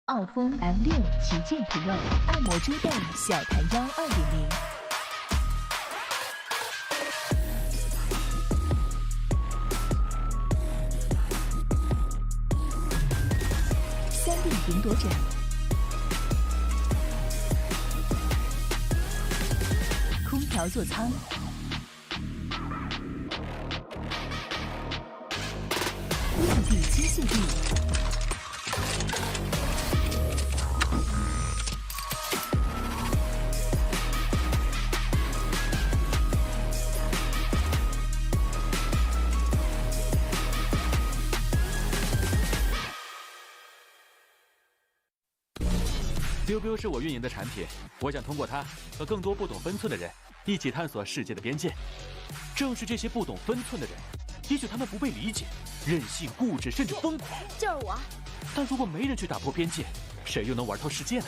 奥峰 M6旗舰 Pro 按摩遮盖小弹腰2.0。3D 云朵枕，空调座舱，立体机械臂。biu 是我运营的产品，我想通过它和更多不懂分寸的人一起探索世界的边界。正是这些不懂分寸的人，也许他们不被理解，任性、固执，甚至疯狂。就是我。但如果没人去打破边界，谁又能玩透世界呢？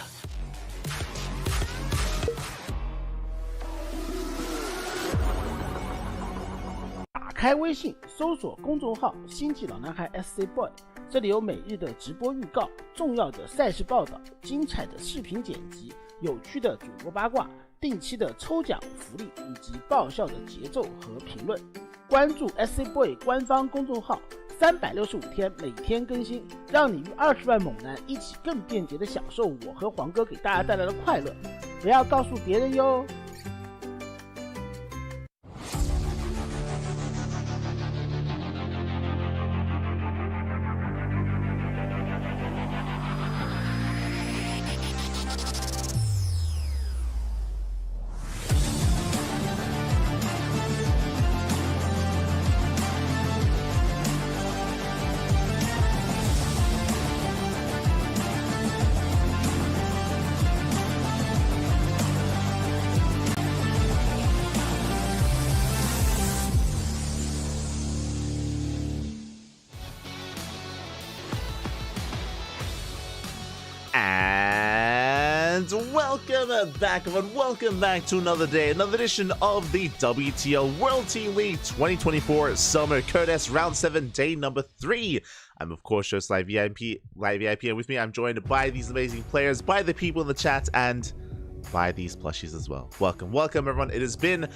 打开微信，搜索公众号“星际老男孩 SC Boy”。这里有每日的直播预告、重要的赛事报道、精彩的视频剪辑、有趣的主播八卦、定期的抽奖福利以及爆笑的节奏和评论。关注 SC Boy 官方公众号，365天每天更新，让你与20万猛男一起更便捷的享受我和黄哥给大家带来的快乐。不要告诉别人哟。And welcome back to another day, another edition of the WTL World Team League 2024 Summer Contest Round 7, day number 3. I'm of course just Live VIP, and with me I'm joined by these amazing players, by the people in the chat, and by these plushies as well. Welcome everyone. It has been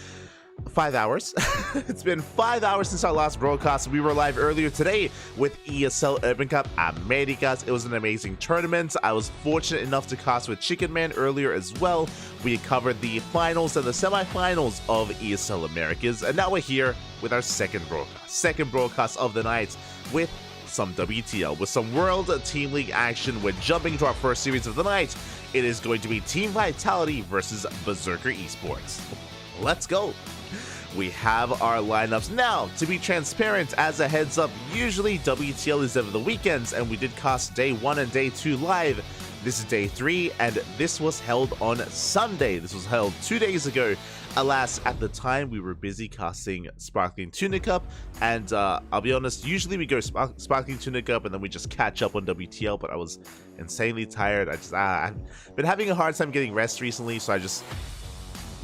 5 hours. It's been 5 hours since our last broadcast. We were live earlier today with ESL Urban Cup Americas. It was an amazing tournament. I was fortunate enough to cast with Chicken Man earlier as well. We covered the finals and the semifinals of ESL Americas, and now we're here with our second broadcast of the night with some WTL, with some World Team League action. We're jumping to our first series of the night. It is going to be Team Vitality versus Berserker Esports. Let's go. We have our lineups now. To be transparent, as a heads up, usually WTL is over the weekends, and we did cast day 1 and day 2 live. This is day 3, and this was held on Sunday. This was held 2 days ago. Alas, at the time we were busy casting Sparkling Tuna Cup, and I'll be honest, usually we go Sparkling Tuna Cup and then we just catch up on WTL, but I was insanely tired. I've been having a hard time getting rest recently, so I just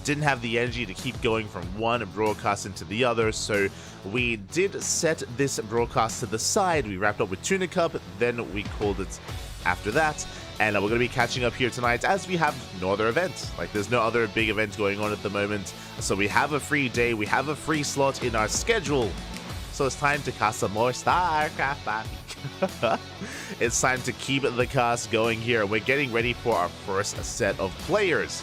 didn't have the energy to keep going from one broadcast into the other, so we did set this broadcast to the side. We wrapped up with Tuna Cup, then we called it after that, and we're going to be catching up here tonight as we have no other event. Like, there's no other big event going on at the moment, so we have a free day, we have a free slot in our schedule, so it's time to cast some more StarCraft. It's time to keep the cast going here. We're getting ready for our first set of players.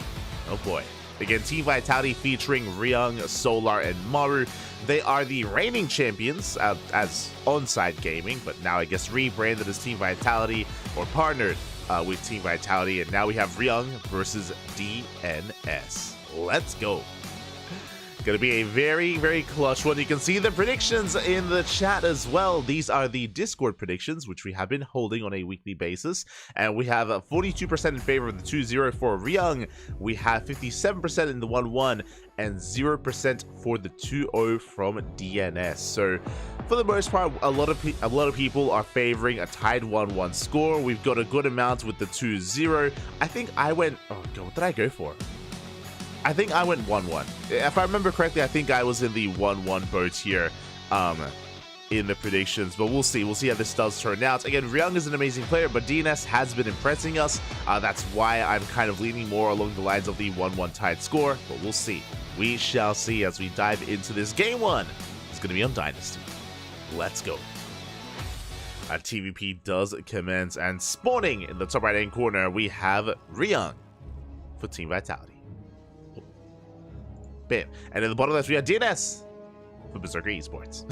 Oh boy. Again, Team Vitality featuring Ryung, Solar, and Maru. They are the reigning champions as Onside Gaming, but now I guess rebranded as Team Vitality or partnered with Team Vitality. And now we have Ryung versus DNS. Let's go. Gonna be a very, very clutch one. You can see the predictions in the chat as well. These are the Discord predictions, which we have been holding on a weekly basis. And we have 42% in favor of the 2-0 for Ryung. We have 57% in the 1-1 and 0% for the 2-0 from DNS. So for the most part, a lot of people are favoring a tied 1-1 score. We've got a good amount with the 2-0. I think I went, oh god, what did I go for? I think I went 1-1. If I remember correctly, I think I was in the 1-1 boat here. in the predictions, but we'll see. We'll see how this does turn out. Again, Ryung is an amazing player, but DNS has been impressing us. That's why I'm kind of leaning more along the lines of the 1-1 tied score, but we'll see. We shall see as we dive into this game one. It's going to be on Dynasty. Let's go. Our TVP does commence, and spawning in the top right-hand corner, we have Ryung for Team Vitality. Bam. And in the bottom left, we have DNS for Berserker Esports.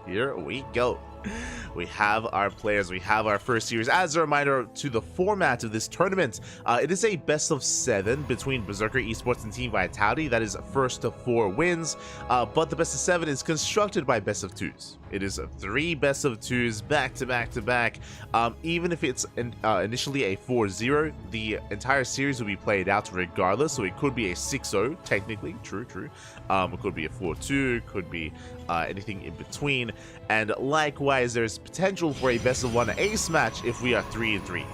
Here we go. We have our players. We have our first series. As a reminder to the format of this tournament, it is a best of 7 between Berserker Esports and Team Vitality. That is first to 4 wins, but the best of 7 is constructed by best of 2s. It is 3 best of 2s back to back to back. Even if it's initially a 4-0, the entire series will be played out regardless. So it could be a 6-0 technically. True. It could be a 4-2. Could be anything in between. And likewise, there's potential for a best of 1 ace match if we are 3-3.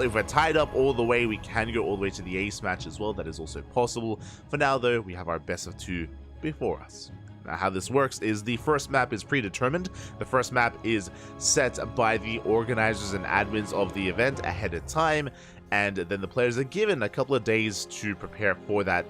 If we're tied up all the way, we can go all the way to the ace match as well. That is also possible. For now, though, we have our best of 2 before us. Now, how this works is the first map is predetermined. The first map is set by the organizers and admins of the event ahead of time, and then the players are given a couple of days to prepare for that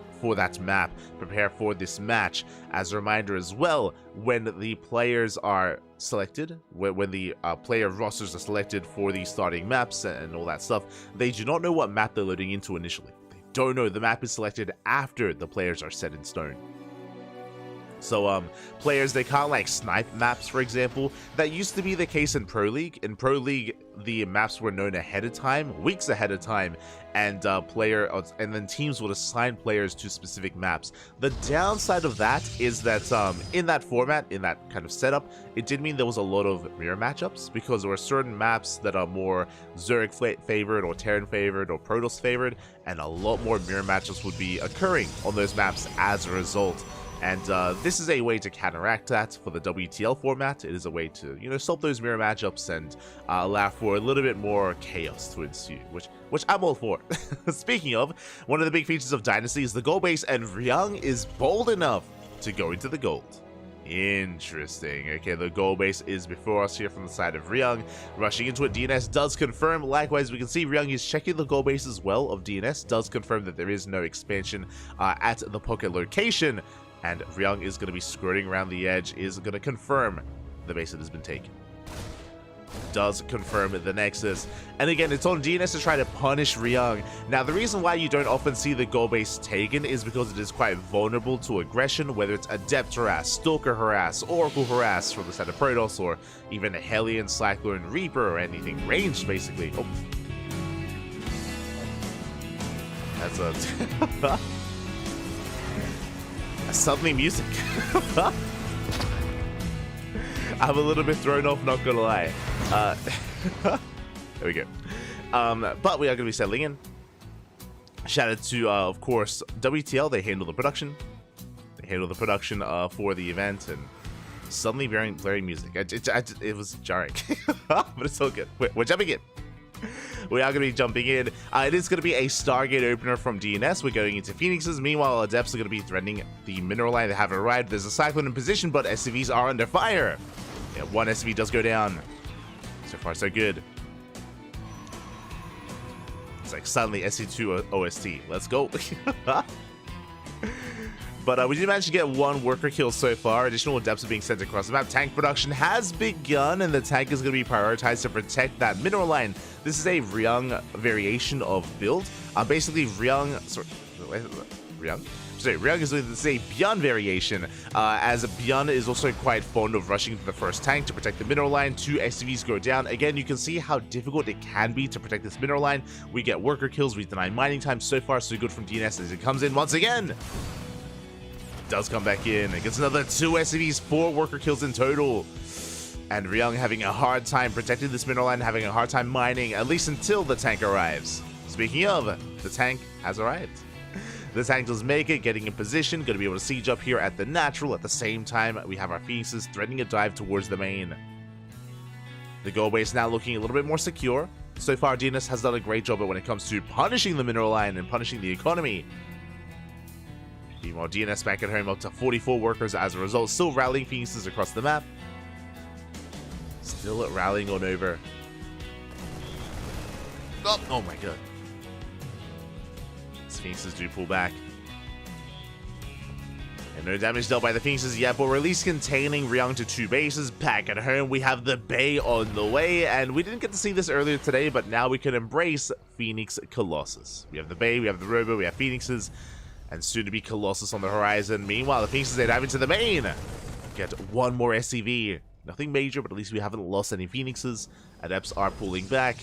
map, prepare for this match. As a reminder as well, when the players are selected, when the player rosters are selected for the starting maps and all that stuff, they do not know what map they're loading into initially. They don't know. The map is selected after the players are set in stone. So players, they can't like snipe maps, for example. That used to be the case in Pro League. In Pro League, the maps were known ahead of time, weeks ahead of time, and then teams would assign players to specific maps. The downside of that is that in that format, in that kind of setup, it did mean there was a lot of mirror matchups, because there were certain maps that are more Zurich favored or Terran favored or Protoss favored, and a lot more mirror matchups would be occurring on those maps as a result. And this is a way to counteract that for the WTL format. It is a way to, stop those mirror matchups and allow for a little bit more chaos to ensue, which I'm all for. Speaking of, one of the big features of Dynasty is the gold base, and Ryung is bold enough to go into the gold. Interesting. Okay, the gold base is before us here from the side of Ryung. Rushing into it, DNS does confirm. Likewise, we can see Ryung is checking the gold base as well of DNS, does confirm that there is no expansion at the pocket location. And Ryung is going to be skirting around the edge, is going to confirm the base that has been taken. Does confirm the Nexus. And again, it's on DNS to try to punish Ryung. Now, the reason why you don't often see the gold base taken is because it is quite vulnerable to aggression, whether it's Adept harass, Stalker harass, Oracle harass from the side of Protoss, or even a Hellion, Cyclone, Reaper, or anything ranged, basically. Oh. That's a... Suddenly music. I'm a little bit thrown off, not gonna lie. There we go. But we are gonna be settling in. Shout out to, of course, WTL. They handle the production. For the event, and suddenly blaring music. It was jarring, but it's all good. We're jumping in. We are going to be jumping in. It is going to be a Stargate opener from DNS. We're going into Phoenixes. Meanwhile, Adepts are going to be threatening the mineral line. They have arrived. There's a Cyclone in position, but SCVs are under fire. Yeah, one SCV does go down. So far, so good. It's like suddenly SC2 OST. Let's go. But we did manage to get 1 worker kill so far. Additional Adepts are being sent across the map. Tank production has begun, and the tank is going to be prioritized to protect that mineral line. This is a Ryung variation of build. Basically, Ryung is a Byun variation, as Byun is also quite fond of rushing to the first tank to protect the mineral line. 2 SCVs go down. Again, you can see how difficult it can be to protect this mineral line. We get worker kills, we deny mining time. So far, so good from DNS as it comes in once again. Does come back in. It gets another 2 SCVs, 4 worker kills in total. And Ryung having a hard time protecting this mineral line, having a hard time mining, at least until the tank arrives. Speaking of, the tank has arrived. The tank does make it, getting in position, going to be able to siege up here at the natural. At the same time, we have our Phoenixes threatening a dive towards the main. The gold base now looking a little bit more secure. So far, DNS has done a great job when it comes to punishing the mineral line and punishing the economy. Meanwhile, DNS back at home up to 44 workers as a result, still rallying Phoenixes across the map. Still rallying on over. Oh my god. These Phoenixes do pull back. And no damage dealt by the Phoenixes yet, but we're at least containing Ryung to 2 bases. Back at home, we have the Bay on the way, and we didn't get to see this earlier today, but now we can embrace Phoenix Colossus. We have the Bay, we have the Robo, we have Phoenixes, and soon to be Colossus on the horizon. Meanwhile, the Phoenixes, they dive into the main. Get one more SCV. Nothing major, but at least we haven't lost any Phoenixes. Adepts are pulling back,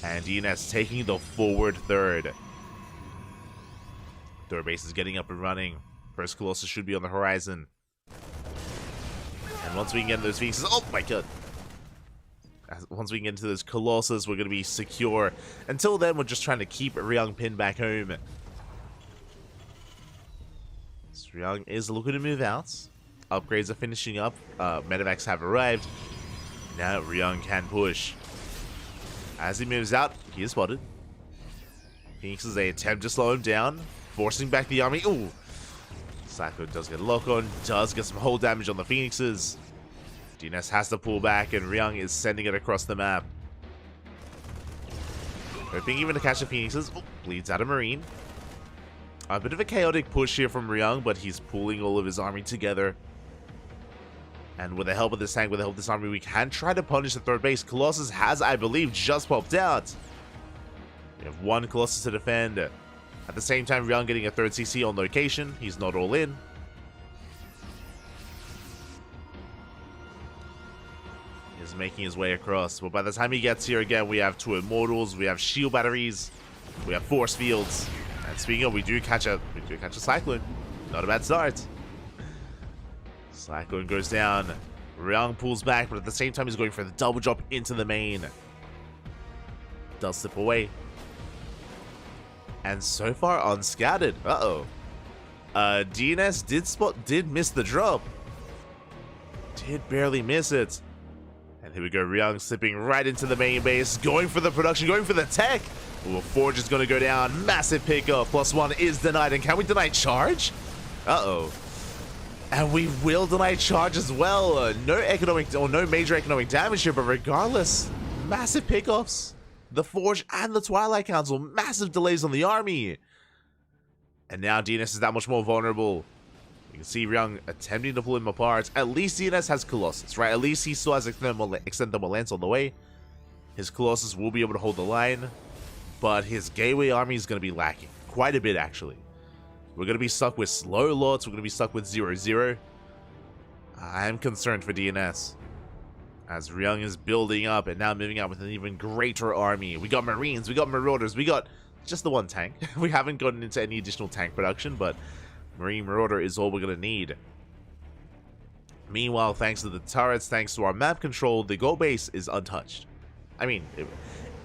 and DNS taking the forward third. Third base is getting up and running. First Colossus should be on the horizon. And once we can get into those Phoenixes... Oh my god! Once we can get into those Colossus, we're going to be secure. Until then, we're just trying to keep Ryung pinned back home. So Ryung is looking to move out. Upgrades are finishing up. Medevacs have arrived. Now Ryung can push. As he moves out, he is spotted. Phoenixes, they attempt to slow him down. Forcing back the army. Ooh! Cyclone does get a lock on, does get some hull damage on the Phoenixes. DNS has to pull back, and Ryung is sending it across the map. Hoping even to catch the Phoenixes. Oh, bleeds out a Marine. A bit of a chaotic push here from Ryung, but he's pulling all of his army together. And with the help of this tank, with the help of this army, we can try to punish the third base. Colossus has, I believe, just popped out. We have one Colossus to defend. At the same time, Ryung getting a third CC on location. He's not all in. He's making his way across. But by the time he gets here again, we have 2 Immortals, we have shield batteries, we have force fields. And speaking of, we do catch a Cyclone. Not a bad start. Cyclone goes down. Ryung pulls back, but at the same time, he's going for the double drop into the main. Does slip away. And so far unscattered. Uh-oh. DNS did miss the drop. Did barely miss it. And here we go, Ryung slipping right into the main base, going for the production, going for the tech. Ooh, Forge is going to go down. Massive pickup. +1 is denied. And can we deny charge? Uh-oh. And we will deny charge as well. No major economic damage here, but regardless, massive pickups. The Forge and the Twilight Council, massive delays on the army. And now DNS is that much more vulnerable. You can see Ryung attempting to pull him apart. At least DNS has Colossus, right? At least he still has Extendable Lance on the way. His Colossus will be able to hold the line. But his Gateway army is going to be lacking. Quite a bit, actually. We're going to be stuck with slow lots. We're going to be stuck with 0-0. I am concerned for DNS. As Ryung is building up and now moving out with an even greater army. We got Marines, we got Marauders, we got just the one tank. We haven't gotten into any additional tank production, but Marine Marauder is all we're going to need. Meanwhile, thanks to the turrets, thanks to our map control, the goal base is untouched. I mean,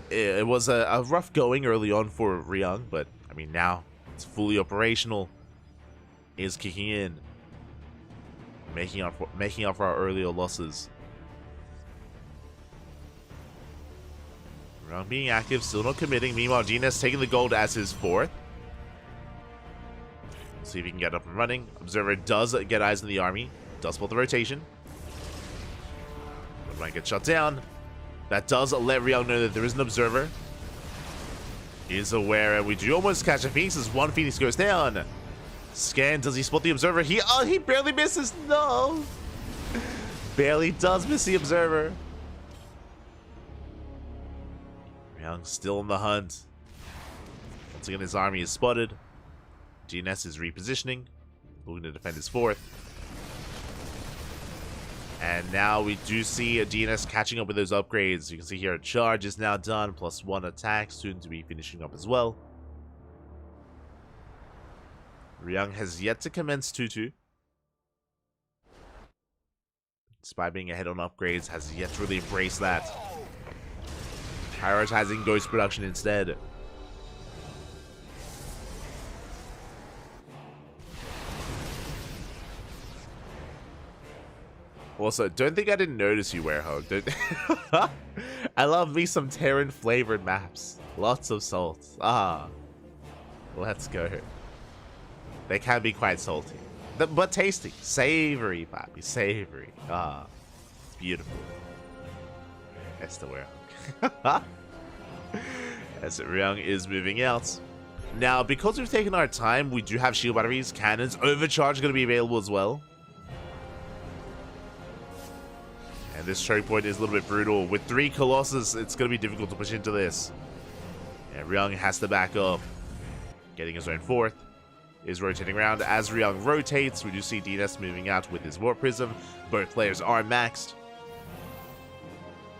it was a rough going early on for Ryung, but I mean, now it's fully operational. Is kicking in. Making up for our earlier losses. Ryung being active, still not committing. Meanwhile, DNS taking the gold as his 4th. See if he can get up and running. Observer does get eyes on the army. Does spot the rotation. But might get shut down. That does let Ryung know that there is an observer. He is aware, and we do almost catch a Phoenix as one Phoenix goes down. Scan, does he spot the observer? He barely misses. No. Barely does miss the observer. Ryung still in the hunt. Once again, his army is spotted. DNS is repositioning, looking to defend his 4th. And now we do see a DNS catching up with those upgrades. You can see here a charge is now done, +1 attack, soon to be finishing up as well. Ryung has yet to commence 2-2. Despite being ahead on upgrades, has yet to really embrace that. Prioritizing ghost production instead. Also, don't think I didn't notice you, Werehog. I love me some Terran flavored maps. Lots of salt. Ah. Let's go. They can be quite salty. But tasty. Savory, papi. Savory. Ah. It's beautiful. Esther Ryung. As Ryung is moving out. Now, because we've taken our time, we do have shield batteries, cannons, overcharge going to be available as well. And this choke point is a little bit brutal. With 3 Colossus, it's going to be difficult to push into this. And Ryung has to back up. Getting his own 4th. Is rotating around. As Ryung rotates, we do see DNS moving out with his Warp Prism. Both players are maxed.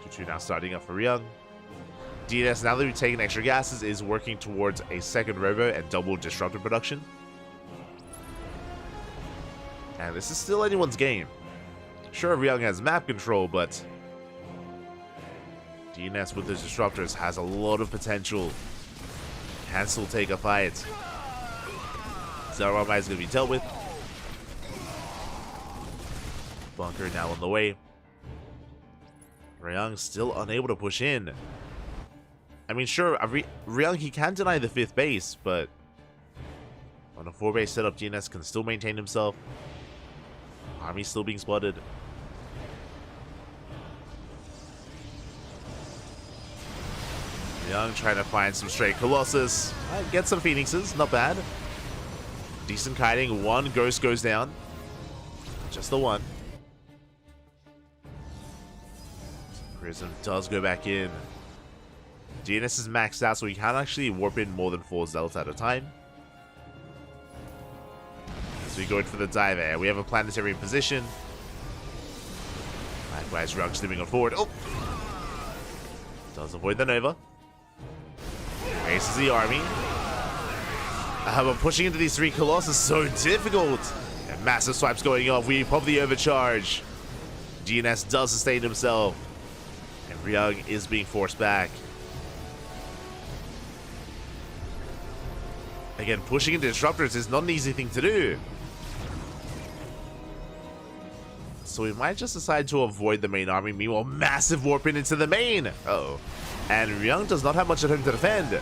2-2 now starting up for Ryung. DNS, now that we've taken extra gases, is working towards a second Robo and double Disruptor production. And this is still anyone's game. Sure, Ryung has map control, but DNS with his Disruptors has a lot of potential. Can still take a fight. Zarama is going to be dealt with. Bunker now on the way. Ryung still unable to push in. I mean, sure, Ryung, he can deny the 5th base, but on a 4-base setup, DNS can still maintain himself. Army's still being spotted. Ryung trying to find some stray Colossus. Get some Phoenixes, not bad. Decent kiting. 1 Ghost goes down. Just the 1. Prism does go back in. DNS is maxed out, so he can actually warp in more than 4 Zealots at a time. So we go in for the dive air. We have a planetary in position. Likewise, Ryung slipping on forward. Oh! Does avoid the Nova. Races the army. But pushing into these 3 Colossus is so difficult. And massive swipes going off. We pop the overcharge. DNS does sustain himself. And Ryung is being forced back. Again, pushing into Disruptors is not an easy thing to do. So we might just decide to avoid the main army. Meanwhile, massive warp in into the main. Uh-oh. And Ryung does not have much at home to defend.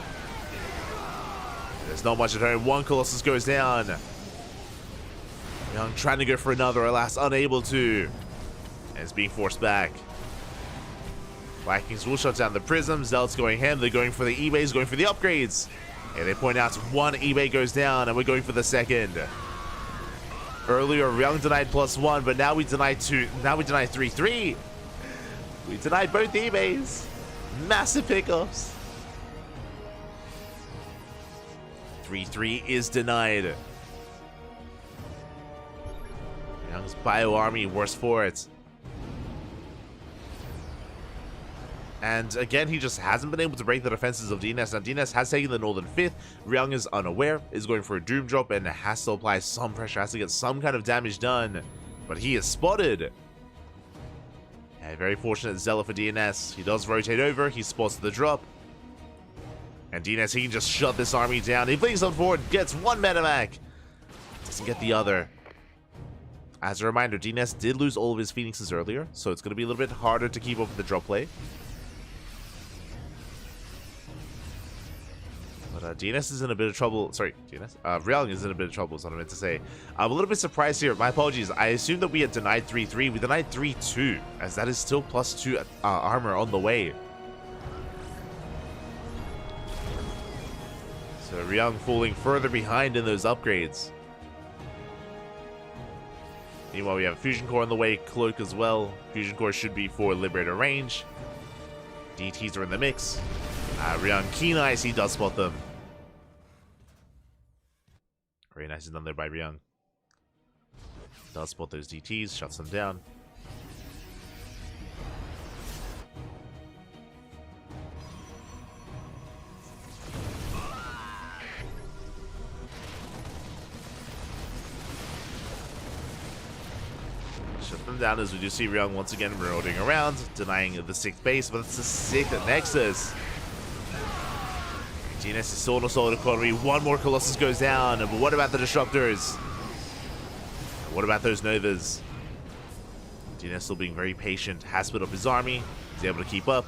There's not much at home. 1 Colossus goes down. Ryung trying to go for another, alas, unable to. And it's being forced back. Vikings will shut down the Prism. Zealots going ham. They're going for the eBays, going for the upgrades. And they point out 1 eBay goes down, and we're going for the second. Earlier, Ryung denied +1, but now we deny 2. Now we deny 3-3. We denied both eBays. Massive pickups. 3-3 is denied. Ryung's Bio Army worse for it. And again, he just hasn't been able to break the defenses of DNS. Now, DNS has taken the Northern 5th. Ryung is unaware, is going for a Doom Drop, and has to apply some pressure, has to get some kind of damage done. But he is spotted. Yeah, very fortunate Zealot for DNS. He does rotate over, he spots the drop. And DNS, he can just shut this army down. He flings on forward, gets 1 Metamac. Doesn't get the other. As a reminder, DNS did lose all of his Phoenixes earlier, so it's going to be a little bit harder to keep up with the drop play. But DNS is in a bit of trouble. Sorry, DNS? Ryung is in a bit of trouble, is what I meant to say. I'm a little bit surprised here. My apologies. I assumed that we had denied 3-3. We denied 3-2, as that is still +2 armor on the way. So Ryung falling further behind in those upgrades. Meanwhile, we have Fusion Core on the way, Cloak as well. Fusion Core should be for Liberator range. DTs are in the mix. Ryung, keen eyes, he does spot them. Very nicely done there by Ryung. Does spot those DTs, shuts them down. Shut them down as we do see Ryung once again rotating around, denying the 6th base, but it's the 6th Nexus. DNS is still in a solid economy. 1 more Colossus goes down, but what about the Disruptors? What about those Novas? DNS still being very patient, has put up his army, he's able to keep up.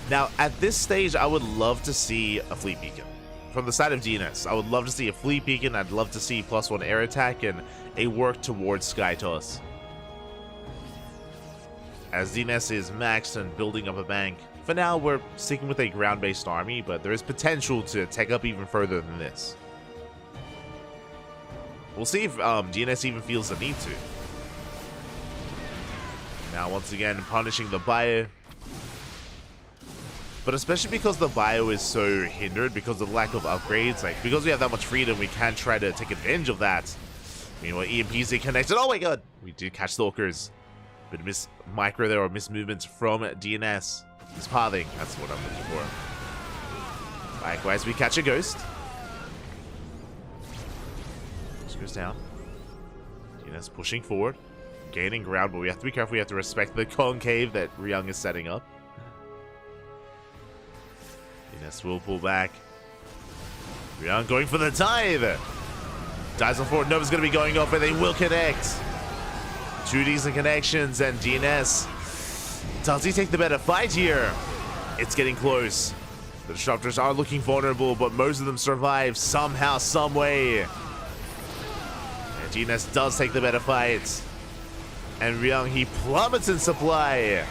Now, at this stage, I would love to see a Fleet Beacon. From the side of DNS, I would love to see a Fleet Beacon, I'd love to see +1 air attack and a work towards Sky Toss. as DNS is maxed and building up a bank. For now, we're sticking with a ground-based army, but there is potential to take up even further than this. We'll see if DNS even feels the need to. Now, once again, punishing the bio. But especially because the bio is so hindered because of the lack of upgrades, like, because we have that much freedom, we can try to take advantage of that. Meanwhile, EMPs are connected. Oh my god! We did catch Stalkers. Bit of miss micro there, or miss movements from DNS. He's pathing, that's what I'm looking for. Likewise, we catch a Ghost. Just goes down. DNS pushing forward. Gaining ground, but we have to be careful. We have to respect the concave that Ryung is setting up. DNS will pull back. Ryung going for the dive. Dives on forward. Nova's going to be going off, and they will connect. 2 decent connections, and DNS. Does he take the better fight here? It's getting close. The Disruptors are looking vulnerable, but most of them survive somehow, some way. And DNS does take the better fight. And Ryung, he plummets in supply.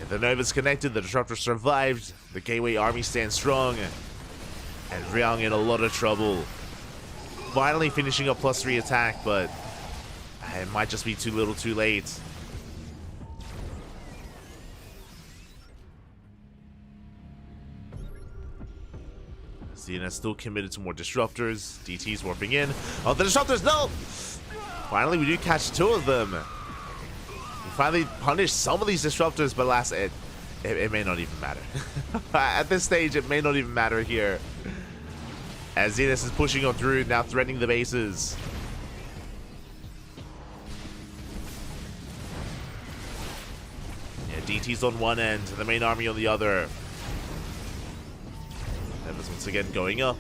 And the Nova's connected, the Disruptor survived. The Gateway Army stands strong. And Ryung in a lot of trouble. Finally finishing up +3 attack, but it might just be too little too late. DNS still committed to more Disruptors. DT's warping in. Oh, the Disruptors, no! Finally, we do catch 2 of them. We finally punished some of these Disruptors, but alas, it may not even matter. At this stage, it may not even matter here. As DNS is pushing on through, now threatening the bases. Yeah, DT's on one end, the main army on the other. Neva's once again going up.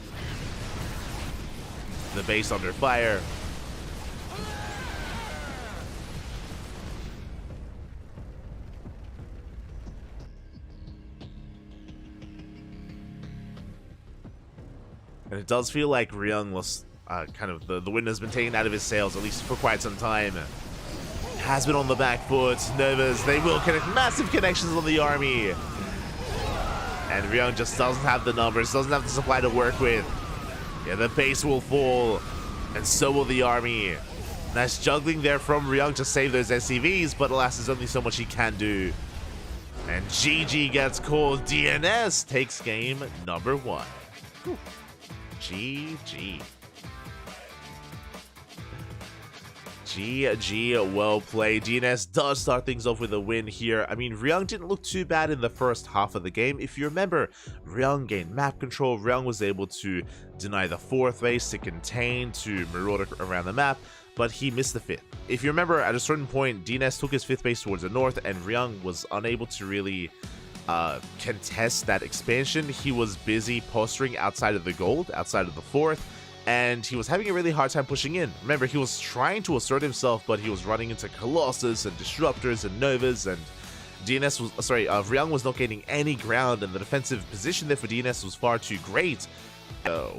The base under fire. And it does feel like Ryung was kind of the wind has been taken out of his sails, at least for quite some time. Has been on the back foot. Novas, they will connect massive connections on the army. And Ryung just doesn't have the numbers, doesn't have the supply to work with. Yeah, the base will fall, and so will the army. Nice juggling there from Ryung to save those SCVs, but alas, there's only so much he can do. And GG gets called. DNS takes game number 1. Whew. GG. GG, well played. DNS does start things off with a win here. I mean, Ryung didn't look too bad in the first half of the game. If you remember, Ryung gained map control. Ryung was able to deny the 4th base, to contain, to marauder around the map, but he missed the 5th. If you remember, at a certain point, DNS took his 5th base towards the north, and Ryung was unable to really contest that expansion. He was busy posturing outside of the gold, outside of the 4th, and he was having a really hard time pushing in. Remember, he was trying to assert himself, but he was running into Colossus and Disruptors and Novas, and Ryung was not gaining any ground, and the defensive position there for DNS was far too great.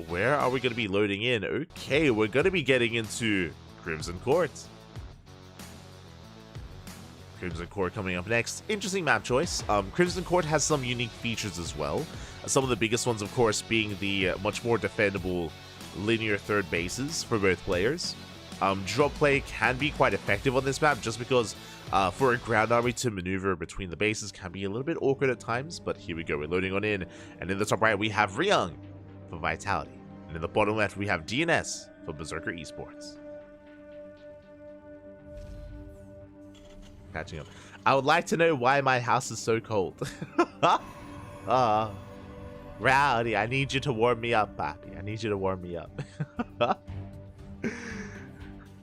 Where are we going to be loading in? Okay, we're going to be getting into Crimson Court. Crimson Court coming up next. Interesting map choice. Crimson Court has some unique features as well. Some of the biggest ones, of course, being the much more defendable linear 3rd bases for both players. Drop play can be quite effective on this map just because for a ground army to maneuver between the bases can be a little bit awkward at times, but here we go, we're loading on in. And in the top right, we have Ryung for Vitality. And in the bottom left, we have DNS for Berserker Esports. Catching up. I would like to know why my house is so cold. Rowdy, I need you to warm me up, Papi. I need you to warm me up.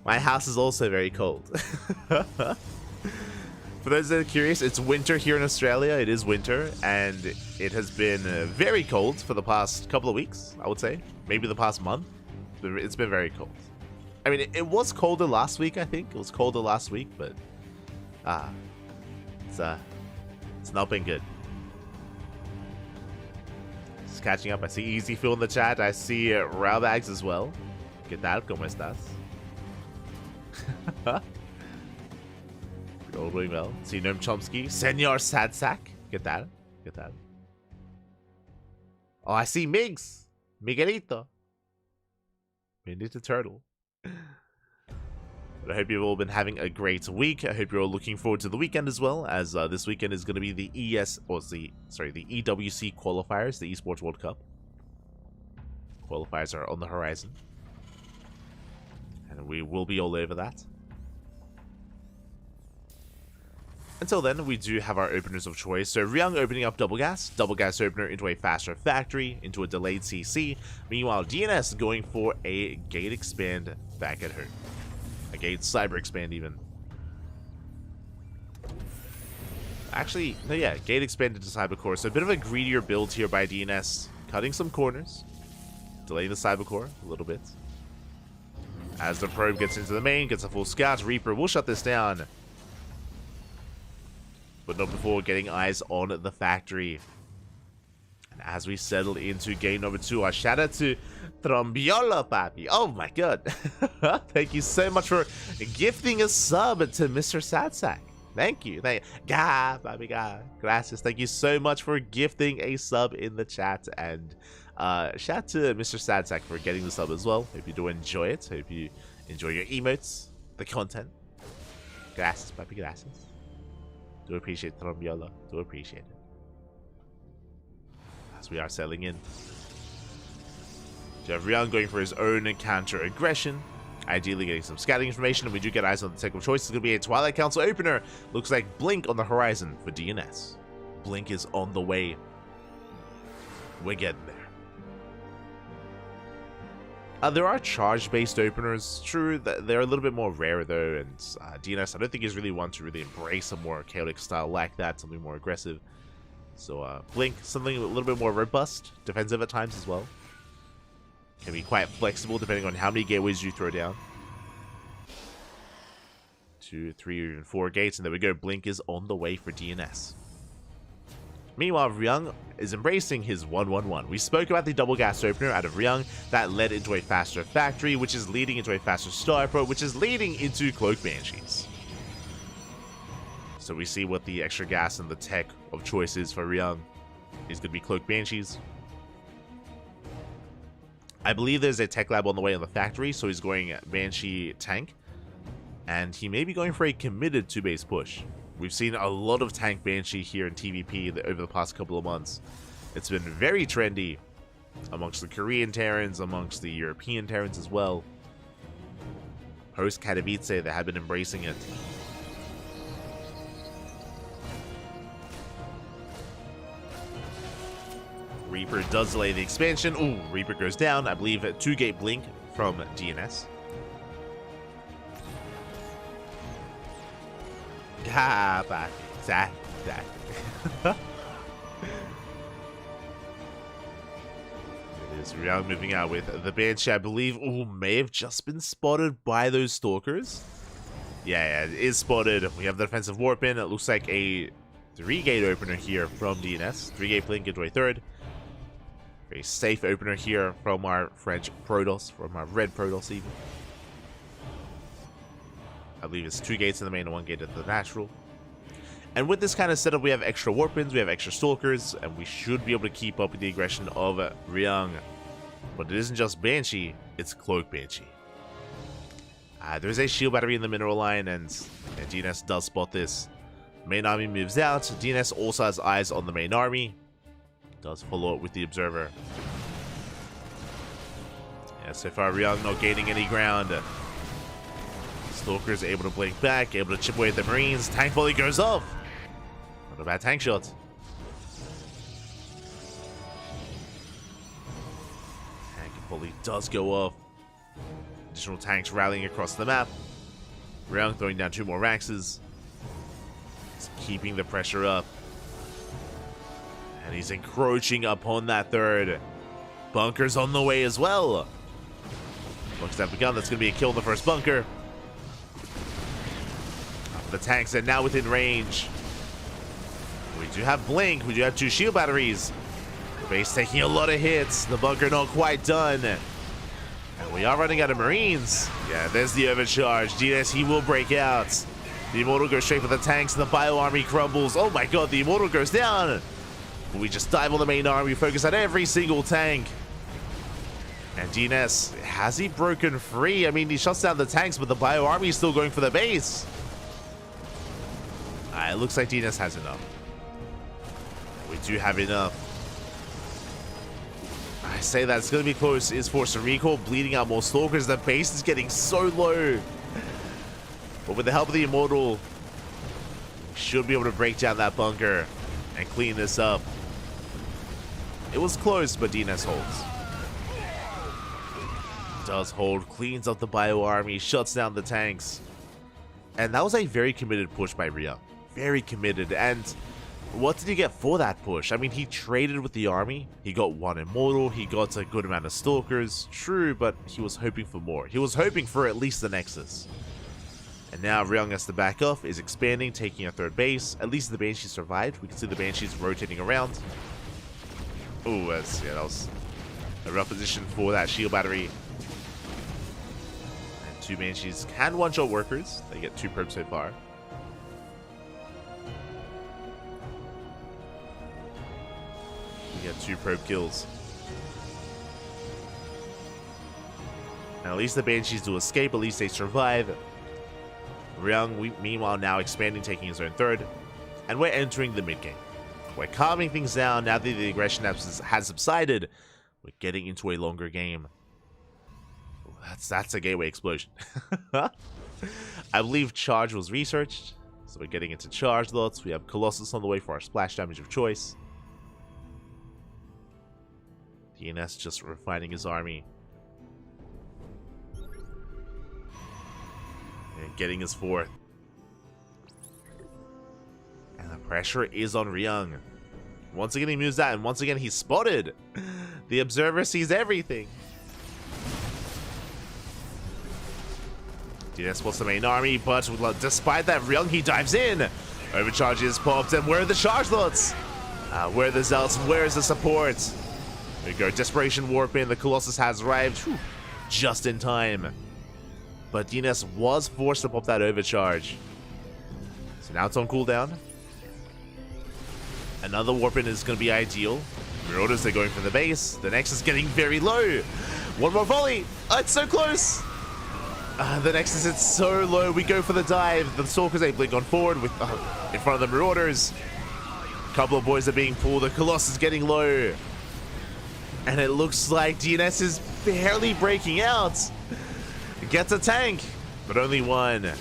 My house is also very cold. For those that are curious, it's winter here in Australia. It is winter, and it has been very cold for the past couple of weeks, I would say. Maybe the past month. It's been very cold. I mean, it was colder last week, I think. It was colder last week, but it's not been good. Just catching up. I see Easy Phil in the chat. I see Rowbags as well. ¿Qué tal? ¿Cómo estás? All doing well. See Noam Chomsky. Senor Sadsack. Get that. Get that. Oh, I see Migs. Miguelito. Ninja Turtle. But I hope you've all been having a great week. I hope you're all looking forward to the weekend as well, as this weekend is going to be the the EWC qualifiers, the Esports World Cup. Qualifiers are on the horizon. And we will be all over that. Until then, we do have our openers of choice. So Ryung opening up Double Gas opener into a faster factory, into a delayed CC. Meanwhile, DNS going for a gate expand back at her. A gate cyber expand even. Actually, no, yeah, gate expand into cyber core. So a bit of a greedier build here by DNS, cutting some corners, delaying the cyber core a little bit. As the probe gets into the main, gets a full scout, Reaper will shut this down. But not before getting eyes on the factory. And as we settle into game number 2, a shout out to Trombiola Papi. Oh my god. Thank you so much for gifting a sub to Mr. Sadsack. Thank you. Papi, gracias. Thank you so much for gifting a sub in the chat. And shout out to Mr. Sadsack for getting the sub as well. Hope you do enjoy it. Hope you enjoy your emotes, the content. Gracias, Papi, gracias. Do appreciate Trombiola. Do appreciate it. As we are settling in. You have Ryung going for his own counter aggression. Ideally getting some scouting information. And we do get eyes on the tech of choice. It's going to be a Twilight Council opener. Looks like Blink on the horizon for DNS. Blink is on the way. We're getting there. There are charge-based openers. True, they're a little bit more rare though, and DNS I don't think is really one to really embrace a more chaotic style like that, something more aggressive. So Blink, something a little bit more robust, defensive at times as well. Can be quite flexible depending on how many gateways you throw down. 2, 3, or even 4 gates, and there we go. Blink is on the way for DNS. Meanwhile, Ryung is embracing his 1-1-1. We spoke about the double gas opener out of Ryung that led into a faster factory, which is leading into a faster Star Pro, which is leading into Cloak Banshees. So we see what the extra gas and the tech of choice is for Ryung. Is going to be Cloak Banshees. I believe there's a tech lab on the way on the factory, so he's going Banshee tank. And he may be going for a committed 2-base push. We've seen a lot of tank Banshee here in TVP over the past couple of months. It's been very trendy amongst the Korean Terrans, amongst the European Terrans as well. Post Katowice, they have been embracing it. Reaper does delay the expansion. Ooh, Reaper goes down. I believe a 2-gate blink from DNS. It is Ryung moving out with the Banshee, I believe. Ooh, may have just been spotted by those stalkers. Yeah, it is spotted. We have the defensive warp in. It looks like a 3-gate opener here from DNS. 3-gate blink into a 3rd. Very safe opener here from our French Protoss, from our red Protoss even. I believe it's 2 gates in the main and 1 gate at the natural. And with this kind of setup, we have extra warp-ins, we have extra stalkers, and we should be able to keep up with the aggression of Ryung. But it isn't just Banshee, it's Cloak Banshee. There's a shield battery in the mineral line, and DNS does spot this. Main army moves out. DNS also has eyes on the main army. Does follow up with the observer. Yeah, so far Ryung not gaining any ground. Stalker's able to blink back, able to chip away at the Marines. Tank volley goes off. Not a bad tank shot. Tank volley does go off. Additional tanks rallying across the map. Ryung throwing down 2 more Raxes. He's keeping the pressure up. And he's encroaching upon that 3rd. Bunker's on the way as well. Bunkers have begun. That's going to be a kill in the first bunker. The tanks are now within range. We do have blink. We do have 2 shield batteries. The base taking a lot of hits. The bunker not quite done. And we are running out of Marines. Yeah, there's the overcharge. DNS, he will break out. The Immortal goes straight for the tanks, and the Bio Army crumbles. Oh my god, the Immortal goes down. But we just dive on the main army, focus on every single tank. And DNS, has he broken free? I mean, he shuts down the tanks, but the Bio Army is still going for the base. It looks like DNS has enough. We do have enough. I say that it's going to be close. Is forced to recall, bleeding out more Stalkers. The base is getting so low. But with the help of the Immortal, we should be able to break down that bunker and clean this up. It was close, but DNS holds. Does hold, cleans up the Bio Army, shuts down the tanks. And that was a very committed push by Rhea. Very committed. And what did he get for that push? I mean, he traded with the army. He got one Immortal. He got a good amount of Stalkers. True, but he was hoping for more. He was hoping for at least the Nexus. And now Ryung has to back off, is expanding, taking a third base. At least the Banshee survived. We can see the Banshees rotating around. Oh, yeah, that was a rough position for that shield battery. And 2 Banshees can one-shot workers. They get 2 probes so far. We get 2 probe kills. And at least the Banshees do escape. At least they survive. Ryung, meanwhile, now expanding, taking his own third. And we're entering the mid-game. We're calming things down now that the aggression has subsided. We're getting into a longer game. That's a gateway explosion. I believe charge was researched. So we're getting into charge lots. We have Colossus on the way for our splash damage of choice. DNS just refining his army. And getting his 4th. And the pressure is on Ryung. Once again he moves that, and once again he's spotted. The Observer sees everything. DNS spots the main army, but despite that, Ryung, he dives in. Overcharge is popped, and where are the charge lots? Where are the Zealots? Where is the support? There we go, Desperation Warp in. The Colossus has arrived. Whew, just in time. But DNS was forced to pop that overcharge. So now it's on cooldown. Another warp in is going to be ideal. Marauders, they're going for the base. The Nexus getting very low. One more volley. Oh, it's so close. The Nexus is so low. We go for the dive. The Stalkers, they blink on forward with in front of the Marauders. A couple of boys are being pulled. The Colossus is getting low. And it looks like DNS is barely breaking out. Gets a tank, but only one.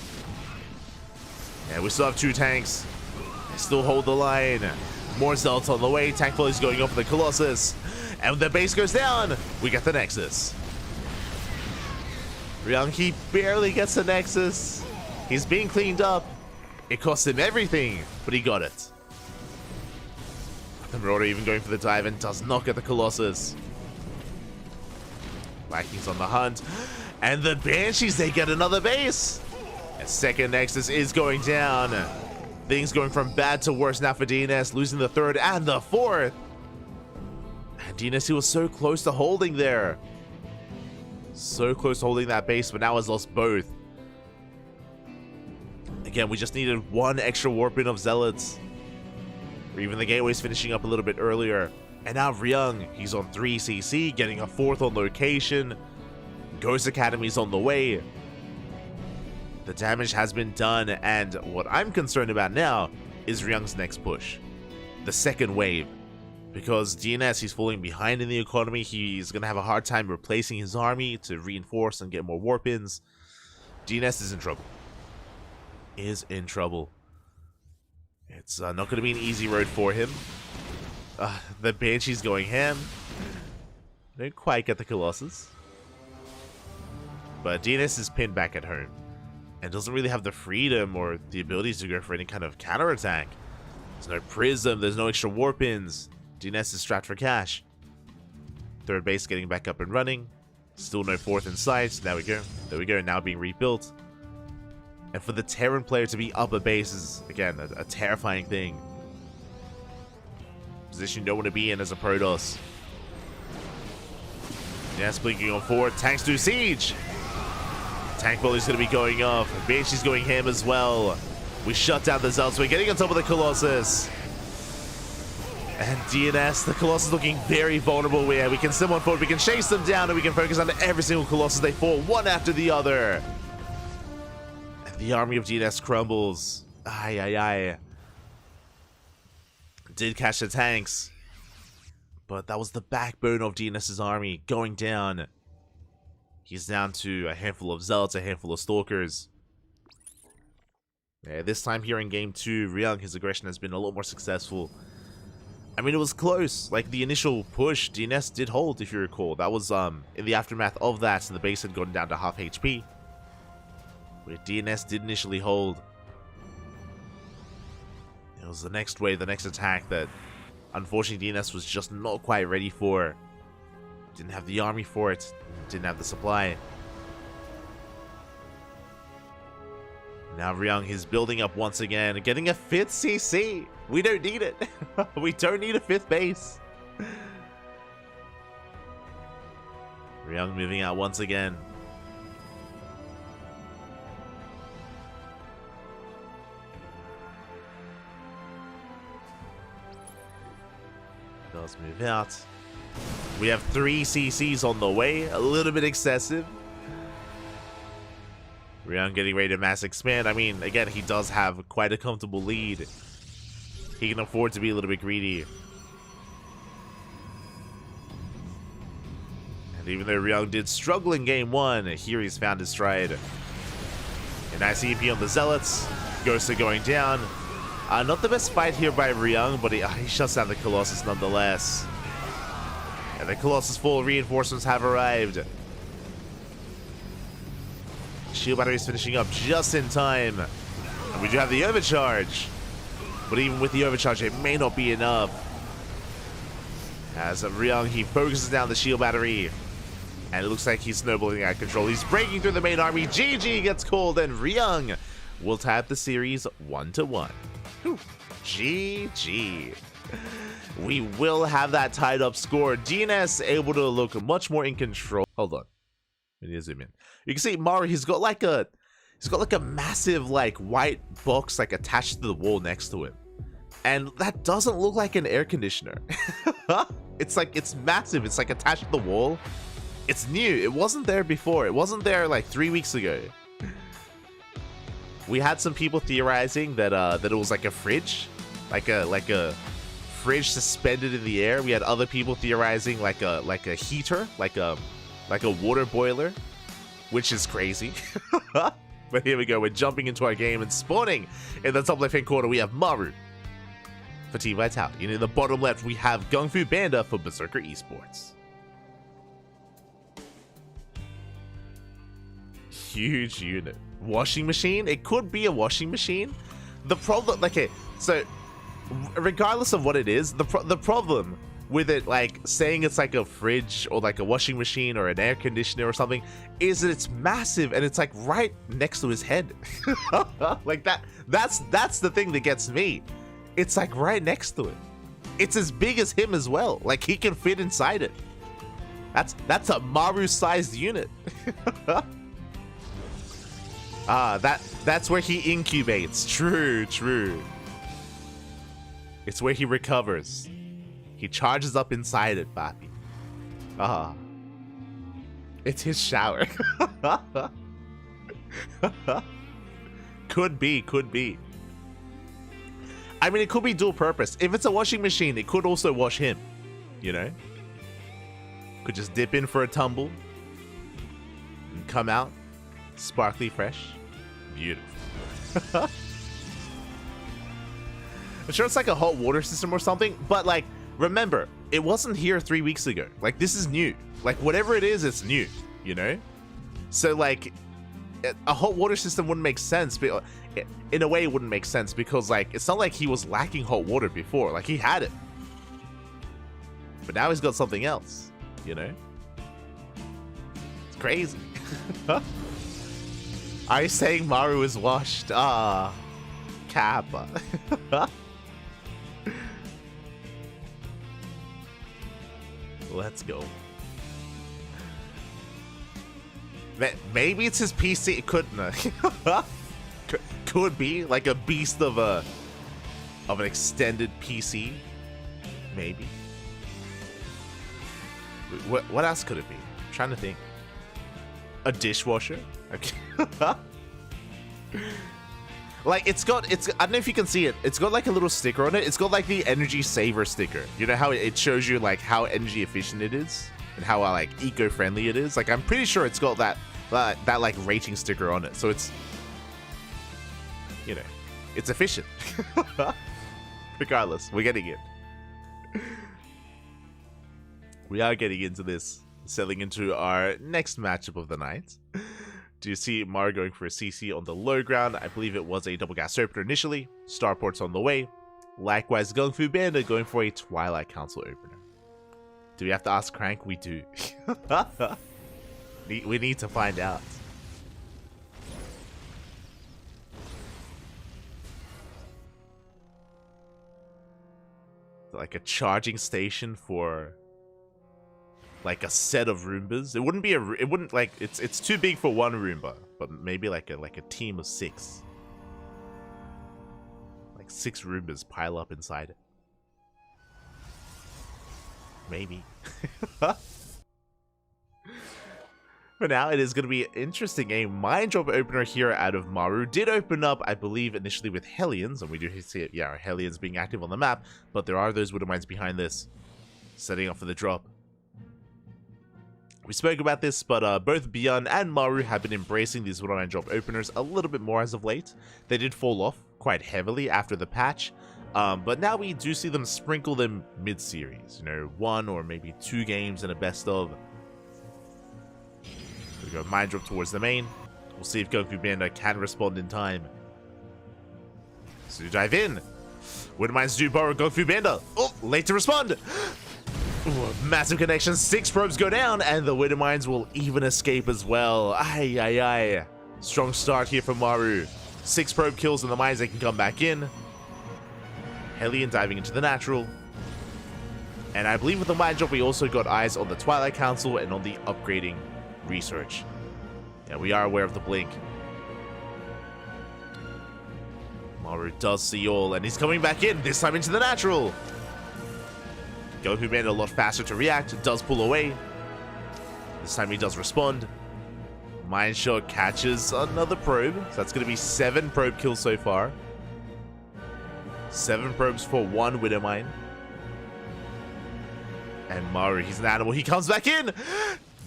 And we still have 2 tanks. They still hold the line. More Zealots on the way. Tank volley is going off for the Colossus. And when the base goes down, we get the Nexus. Ryung, he barely gets the Nexus. He's being cleaned up. It cost him everything, but he got it. The Marauder even going for the dive and does not get the Colossus. Vikings on the hunt. And the Banshees, they get another base. And second Nexus is going down. Things going from bad to worse now for DNS, losing the 3rd and the 4th. And DNS, he was so close to holding there. So close to holding that base, but now has lost both. Again, we just needed 1 extra warp in of Zealots. Or even the Gateway's finishing up a little bit earlier. And now Ryung, he's on 3 CC, getting a 4th on location. Ghost Academy's on the way. The damage has been done, and what I'm concerned about now is Ryung's next push. The second wave. Because DNS, he's falling behind in the economy. He's going to have a hard time replacing his army to reinforce and get more warp-ins. DNS is in trouble. Is in trouble. It's not going to be an easy road for him. The Banshee's going ham. Don't quite get the Colossus. But DNS is pinned back at home. And doesn't really have the freedom or the abilities to go for any kind of counterattack. There's no Prism, there's no extra warp-ins. DNS is strapped for cash. 3rd base getting back up and running. Still no 4th in sight. There we go. There we go, now being rebuilt. And for the Terran player to be up a base is, again, a terrifying thing. Position you don't want to be in as a Protoss. Yes, blinking on forward. Tanks do siege. Tank volley's going to be going off. Banshee's going ham as well. We shut down the Zealots. We're getting on top of the Colossus. And DNS, the Colossus looking very vulnerable. We can send one forward, we can chase them down, and we can focus on every single Colossus. They fall one after the other. And the army of DNS crumbles. Aye, aye, aye. Did catch the tanks. But that was the backbone of DNS's army going down. He's down to a handful of Zealots, a handful of Stalkers. Yeah, this time here in Game 2, Ryung, his aggression has been a lot more successful. I mean, it was close. Like, the initial push, DNS did hold, if you recall. That was, in the aftermath of that, the base had gone down to half HP. Where DNS did initially hold. It was the next wave, the next attack that, unfortunately, DNS was just not quite ready for. Didn't have the army for it. Didn't have the supply. Now Ryung is building up once again, getting a 5th CC. We don't need it. We don't need a 5th base. Ryung moving out once again. Does move out. We have 3 CCs on the way. A little bit excessive. Ryung getting ready to mass expand. I mean, again, he does have quite a comfortable lead. He can afford to be a little bit greedy. And even though Ryung did struggle in Game 1, here he's found his stride. A nice EP on the Zealots. Ghosts are going down. Not the best fight here by Ryung, but he shuts down the Colossus nonetheless. And the Colossus full reinforcements have arrived. Shield battery is finishing up just in time. And we do have the overcharge. But even with the overcharge, it may not be enough. As Ryung, he focuses down the shield battery. And it looks like he's snowballing out of control. He's breaking through the main army. GG gets called, and Ryung will tie the series 1-1. GG. We will have that tied up score. DNS able to look much more in control. Hold on. We need to zoom in. You can see Maru, he's got like a massive like white box like attached to the wall next to him. And that doesn't look like an air conditioner. It's massive. It's like attached to the wall. It's new. It wasn't there before. It wasn't there like 3 weeks ago. We had some people theorizing that that it was like a fridge, like a fridge suspended in the air. We had other people theorizing like a heater, like a water boiler, which is crazy. But here we go. We're jumping into our game and spawning in the top left-hand corner. We have Maru for Team Vitality, and in the bottom left we have Gung Fu Banda for Berserker Esports. Huge unit. Washing machine? It could be a washing machine. The problem, okay, so regardless of what it is, the problem with it, like saying it's like a fridge or like a washing machine or an air conditioner or something, is that it's massive and it's like right next to his head. Like that's the thing that gets me. It's like right next to him. It's as big as him as well. Like he can fit inside it. That's a Maru-sized unit. That's where he incubates. True. It's where he recovers. He charges up inside it, Papi. It's his shower. Could be. I mean, it could be dual purpose. If it's a washing machine, it could also wash him. You know? Could just dip in for a tumble and come out sparkly fresh. Beautiful. I'm sure it's like a hot water system or something, but like, remember, it wasn't here 3 weeks ago. Like, this is new. Like, whatever it is, it's new, you know? So, like, a hot water system wouldn't make sense, but in a way it wouldn't make sense because, like, it's not like he was lacking hot water before. Like, he had it. But now he's got something else, you know? It's crazy. Are you saying Maru is washed? Kappa. Let's go. Maybe it's his PC. It couldn't. could be like a beast of an extended PC, maybe. What else could it be? I'm trying to think. A dishwasher? Okay. Like I don't know if you can see it. It's got like a little sticker on it. It's got like the energy saver sticker. You know how it shows you like how energy efficient it is and how like eco-friendly it is. Like I'm pretty sure it's got that like rating sticker on it. So it's, you know, it's efficient. Regardless, we're getting it. We are getting into this, selling into our next matchup of the night. Do you see Maru going for a CC on the low ground? I believe it was a double gas opener initially. Starport's on the way. Likewise, Gung Fu Panda going for a Twilight Council opener. Do we have to ask Crank? We do. We need to find out. Like a charging station for like a set of Roombas. It wouldn't be it wouldn't like it's too big for one Roomba, but maybe like a team of 6. Like 6 Roombas pile up inside it. Maybe. For now, it is going to be interesting. A Mind Drop opener here out of Maru. Did open up, I believe, initially with Hellions, and we do see it, yeah, our Hellions being active on the map, but there are those Widow Mines behind this, setting up for the drop. We spoke about this, but both Beyond and Maru have been embracing these Widow Mine Drop openers a little bit more as of late. They did fall off quite heavily after the patch, but now we do see them sprinkle them mid-series. You know, 1 or maybe 2 games in a best of. We go Mind Drop towards the main. We'll see if Gung Fu Panda can respond in time. So you dive in. Widow Mines do borrow Gung Fu Panda. Oh, late to respond. Ooh, massive connection. 6 probes go down, and the Widow Mines will even escape as well. Ay, ay, ay. Strong start here for Maru. 6 probe kills in the mines, they can come back in. Hellion diving into the natural. And I believe with the Mind Drop, we also got eyes on the Twilight Council and on the upgrading research. Yeah, we are aware of the blink. Maru does see all, and he's coming back in, this time into the natural. Gung Fu Panda a lot faster to react, does pull away. This time he does respond. Mind Shot catches another probe, so that's going to be 7 probe kills so far. 7 probes for 1 Widow Mine. And Maru, he's an animal, he comes back in!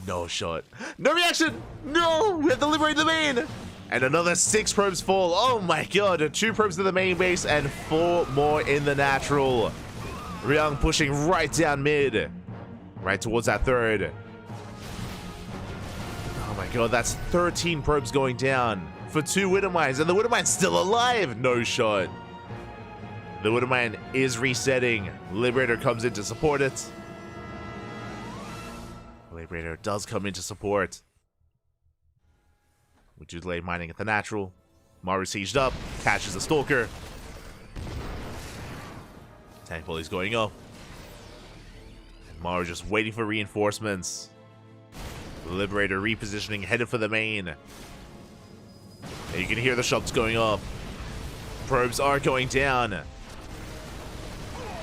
No shot. No reaction! No! We have to liberate the main! And another 6 probes fall. Oh my god, 2 probes to the main base and 4 more in the natural. Ryung pushing right down mid. Right towards that 3rd. Oh my god, that's 13 probes going down for 2 Widow Mines. And the Widow Mine's still alive! No shot. The Widow Mine is resetting. Liberator comes in to support it. Liberator does come in to support. We do delay mining at the natural. Maru sieged up, catches the Stalker. Tank volley's going up. And Maru just waiting for reinforcements. The Liberator repositioning, headed for the main. And you can hear the shots going up. Probes are going down.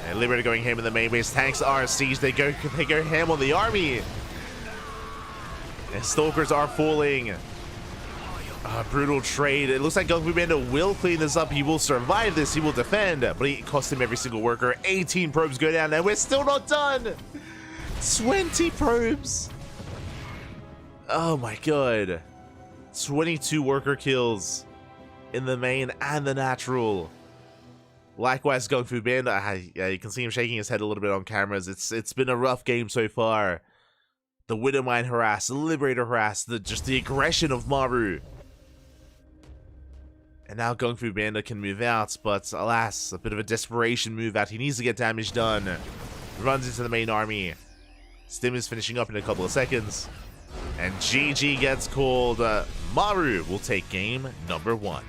And Liberator going ham in the main base. Tanks are sieged. They go ham on the army. And Stalkers are falling. Brutal trade. It looks like Gung Fu Panda will clean this up. He will survive this. He will defend. But he cost him every single worker. 18 probes go down. And we're still not done. 20 probes. Oh my god. 22 worker kills in the main and the natural. Likewise, Gung Fu Panda. Yeah, you can see him shaking his head a little bit on cameras. It's been a rough game so far. The Widow Mine harassed, the Liberator harassed, just the aggression of Maru. And now Gung Fu Panda can move out, but alas, a bit of a desperation move out. He needs to get damage done. Runs into the main army. Stim is finishing up in a couple of seconds. And GG gets called. Maru will take game number 1.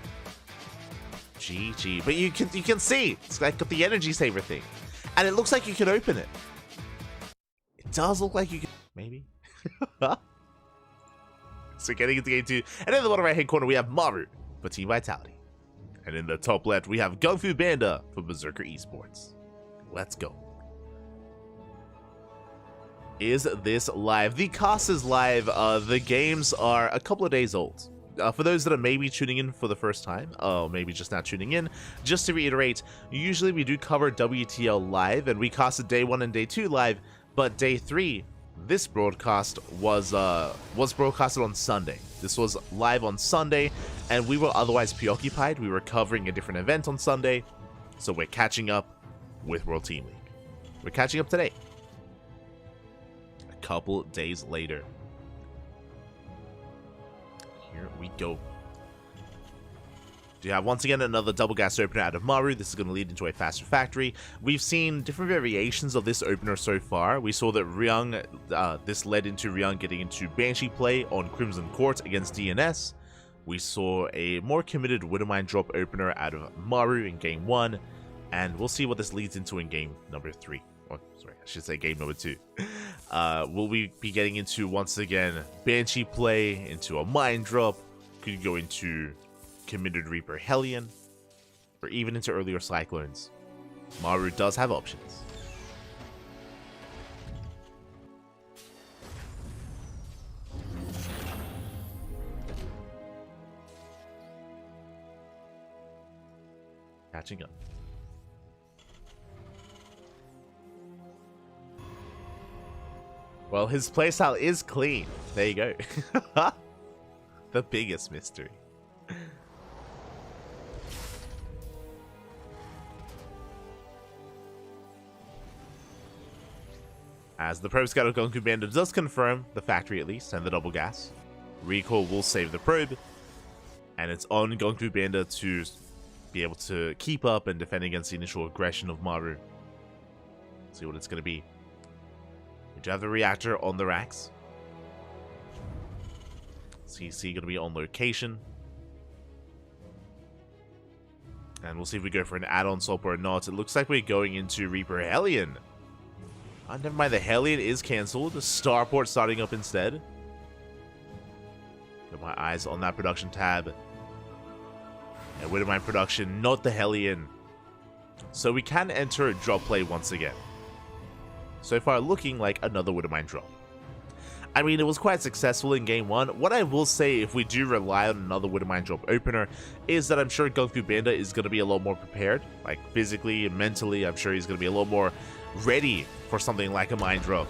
GG. But you can see, it's like got the energy saver thing. And it looks like you can open it. It does look like you can. Maybe. So getting into game 2. And in the bottom right hand corner, we have Maru for Team Vitality. And in the top left, we have Gung Fu Panda for Berserker Esports. Let's go. Is this live? The cast is live. The games are a couple of days old. For those that are maybe tuning in for the first time, maybe just now tuning in, just to reiterate, usually we do cover WTL live, and we casted day 1 and day 2 live, but day 3, this broadcast was broadcasted on Sunday. This was live on Sunday, and we were otherwise preoccupied. We were covering a different event on Sunday, so we're catching up with World Team League. We're catching up today. A couple days later. Here we go. You have once again another double gas opener out of Maru. This is going to lead into a faster factory. We've seen different variations of this opener so far. We saw that Ryung, this led into Ryung getting into Banshee play on Crimson Court against DNS. We saw a more committed Widowmine drop opener out of Maru in game 1, and we'll see what this leads into in game number 3. Oh, sorry, I should say game number 2. Will we be getting into, once again, Banshee play, into a Mine drop, could go into committed Reaper Hellion, or even into earlier Cyclones? Maru does have options. Catching up. Well, his playstyle is clean. There you go. The biggest mystery. As the probe scout of Gung Fu Panda does confirm the factory at least, and the double gas. Recall will save the probe, and it's on Gung Fu Panda to be able to keep up and defend against the initial aggression of Maru. See what it's going to be. We do have the reactor on the racks. CC going to be on location. And we'll see if we go for an add-on swap or not. It looks like we're going into Reaper Hellion. Never mind, the Hellion is cancelled. The Starport starting up instead. Got my eyes on that production tab. And Widowmine production, not the Hellion. So we can enter a drop play once again. So far looking like another Widowmine drop. I mean, it was quite successful in game 1. What I will say, if we do rely on another Widowmine drop opener, is that I'm sure Gung Fu Panda is going to be a lot more prepared. Like, physically and mentally, I'm sure he's going to be a lot more ready for something like a mine drop.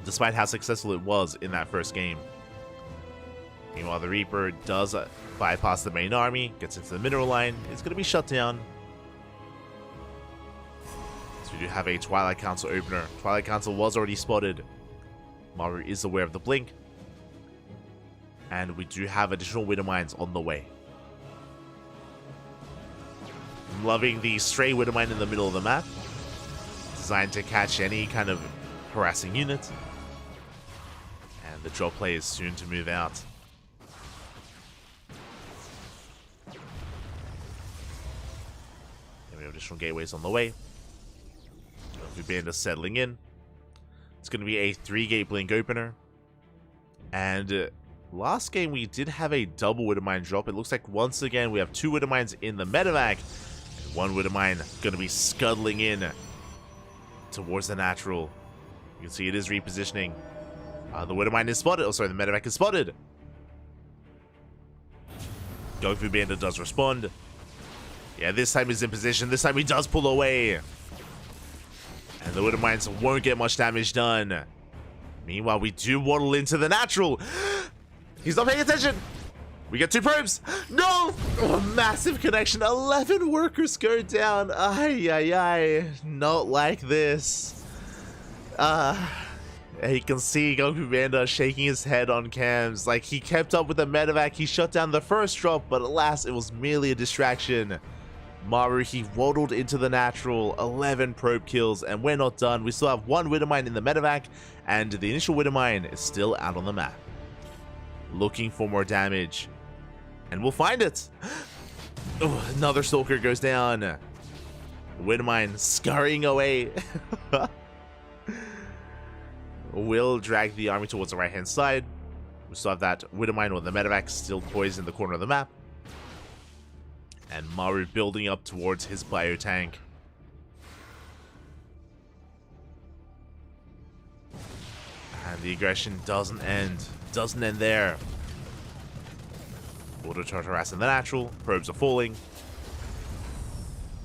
Despite how successful it was in that first game. Meanwhile, the Reaper does bypass the main army, gets into the mineral line, it's going to be shut down. So we do have a Twilight Council opener. Twilight Council was already spotted. Maru is aware of the blink. And we do have additional Widowmines on the way. I'm loving the stray Widowmine in the middle of the map. Designed to catch any kind of harassing unit. And the drop play is soon to move out. And we have additional gateways on the way. Panda settling in. It's going to be a 3-gate blink opener. And last game we did have a double Widowmine drop. It looks like once again we have 2 Widowmines in the medevac. And 1 Widowmine going to be scuttling in towards the natural. You can see it is repositioning. The Widowmine is spotted. Oh, sorry, the medevac is spotted. Gung Fu Panda does respond. Yeah, this time he's in position. This time he does pull away. And the Widowmines won't get much damage done. Meanwhile, we do waddle into the natural. He's not paying attention. We get 2 probes. No! Oh, massive connection. 11 workers go down. Ay, ay, ay. Not like this. You can see Gung Fu Panda shaking his head on cams. Like, he kept up with the medevac. He shut down the first drop, but alas, it was merely a distraction. Maru, he waddled into the natural, 11 probe kills, and we're not done. We still have 1 Widowmine in the medevac, and the initial Widowmine is still out on the map. Looking for more damage. And we'll find it! Oh, another Stalker goes down. Widowmine scurrying away. We'll drag the army towards the right-hand side. We still have that Widowmine with the medevac still poised in the corner of the map. And Maru building up towards his biotank. And the aggression doesn't end. Doesn't end there. Auto turret harassing the natural. Probes are falling.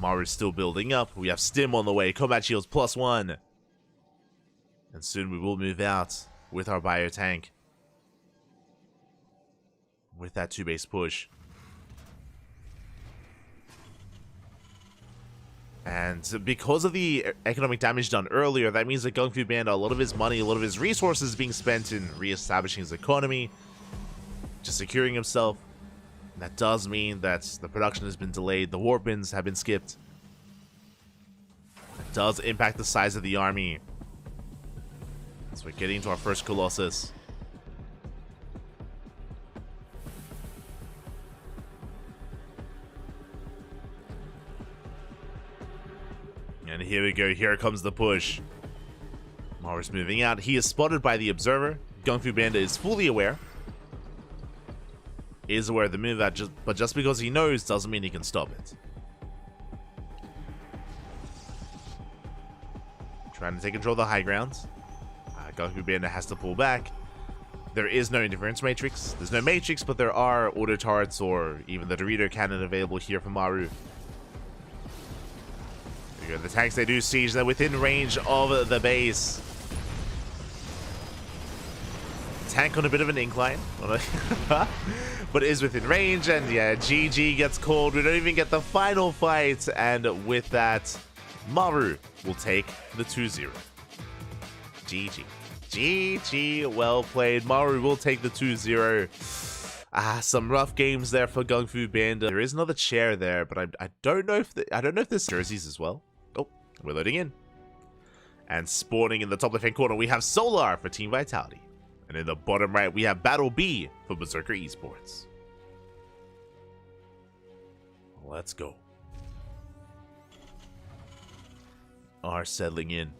Maru's still building up. We have Stim on the way. Combat shields +1. And soon we will move out with our biotank. With that 2-base push. And because of the economic damage done earlier, that means that Gung Fu Band, a lot of his money, a lot of his resources being spent in re-establishing his economy, just securing himself. And that does mean that the production has been delayed, the warp bins have been skipped. That does impact the size of the army. So we're getting into our first Colossus. And here we go. Here comes the push. Maru's moving out. He is spotted by the observer. Gung Fu Banda is fully aware. Is aware of the move, but just because he knows doesn't mean he can stop it. Trying to take control of the high ground. Gung Fu Banda has to pull back. There is no interference matrix. There's no matrix, but there are auto turrets or even the Dorito cannon available here for Maru. The tanks, they do siege, they're within range of the base. Tank on a bit of an incline, but is within range, and yeah, GG gets called. We don't even get the final fight, and with that, Maru will take the 2-0. GG. GG, well played. Maru will take the 2-0. Some rough games there for Gung Fu Banda. There is another chair there, but I don't know if there's jerseys as well. Oh, we're loading in. And spawning in the top left-hand corner, we have Solar for Team Vitality. And in the bottom right, we have Battle B for Berserker Esports. Let's go. Are settling in.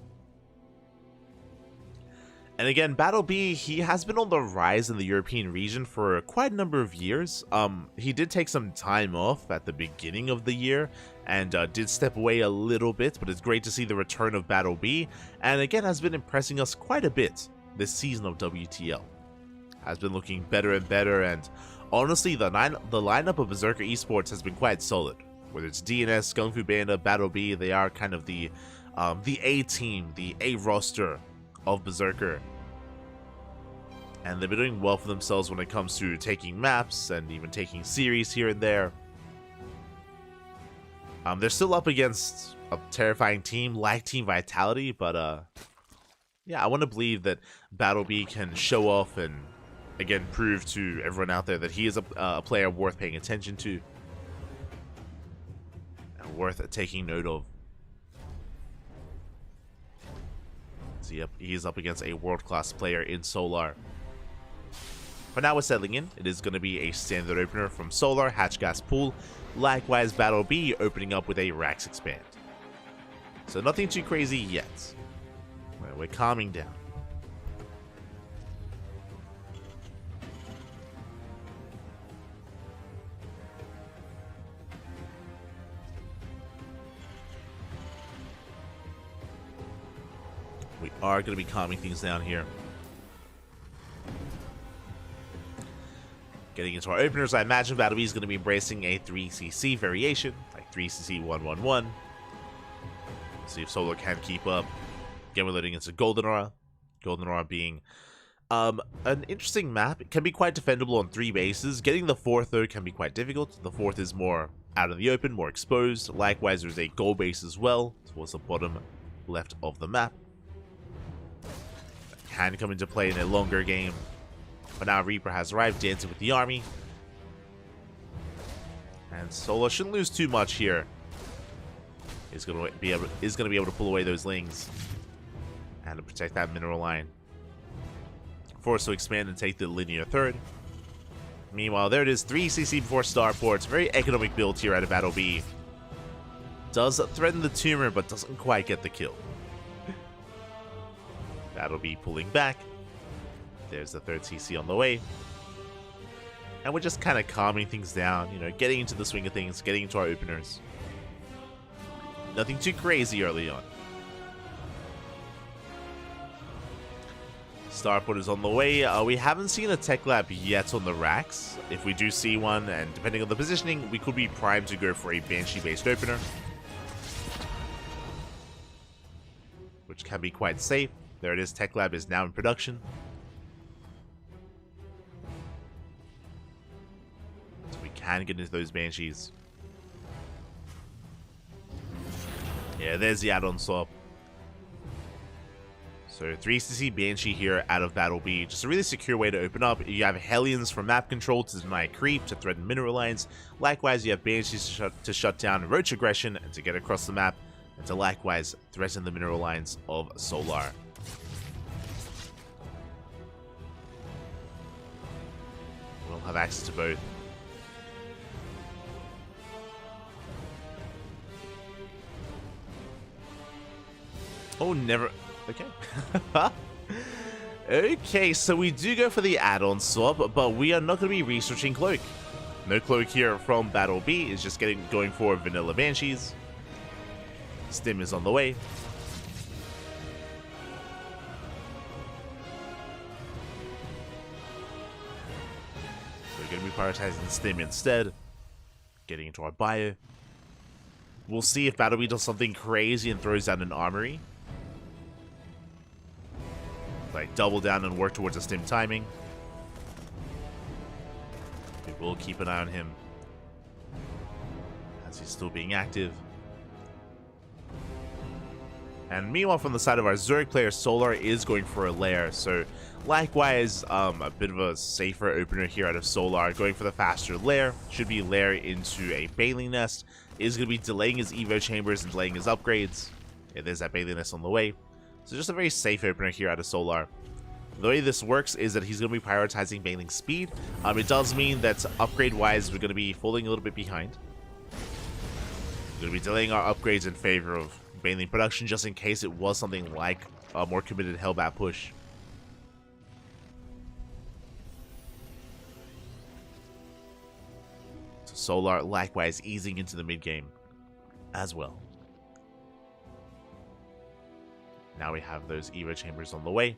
And again, Battle B, he has been on the rise in the European region for quite a number of years. He did take some time off at the beginning of the year and did step away a little bit, but it's great to see the return of Battle B. And again, has been impressing us quite a bit this season of WTL. Has been looking better and better, and honestly, the lineup of Berserker Esports has been quite solid. Whether it's DNS, Gung Fu Banda, Battle B, they are kind of the A team, the A roster of Berserker. And they've been doing well for themselves when it comes to taking maps and even taking series here and there. They're still up against a terrifying team like Team Vitality, but yeah, I want to believe that Battle B can show off and again prove to everyone out there that he is a player worth paying attention to and worth taking note of. So he is up against a world-class player in Solar. For now, we're settling in. It is going to be a standard opener from Solar, Hatch Gas Pool. Likewise, Battle B opening up with a Rax Expand. So nothing too crazy yet. We're calming down. We are going to be calming things down here. Getting into our openers, I imagine Battle B is going to be embracing a 3cc variation, like 3cc111. See if Solar can keep up. Again, we're loading into Goldenora. Goldenora being an interesting map. It can be quite defendable on 3 bases. Getting the 4th, though, can be quite difficult. The 4th is more out in the open, more exposed. Likewise, there's a goal base as well, towards the bottom left of the map. That can come into play in a longer game. But now Reaper has arrived, dancing with the army. And Solar shouldn't lose too much here. He's going to be able to pull away those lings and to protect that mineral line. Forced to expand and take the linear 3rd. Meanwhile, there it is, 3cc before starports. Very economic build here out of Battle B. Does threaten the tumor, but doesn't quite get the kill. Battle B pulling back. There's the 3rd CC on the way. And we're just kind of calming things down, you know, getting into the swing of things, getting into our openers. Nothing too crazy early on. Starport is on the way. We haven't seen a tech lab yet on the racks. If we do see one, and depending on the positioning, we could be primed to go for a Banshee-based opener, which can be quite safe. There it is, tech lab is now in production. So we can get into those Banshees. Yeah, there's the add-on swap. So 3cc Banshee here out of Battle B. Just a really secure way to open up. You have Hellions for map control to deny creep, to threaten mineral lines. Likewise, you have Banshees to shut down Roach aggression and to get across the map, and to likewise threaten the mineral lines of Solar. We'll have access to both. Oh, never... Okay. Okay, so we do go for the add-on swap, but we are not going to be researching Cloak. No Cloak here from Battle B. It's just going for vanilla Banshees. Stim is on the way. So we're going to be prioritizing Stim instead. Getting into our bio. We'll see if Battle B does something crazy and throws down an armory. Like double down and work towards a Stim timing. We will keep an eye on him as he's still being active. And meanwhile, from the side of our Zerg player, Solar is going for a lair. So likewise, a bit of a safer opener here out of Solar, going for the faster lair. Should be lair into a Baleen Nest. Is going to be delaying his Evo chambers and delaying his upgrades. Yeah, there's that Baleen Nest on the way. So just a very safe opener here out of Solar. The way this works is that he's going to be prioritizing Baling speed. It does mean that upgrade-wise, we're going to be falling a little bit behind. We're going to be delaying our upgrades in favor of Baling production, just in case it was something like a more committed Hellbat push. So Solar, likewise, easing into the mid-game as well. Now we have those Evo chambers on the way.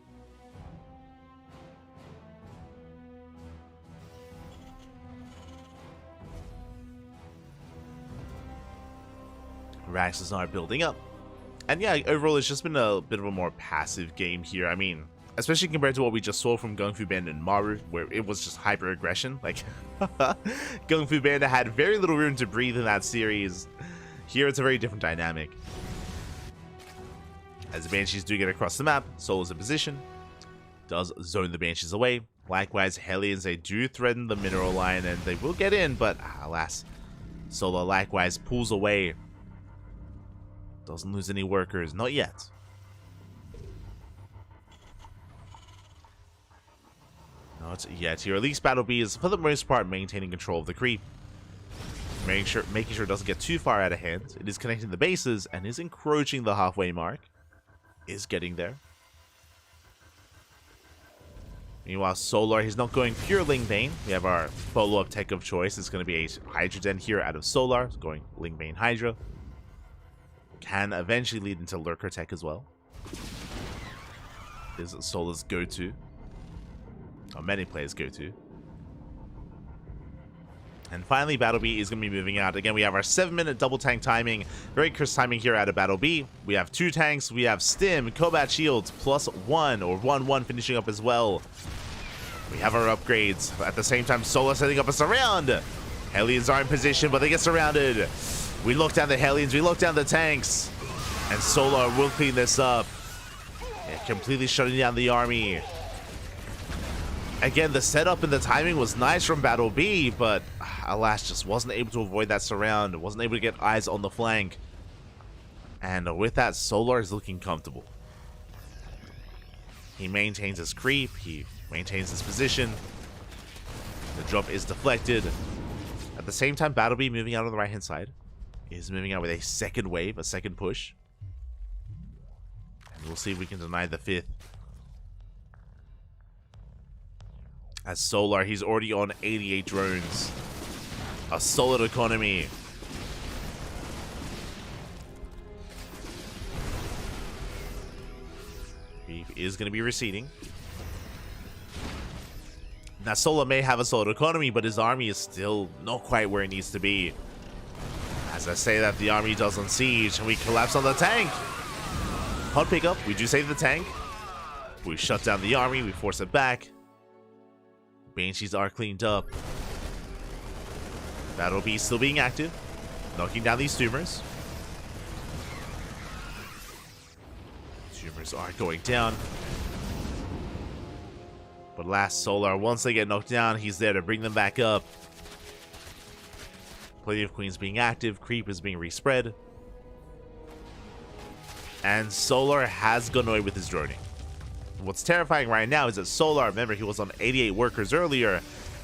Raxes are building up. And yeah, overall it's just been a bit of a more passive game here. I mean, especially compared to what we just saw from Gung Fu Band and Maru, where it was just hyper aggression. Like, Gung Fu Band had very little room to breathe in that series. Here it's a very different dynamic. As the Banshees do get across the map, Solar's in position. Does zone the Banshees away. Likewise, Hellions, they do threaten the mineral line and they will get in, but alas, Solar likewise pulls away. Doesn't lose any workers, not yet. Not yet here. At least Battle B is, for the most part, maintaining control of the creep. Making sure it doesn't get too far out of hand. It is connecting the bases and is encroaching the halfway mark. Is getting there. Meanwhile, Solar, he's not going pure Lingbane. We have our follow-up tech of choice. It's going to be a Hydra Den here out of Solar. It's going Lingbane Hydra. Can eventually lead into Lurker tech as well. Is Solar's go-to. Or many players' go-to. And finally, Battle B is going to be moving out. Again, we have our 7-minute double tank timing. Very crisp timing here out of Battle B. We have 2 tanks. We have Stim, Combat Shields, +1 or 1-1 finishing up as well. We have our upgrades. At the same time, Solar setting up a surround. Hellions are in position, but they get surrounded. We lock down the Hellions. We lock down the tanks. And Solar will clean this up. Yeah, completely shutting down the army. Again, the setup and the timing was nice from Battle B, but alas, just wasn't able to avoid that surround. Wasn't able to get eyes on the flank. And with that, Solar is looking comfortable. He maintains his creep. He maintains his position. The drop is deflected. At the same time, Battle B moving out on the right-hand side. Is moving out with a second wave, a second push. And we'll see if we can deny the 5th. As Solar, he's already on 88 drones. A solid economy. He is going to be receding. Now, Solar may have a solid economy, but his army is still not quite where it needs to be. As I say that, the army does on siege, and we collapse on the tank. Hot pickup, we do save the tank. We shut down the army, we force it back. Banshees are cleaned up. Battle Beast still being active, knocking down these tumors. Tumors are going down. But last Solar, once they get knocked down, he's there to bring them back up. Plenty of Queens being active, Creep is being respread. And Solar has gone away with his droning. What's terrifying right now is that Solar, remember, he was on 88 workers earlier,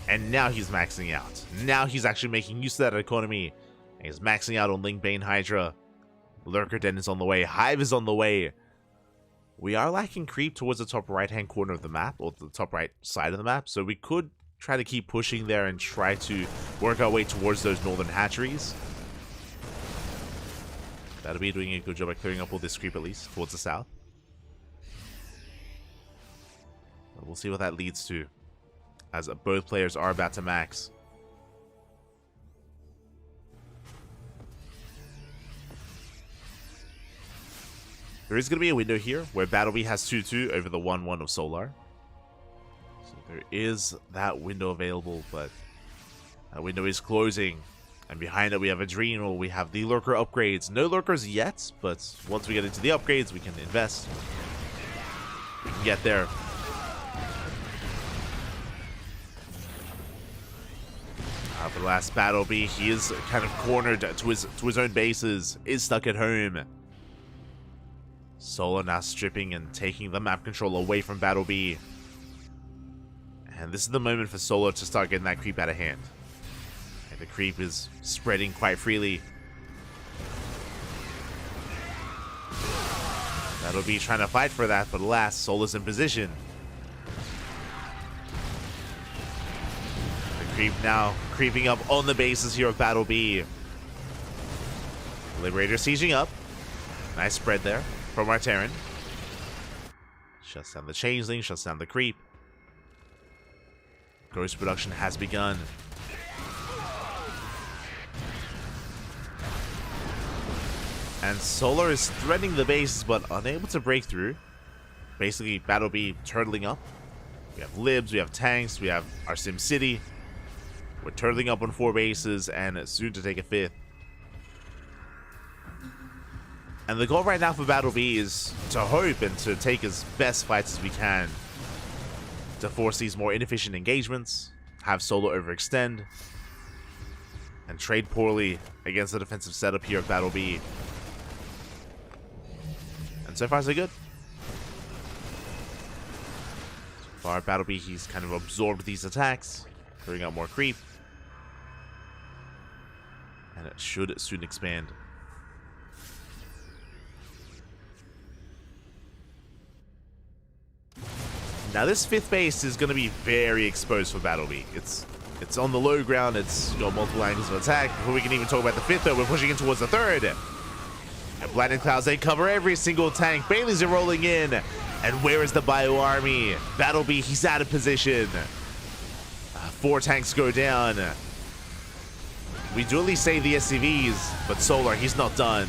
and now he's maxing out. Now he's actually making use of that economy. And he's maxing out on Link Bane Hydra. Lurker Den is on the way, Hive is on the way. We are lacking creep towards the top right-hand corner of the map, or the top right side of the map, so we could try to keep pushing there and try to work our way towards those northern hatcheries. That'll be doing a good job at clearing up all this creep, at least, towards the south. But we'll see what that leads to, as both players are about to max. There is going to be a window here where Battlebee has 2-2 over the 1-1 of Solar. So there is that window available, but that window is closing. And behind it we have Adrenal, we have the Lurker upgrades. No Lurkers yet, but once we get into the upgrades, we can invest. We can get there. The last Battlebee, he is kind of cornered to his own bases, is stuck at home. Solar now stripping and taking the map control away from Battlebee. And this is the moment for Solar to start getting that creep out of hand. And the creep is spreading quite freely. Battlebee trying to fight for that, but alas, Solar's in position. The creep now creeping up on the bases here of Battlebee. Liberator sieging up. Nice spread there from our Terran. Shuts down the Changeling, shuts down the creep. Ghost production has begun. And Solar is threading the base, but unable to break through. Basically, Battlebee turtling up. We have Libs, we have tanks, we have our Sim City. We're turtling up on 4 bases and soon to take a 5th. And the goal right now for Battlebee is to hope and to take as best fights as we can. To force these more inefficient engagements, have Solar overextend, and trade poorly against the defensive setup here of Battlebee. And so far so good. So far Battlebee, he's kind of absorbed these attacks, clearing out more creep. And it should soon expand. Now this 5th base is going to be very exposed for Battlebee. It's on the low ground, it's got multiple angles of attack. Before we can even talk about the 5th though, we're pushing in towards the 3rd. And Blinding Clouds, they cover every single tank. Baileys are rolling in. And where is the Bio Army? Battlebee, he's out of position. 4 tanks go down. We do at least save the SCVs, but Solar, he's not done.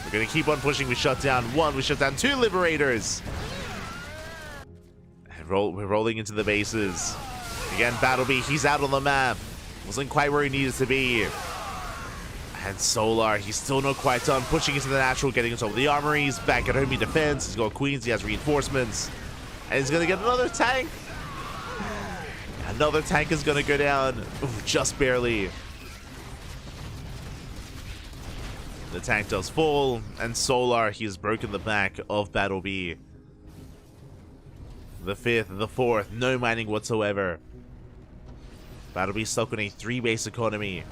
We're going to keep on pushing. We shut down 1, we shut down 2 Liberators. We're rolling into the bases. Again, Battlebee, he's out on the map. Wasn't quite where he needed to be. And Solar, he's still not quite done. Pushing into the natural, getting into the armories. Back at home, he defends. He's got Queens, he has reinforcements. And he's going to get another tank. Another tank is going to go down. Ooh, just barely. The tank does fall. And Solar, he has broken the back of Battlebee. The 5th, the 4th, no mining whatsoever. Battlebee stuck on a 3-base economy.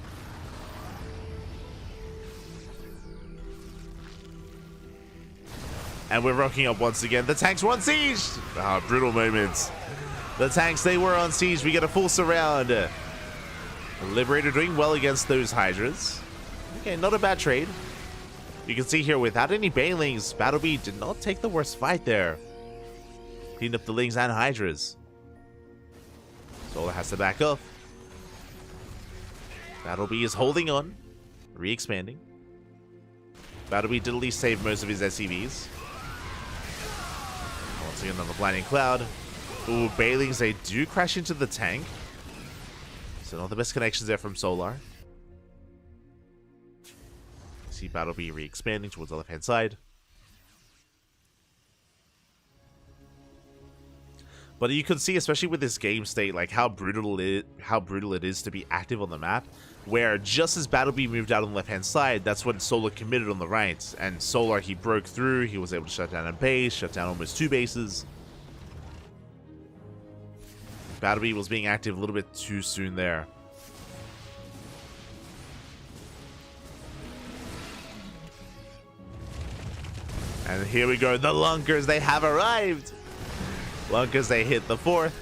And we're rocking up once again. The tanks won siege! Ah, brutal moments. The tanks, they were on siege. We get a full surround. Liberator doing well against those Hydras. Okay, not a bad trade. You can see here, without any Banelings, BattleBee did not take the worst fight there. Cleaned up the Lings and Hydras. Solar has to back up. BattleBee is holding on. Re-expanding. BattleBee did at least save most of his SCVs. Once again, another Blinding Cloud. Ooh, Banelings, they do crash into the tank. So not the best connections there from Solar. See BattleBee re-expanding towards the left-hand side. But you can see, especially with this game state, like how brutal it is to be active on the map. Where just as BattleBee moved out on the left-hand side, that's when Solar committed on the right. And Solar, he broke through. He was able to shut down a base, shut down almost 2 bases. BattleBee was being active a little bit too soon there. And here we go, the Lunkers, they have arrived! Lunkers, they hit the 4th.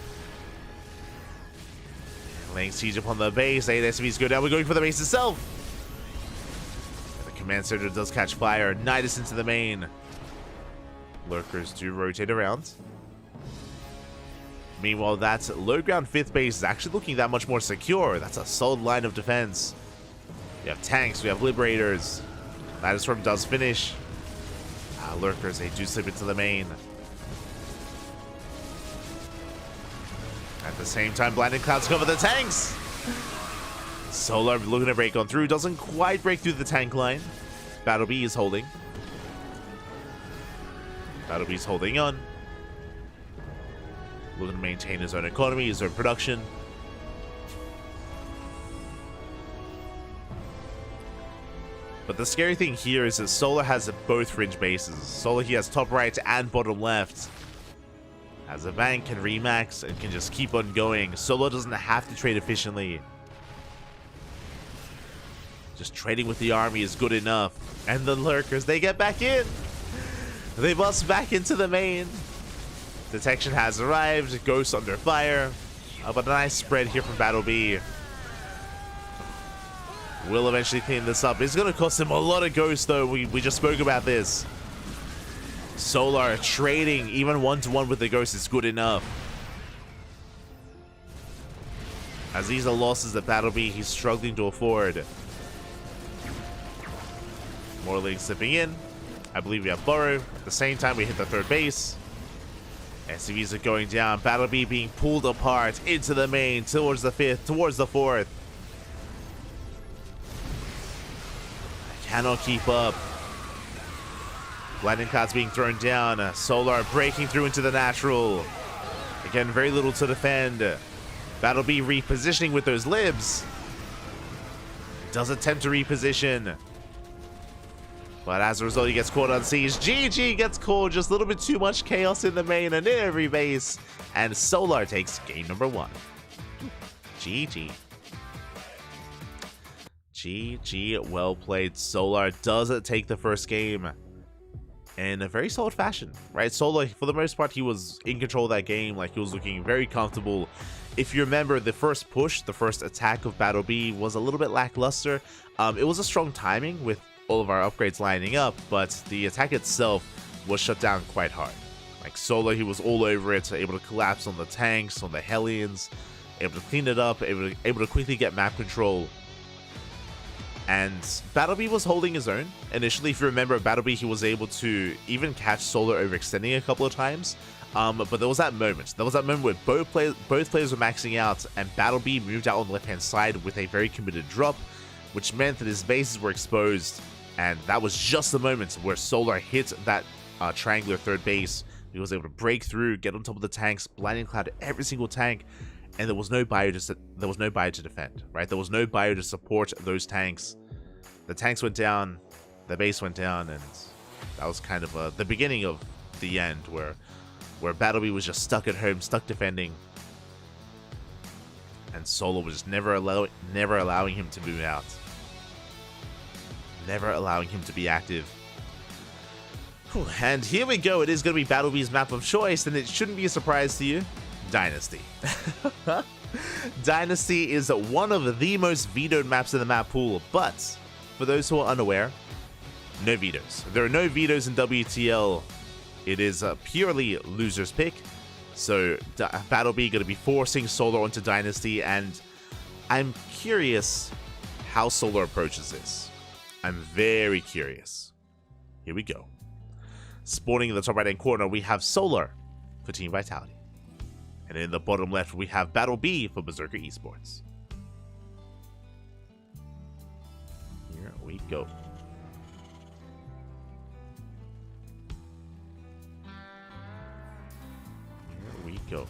Laying siege upon the base, 8 SCVs go down, we're going for the base itself! The command center does catch fire, Nidus into the main. Lurkers do rotate around. Meanwhile, that low ground 5th base is actually looking that much more secure. That's a solid line of defense. We have tanks, we have Liberators. Nidus Storm does finish. Lurkers, they do slip into the main. At the same time, Blinding Clouds cover the tanks. Solar looking to break on through, doesn't quite break through the tank line. BattleBee is holding. BattleBee's holding on. Looking to maintain his own economy, his own production. But the scary thing here is that Solar has both fringe bases. Solar, he has top right and bottom left. As a bank, can remax and can just keep on going. Solar doesn't have to trade efficiently. Just trading with the army is good enough. And the Lurkers, they get back in. They bust back into the main. Detection has arrived. Ghost under fire. But a nice spread here from BattleBee. Will eventually clean this up. It's going to cost him a lot of ghosts, though. We just spoke about this. Solar trading even 1-to-1 with the ghost is good enough. As these are losses that BattleBee he's struggling to afford. More Lings slipping in. I believe we have Burrow. At the same time, we hit the 3rd base. SCVs are going down. BattleBee being pulled apart into the main, towards the 5th, towards the 4th. Cannot keep up. Blinding Clouds being thrown down. Solar breaking through into the natural. Again, very little to defend. BattleBee repositioning with those libs. Does attempt to reposition. But as a result, he gets caught on siege. GG gets caught. Just a little bit too much chaos in the main and in every base. And Solar takes game number 1. GG. GG, well played. Solar does take the first game in a very solid fashion, right? Solar, for the most part, he was in control of that game. Like, he was looking very comfortable. If you remember, the first push, the first attack of BattleBee was a little bit lackluster. It was a strong timing with all of our upgrades lining up, but the attack itself was shut down quite hard. Like, Solar, he was all over it, able to collapse on the tanks, on the Hellions, able to clean it up, able to quickly get map control. And BattleBee was holding his own. Initially, if you remember, BattleBee, he was able to even catch Solar overextending a couple of times. But there was that moment. There was that moment where both players were maxing out, and BattleBee moved out on the left-hand side with a very committed drop, which meant that his bases were exposed. And that was just the moment where Solar hit that triangular 3rd base. He was able to break through, get on top of the tanks, blinding cloud every single tank. And there was no bio to defend, right? There was no bio to support those tanks. The tanks went down, the base went down, and that was kind of the beginning of the end, where BattleBee was just stuck at home, stuck defending, and Solar was just never allowing him to move out, never allowing him to be active. Whew, and here we go. It is going to be BattleBee's map of choice, and it shouldn't be a surprise to you. Dynasty. Dynasty is one of the most vetoed maps in the map pool, but for those who are unaware, no vetoes. There are no vetoes in WTL. It is a purely loser's pick. So Battle B going to be forcing Solar onto Dynasty, and I'm curious how Solar approaches this. I'm very curious. Here we go. Spawning in the top right hand corner, we have Solar for Team Vitality. And in the bottom left, we have Battle B for Berserker Esports. Here we go. Here we go.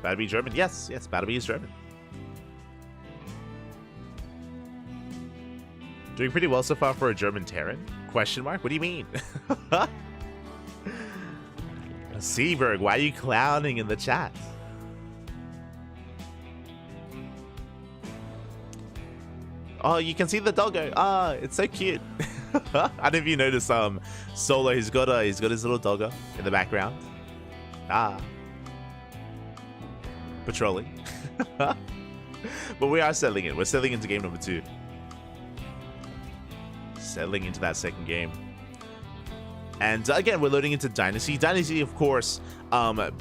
Battle B German? Yes, yes, Battle B is German. Doing pretty well so far for a German Terran? Question mark? What do you mean? Seaberg, why are you clowning in the chat? Oh, you can see the doggo. Ah, it's so cute. I don't know if you noticed, Solo, he's got his little doggo in the background. Ah. Patrolling. But we are settling in. We're settling into game number 2. Settling into that second game. And again, we're loading into Dynasty. Dynasty, of course,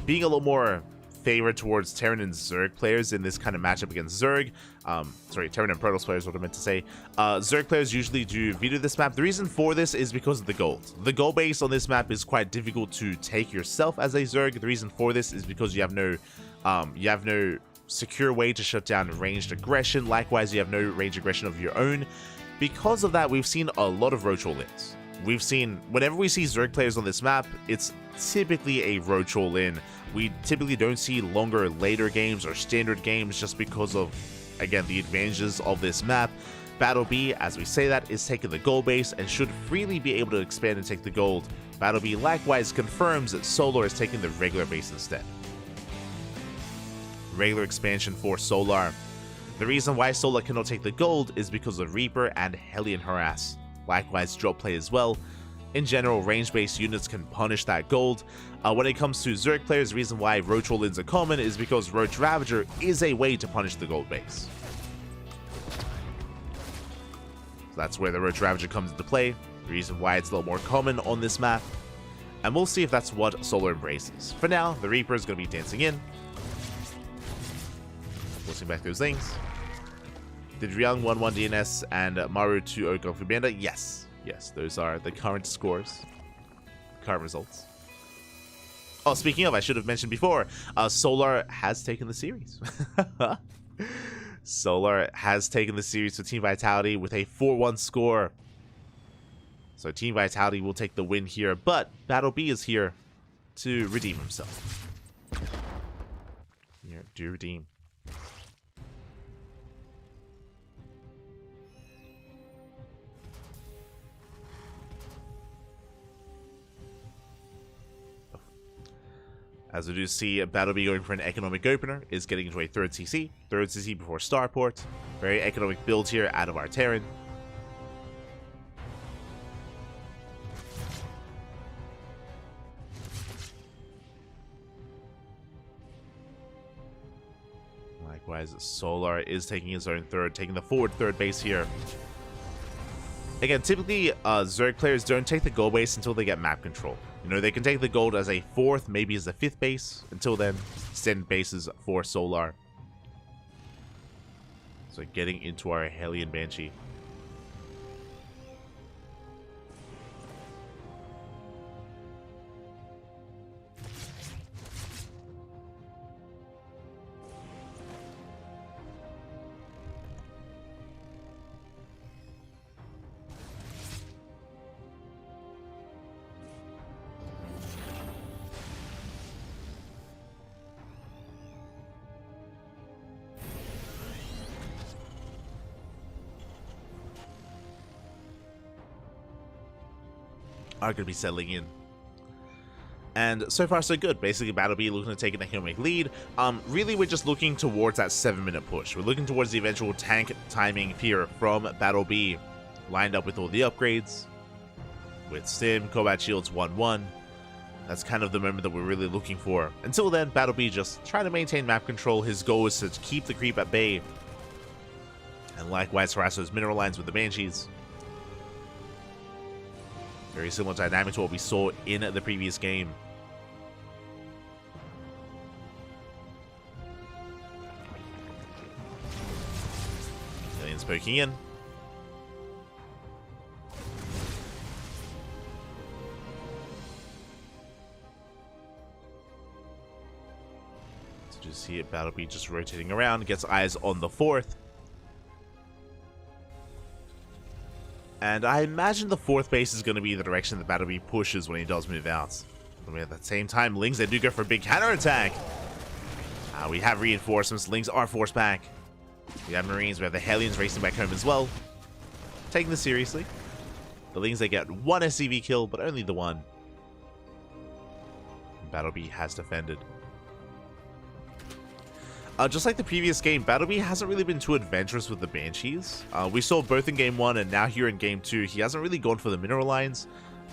being a little more favored towards Terran and Zerg players in this kind of matchup against Zerg. Sorry, Terran and Protoss players, what I meant to say. Zerg players usually do veto this map. The reason for this is because of the gold. The gold base on this map is quite difficult to take yourself as a Zerg. The reason for this is because you have no secure way to shut down ranged aggression. Likewise, you have no ranged aggression of your own. Because of that, we've seen a lot of roach all-ins. Whenever we see Zerg players on this map, it's typically a roach all-in. We typically don't see longer, later games or standard games just because of, again, the advantages of this map. Battle B, as we say that, is taking the gold base and should freely be able to expand and take the gold. Battle B likewise confirms that Solar is taking the regular base instead. Regular expansion for Solar. The reason why Solar cannot take the gold is because of Reaper and Hellion Harass. Likewise, drop play as well. In general, range-based units can punish that gold. When it comes to Zerg players, the reason why Roach all-ins are common is because Roach Ravager is a way to punish the gold base. So that's where the Roach Ravager comes into play. The reason why it's a little more common on this map. And we'll see if that's what Solar embraces. For now, the Reaper is going to be dancing in. Forcing back those things. Did Ryung 1-1 DNS and Maru 2-0 go for Banda? Yes. Yes, those are the current scores. Current results. Oh, speaking of, I should have mentioned before, Solar has taken the series. Solar has taken the series to Team Vitality with a 4-1 score. So Team Vitality will take the win here, but Battle B is here to redeem himself. Here, do redeem. As we do see, Battle B going for an economic opener, is getting into a third CC before Starport. Very economic build here out of our Terran. Likewise, Solar is taking his own third, taking the forward third base here. Again, typically, Zerg players don't take the gold base until they get map control. You know, they can take the gold as a 4th, maybe as a 5th base. Until then, standard bases for Solar. So getting into our Hellion Banshee. Are going to be settling in. And so far so good. Basically, Battle B looking to take an economic lead. Really, we're just looking towards that 7-minute push. We're looking towards the eventual tank timing here from Battle B, lined up with all the upgrades, with Sim, Combat Shields 1-1. That's kind of the moment that we're really looking for. Until then, Battle B just trying to maintain map control. His goal is to keep the creep at bay. And likewise, harass those mineral lines with the Banshees. Very similar dynamic to what we saw in the previous game. Aliens poking in. So just see it, Battle B just rotating around, gets eyes on the 4th. And I imagine the 4th base is going to be the direction that Battle B pushes when he does move out. But at the same time, Lings, they do go for a big counterattack. We have reinforcements. Lings are forced back. We have Marines. We have the Hellions racing back home as well. Taking this seriously. The Lings, they get 1 SCV kill, but only the 1. Battle B has defended. Just like the previous game, Battle B hasn't really been too adventurous with the Banshees. We saw both in Game 1 and now here in Game 2, he hasn't really gone for the mineral lines.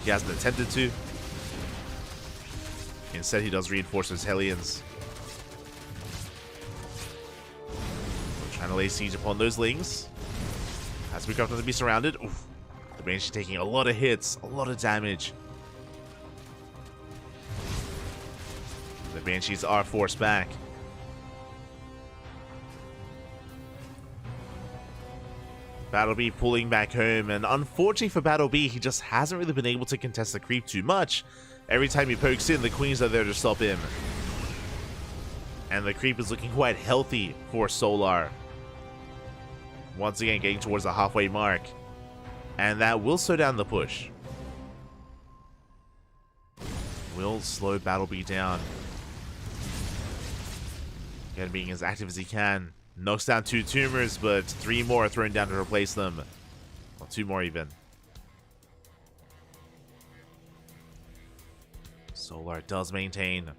He hasn't attempted to. Instead, he does reinforce his Hellions. Trying to lay siege upon those Lings. As we got them to be surrounded. Oof. The Banshee taking a lot of hits, a lot of damage. The Banshees are forced back. Battle B pulling back home, and unfortunately for Battle B, he just hasn't really been able to contest the creep too much. Every time he pokes in, the Queens are there to stop him. And the creep is looking quite healthy for Solar. Once again, getting towards the halfway mark. And that will slow down the push. Will slow Battle B down. Again, being as active as he can. Knocks down 2 tumors, but 3 more are thrown down to replace them. Or 2 more even. Solar does maintain.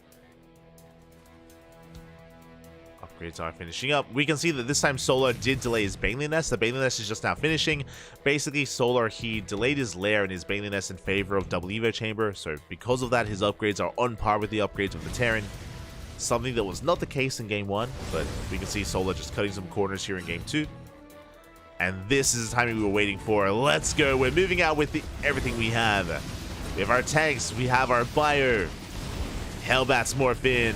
Upgrades are finishing up. We can see that this time Solar did delay his Baneling Nest. The Baneling Nest is just now finishing. Basically, Solar, he delayed his lair and his Baneling Nest in favor of Double Evo Chamber. So because of that, his upgrades are on par with the upgrades of the Terran. Something that was not the case in Game 1, but we can see Solar just cutting some corners here in Game 2. And this is the timing we were waiting for. Let's go. We're moving out with everything we have. We have our tanks. We have our Bio. Hellbats morph in.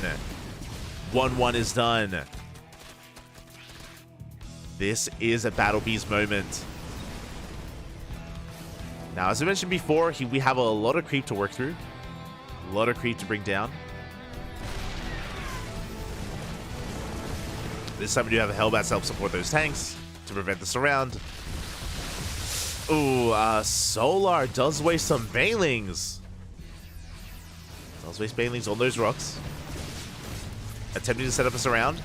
1-1 is done. This is a Battle B's moment. Now, as I mentioned before, we have a lot of creep to work through. A lot of creep to bring down. This time we do have the Hellbats to help support those tanks to prevent the surround. Ooh, Solar does waste some Banelings. Does waste Banelings on those rocks. Attempting to set up a surround.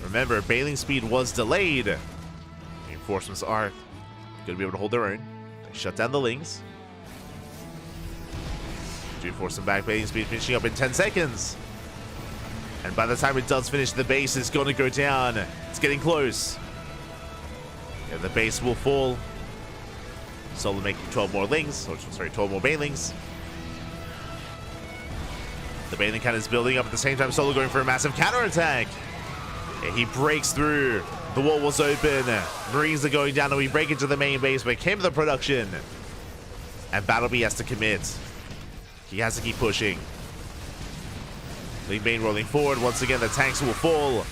Remember, Baneling speed was delayed. Reinforcements are going to be able to hold their own. They shut down the Lings. Reinforce them back. Baneling speed finishing up in 10 seconds. And by the time it does finish, the base is going to go down. It's getting close. Yeah, the base will fall. Solar making 12 more Lings. Or, sorry, 12 more Banelings. The Baneling cannon is building up at the same time. Solar going for a massive counterattack. Yeah, he breaks through. The wall was open. Marines are going down and we break into the main base. But came to the production. And Battle B has to commit. He has to keep pushing. Lean Bane rolling forward. Once again, the tanks will fall.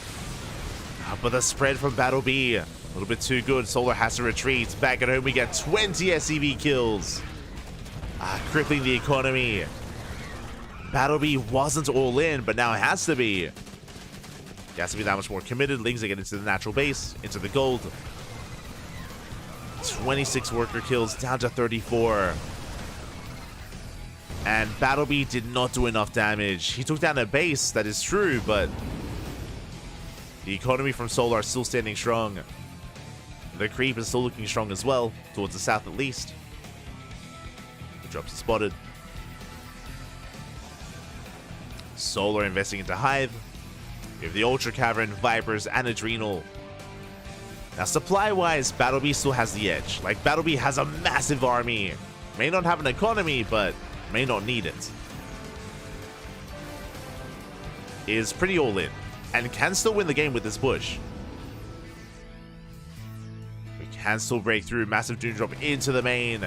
But the spread from Battle B, a little bit too good. Solar has to retreat. Back at home, we get 20 SCV kills. Crippling the economy. Battle B wasn't all in, but now it has to be. He has to be that much more committed. Lings are getting into the natural base, into the gold. 26 worker kills, down to 34. And Battle B did not do enough damage. He took down a base, that is true, but the economy from Solar is still standing strong. The creep is still looking strong as well, towards the south at least. The drops are spotted. Solar investing into Hive. We have the Ultra Cavern, Vipers, and Adrenal. Now, supply-wise, BattleBee still has the edge. Like, BattleBee has a massive army. May not have an economy, but may not need it. Is pretty all in, and can still win the game with this push. We can still break through. Massive Doom Drop into the main.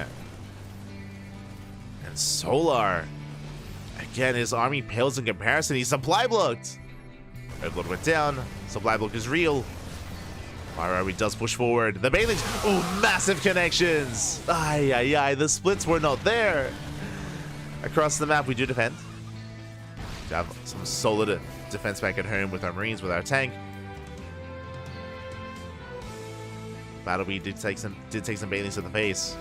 And Solar, again, his army pales in comparison. He's supply blocked. Overlord went down. Supply block is real. Army does push forward. The Banelings, oh, massive connections. Ay, ay, ay, the splits were not there. Across the map, we do defend. We have some solid defense back at home with our Marines, with our tank. BattleBee did take some Banelings to the face.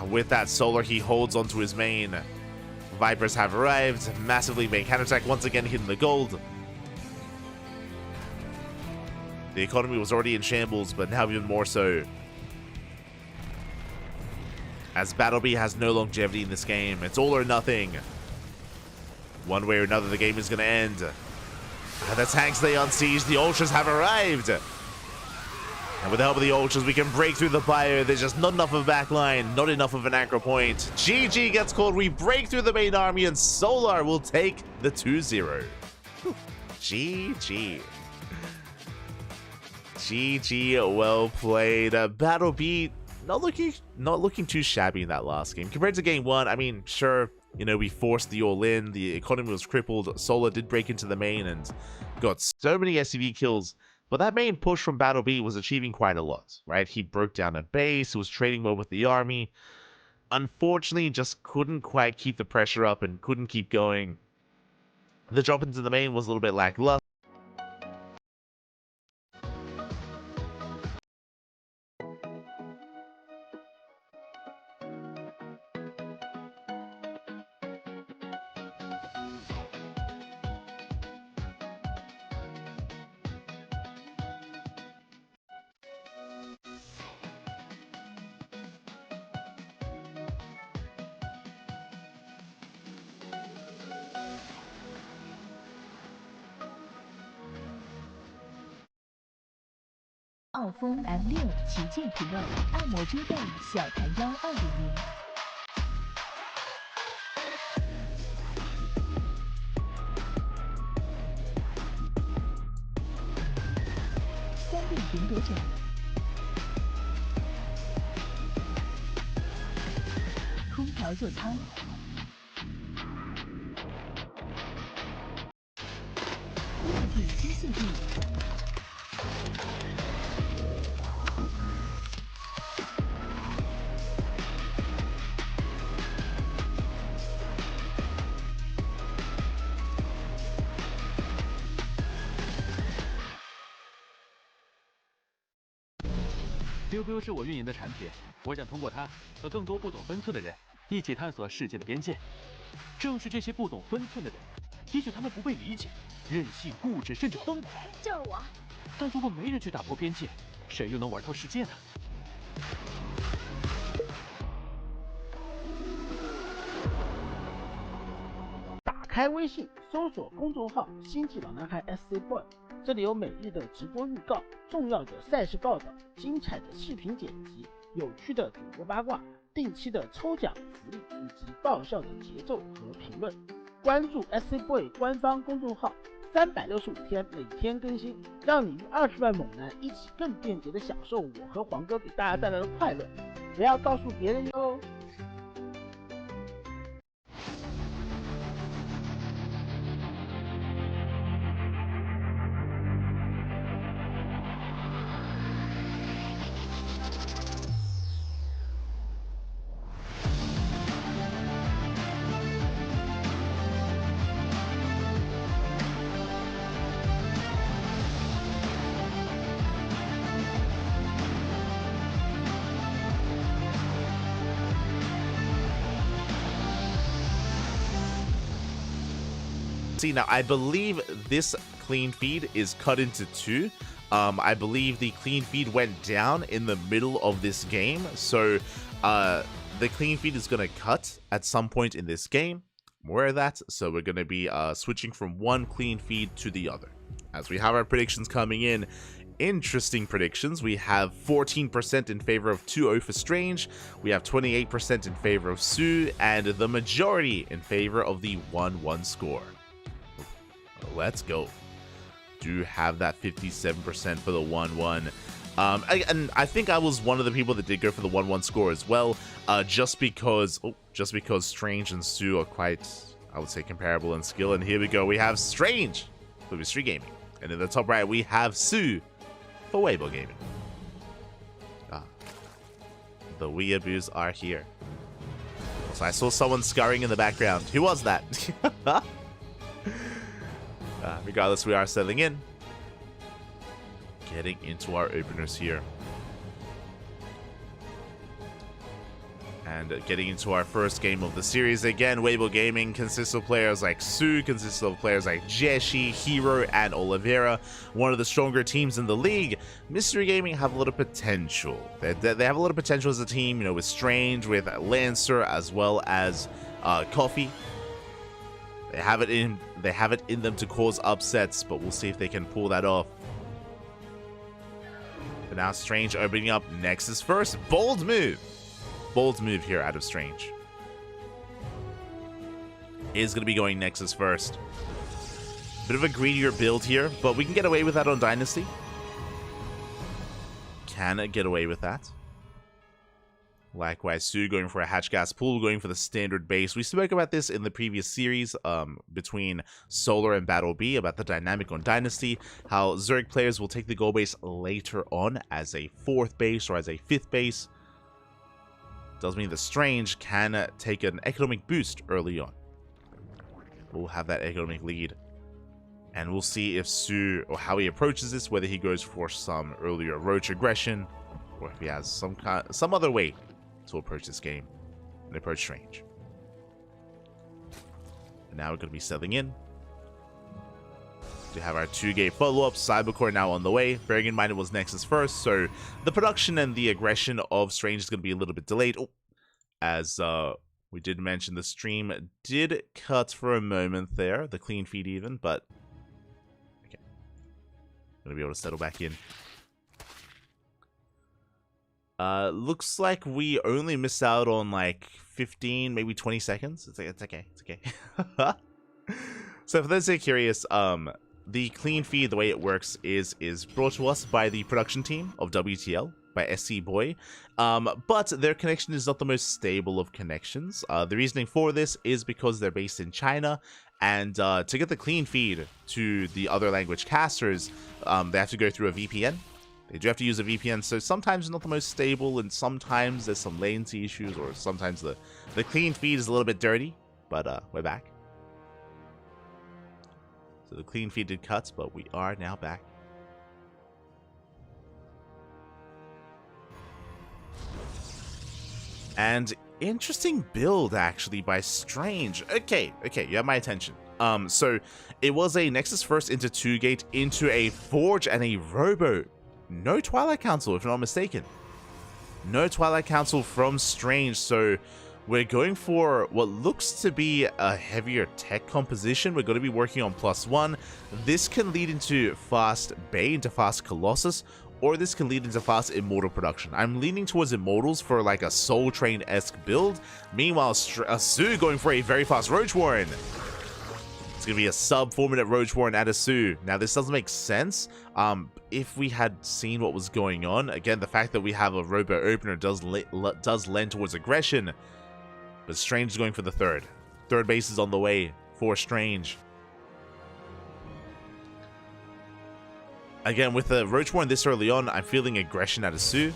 With that Solar, he holds onto his main. Vipers have arrived. Massively main counterattack, once again hitting the gold. The economy was already in shambles, but now even more so. As BattleBee has no longevity in this game. It's all or nothing. One way or another, the game is going to end. The tanks lay on siege. The Ultras have arrived. And with the help of the Ultras, we can break through the fire. There's just not enough of a backline, not enough of an anchor point. GG gets called. We break through the main army, and Solar will take the 2-0. GG. GG, well played. BattleBee not looking too shabby in that last game compared to game one. I mean, sure, you know, we forced the all-in. The economy was crippled. Solar did break into the main and got so many SCV kills. But that main push from BattleBee was achieving quite a lot, right? He broke down a base. He was trading well with the army. Unfortunately, just couldn't quite keep the pressure up and couldn't keep going. The drop into the main was a little bit lackluster.傲风 M6 旗舰评论，按摩遮盖小台腰2.0。三变云朵枕，空调座舱，立体机械臂。丢是我运营的产品，我想通过它和更多不懂分寸的人一起探索世界的边界。正是这些不懂分寸的人，也许他们不被理解，任性、固执，甚至疯狂。救我！但如果没人去打破边界，谁又能玩透世界呢？打开微信，搜索公众号“星际老男孩 SC Boy”，这里有每日的直播预告、重要的赛事报道、精彩的视频剪辑、有趣的主播八卦、定期的抽奖福利以及爆笑的节奏和评论。关注 SC Boy 官方公众号，365天每天更新，让你与20万猛男一起更便捷的享受我和黄哥给大家带来的快乐。不要告诉别人哟。See, now I believe this clean feed is cut into two. I believe the clean feed went down in the middle of this game, so the clean feed is going to cut at some point in this game. I'm aware of that, so we're going to be switching from one clean feed to the other. As we have our predictions coming in, interesting predictions. We have 14% in favor of 2-0 for Strange, we have 28% in favor of Sue, and the majority in favor of the 1-1 score. Let's go. Do have that 57% for the 1-1. And I think I was one of the people that did go for the 1-1 score as well, just because Strange and Sue are quite, I would say, comparable in skill. And here we go, we have Strange for Mystery Gaming, and in the top right we have Sue for Weibo Gaming. The weeaboos are here. So I saw someone scurrying in the background. Who was that? Regardless, we are settling in. Getting into our openers here. And getting into our first game of the series. Again, Weibo Gaming consists of players like Sue, consists of players like Jeshi, Hero, and Oliveira. One of the stronger teams in the league. Mystery Gaming have a lot of potential. They have a lot of potential as a team, you know, with Strange, with Lancer, as well as Coffee. They have it in them to cause upsets, but we'll see if they can pull that off. But now Strange opening up Nexus first. Bold move. Bold move here out of Strange. Is going to be going Nexus first. Bit of a greedier build here, but we can get away with that on Dynasty. Can get away with that. Likewise, Sue going for a hatch gas pool, going for the standard base. We spoke about this in the previous series between Solar and Battle B, about the dynamic on Dynasty, how Zurich players will take the gold base later on as a 4th base or as a 5th base. Does mean the Strange can take an economic boost early on. We'll have that economic lead. And we'll see if Sue, or how he approaches this, whether he goes for some earlier roach aggression, or if he has some other way to approach this game and approach Strange. And now we're going to be settling in to have our 2-gate follow-up. Cybercore now on the way. Bearing in mind it was Nexus first, so the production and the aggression of Strange is going to be a little bit delayed. As we did mention, the stream did cut for a moment there, the clean feed even, but okay. Going to be able to settle back in. Looks like we only missed out on like 15, maybe 20 seconds. It's okay. It's okay. So for those that are curious, the clean feed, the way it works is brought to us by the production team of WTL, by SC Boy. But their connection is not the most stable of connections. The reasoning for this is because they're based in China, and to get the clean feed to the other language casters, they have to go through a VPN. They do have to use a VPN, so sometimes it's not the most stable, and sometimes there's some latency issues, or sometimes the clean feed is a little bit dirty, but we're back. So the clean feed did cut, but we are now back. And interesting build, actually, by Strange. Okay, you have my attention. So it was a Nexus first into 2-gate, into a Forge and a Robo. No Twilight Council, if I'm not mistaken. No Twilight Council from Strange, so we're going for what looks to be a heavier tech composition. We're going to be working on +1. This can lead into fast Bay, into fast Colossus, or this can lead into fast Immortal production. I'm leaning towards Immortals for like a Soul Train-esque build. Meanwhile, Sue going for a very fast Roach Warren. It's going to be a sub 4-minute Roach Warren at a Sue. Now, this doesn't make sense. If we had seen what was going on, again, the fact that we have a Robo Opener does lend towards aggression. But Strange is going for the third. Third base is on the way for Strange. Again, with the Roach Warren this early on, I'm feeling aggression out of Sue.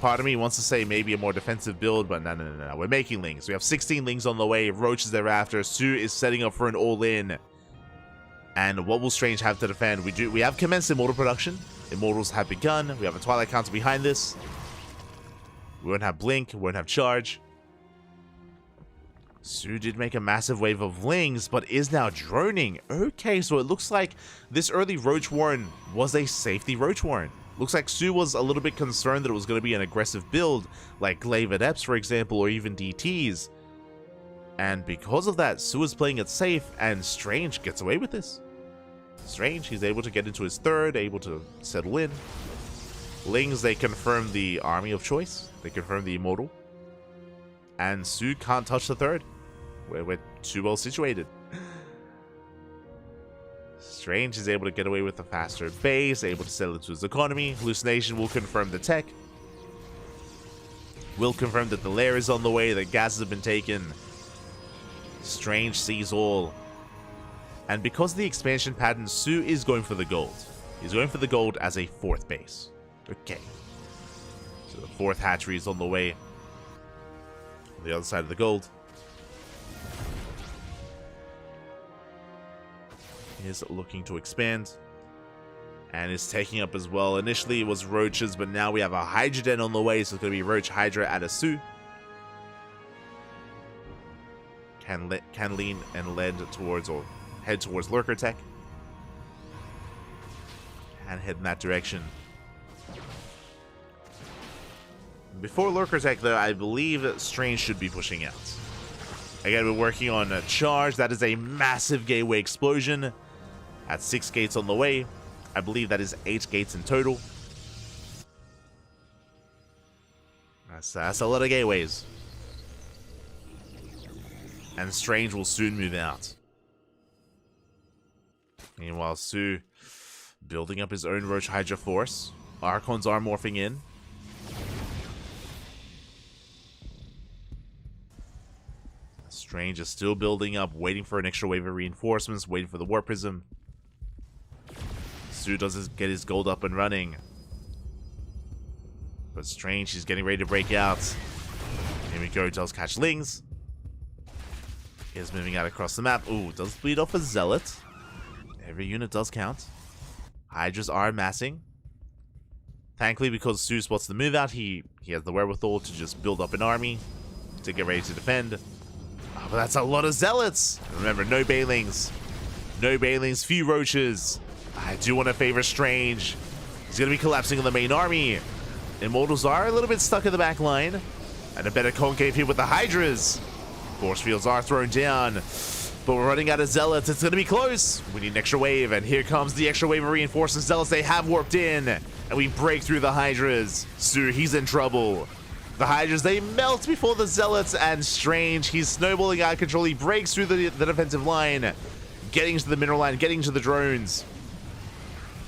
Part of me wants to say maybe a more defensive build, but no. We're making Lings. We have 16 Lings on the way. Roach is thereafter. Sue is setting up for an all-in. And what will Strange have to defend? We have commenced Immortal production. Immortals have begun. We have a Twilight Council behind this. We won't have Blink. We won't have Charge. Sue did make a massive wave of Lings, but is now droning. Okay, so it looks like this early Roach Warren was a safety Roach Warren. Looks like Sue was a little bit concerned that it was going to be an aggressive build, like Glaive Adepts, for example, or even DTs. And because of that, Su is playing it safe, and Strange gets away with this. Strange, he's able to get into his third, able to settle in. Lings, they confirm the army of choice. They confirm the immortal. And Su can't touch the third. We're too well situated. Strange is able to get away with a faster base, able to settle into his economy. Hallucination will confirm the tech. Will confirm that the lair is on the way, that gases have been taken. Strange sees all. And because of the expansion pattern, Su is going for the gold. He's going for the gold as a fourth base. Okay. So the fourth hatchery is on the way. On the other side of the gold. He is looking to expand. And is taking up as well. Initially it was roaches, but now we have a Hydra Den on the way, so it's going to be Roach Hydra at a Su. Can lean and lead towards, or head towards Lurker Tech. And head in that direction. Before Lurker Tech, though, I believe that Strange should be pushing out. Again, we're working on a charge. That is a massive gateway explosion. At 6 gates on the way. I believe that is 8 gates in total. That's a lot of gateways. And Strange will soon move out. Meanwhile, Su building up his own Roach Hydra force. Archons are morphing in. Strange is still building up, waiting for an extra wave of reinforcements, waiting for the Warp Prism. Su does get his gold up and running. But Strange, he's getting ready to break out. Here we go, does catch Lings. Is moving out across the map. Ooh, does bleed off a Zealot. Every unit does count. Hydras are amassing. Thankfully, because Su spots the move out, he has the wherewithal to just build up an army to get ready to defend. Oh, but that's a lot of Zealots. Remember, no Banelings. No Banelings, few Roaches. I do want to favor Strange. He's going to be collapsing on the main army. Immortals are a little bit stuck in the back line. And a better concave here with the Hydras. Force fields are thrown down. But we're running out of Zealots. It's going to be close. We need an extra wave. And here comes the extra wave of reinforcing Zealots. They have warped in. And we break through the Hydras. Su, he's in trouble. The Hydras, they melt before the Zealots. And Strange, he's snowballing out of control. He breaks through the defensive line. Getting to the mineral line. Getting to the drones.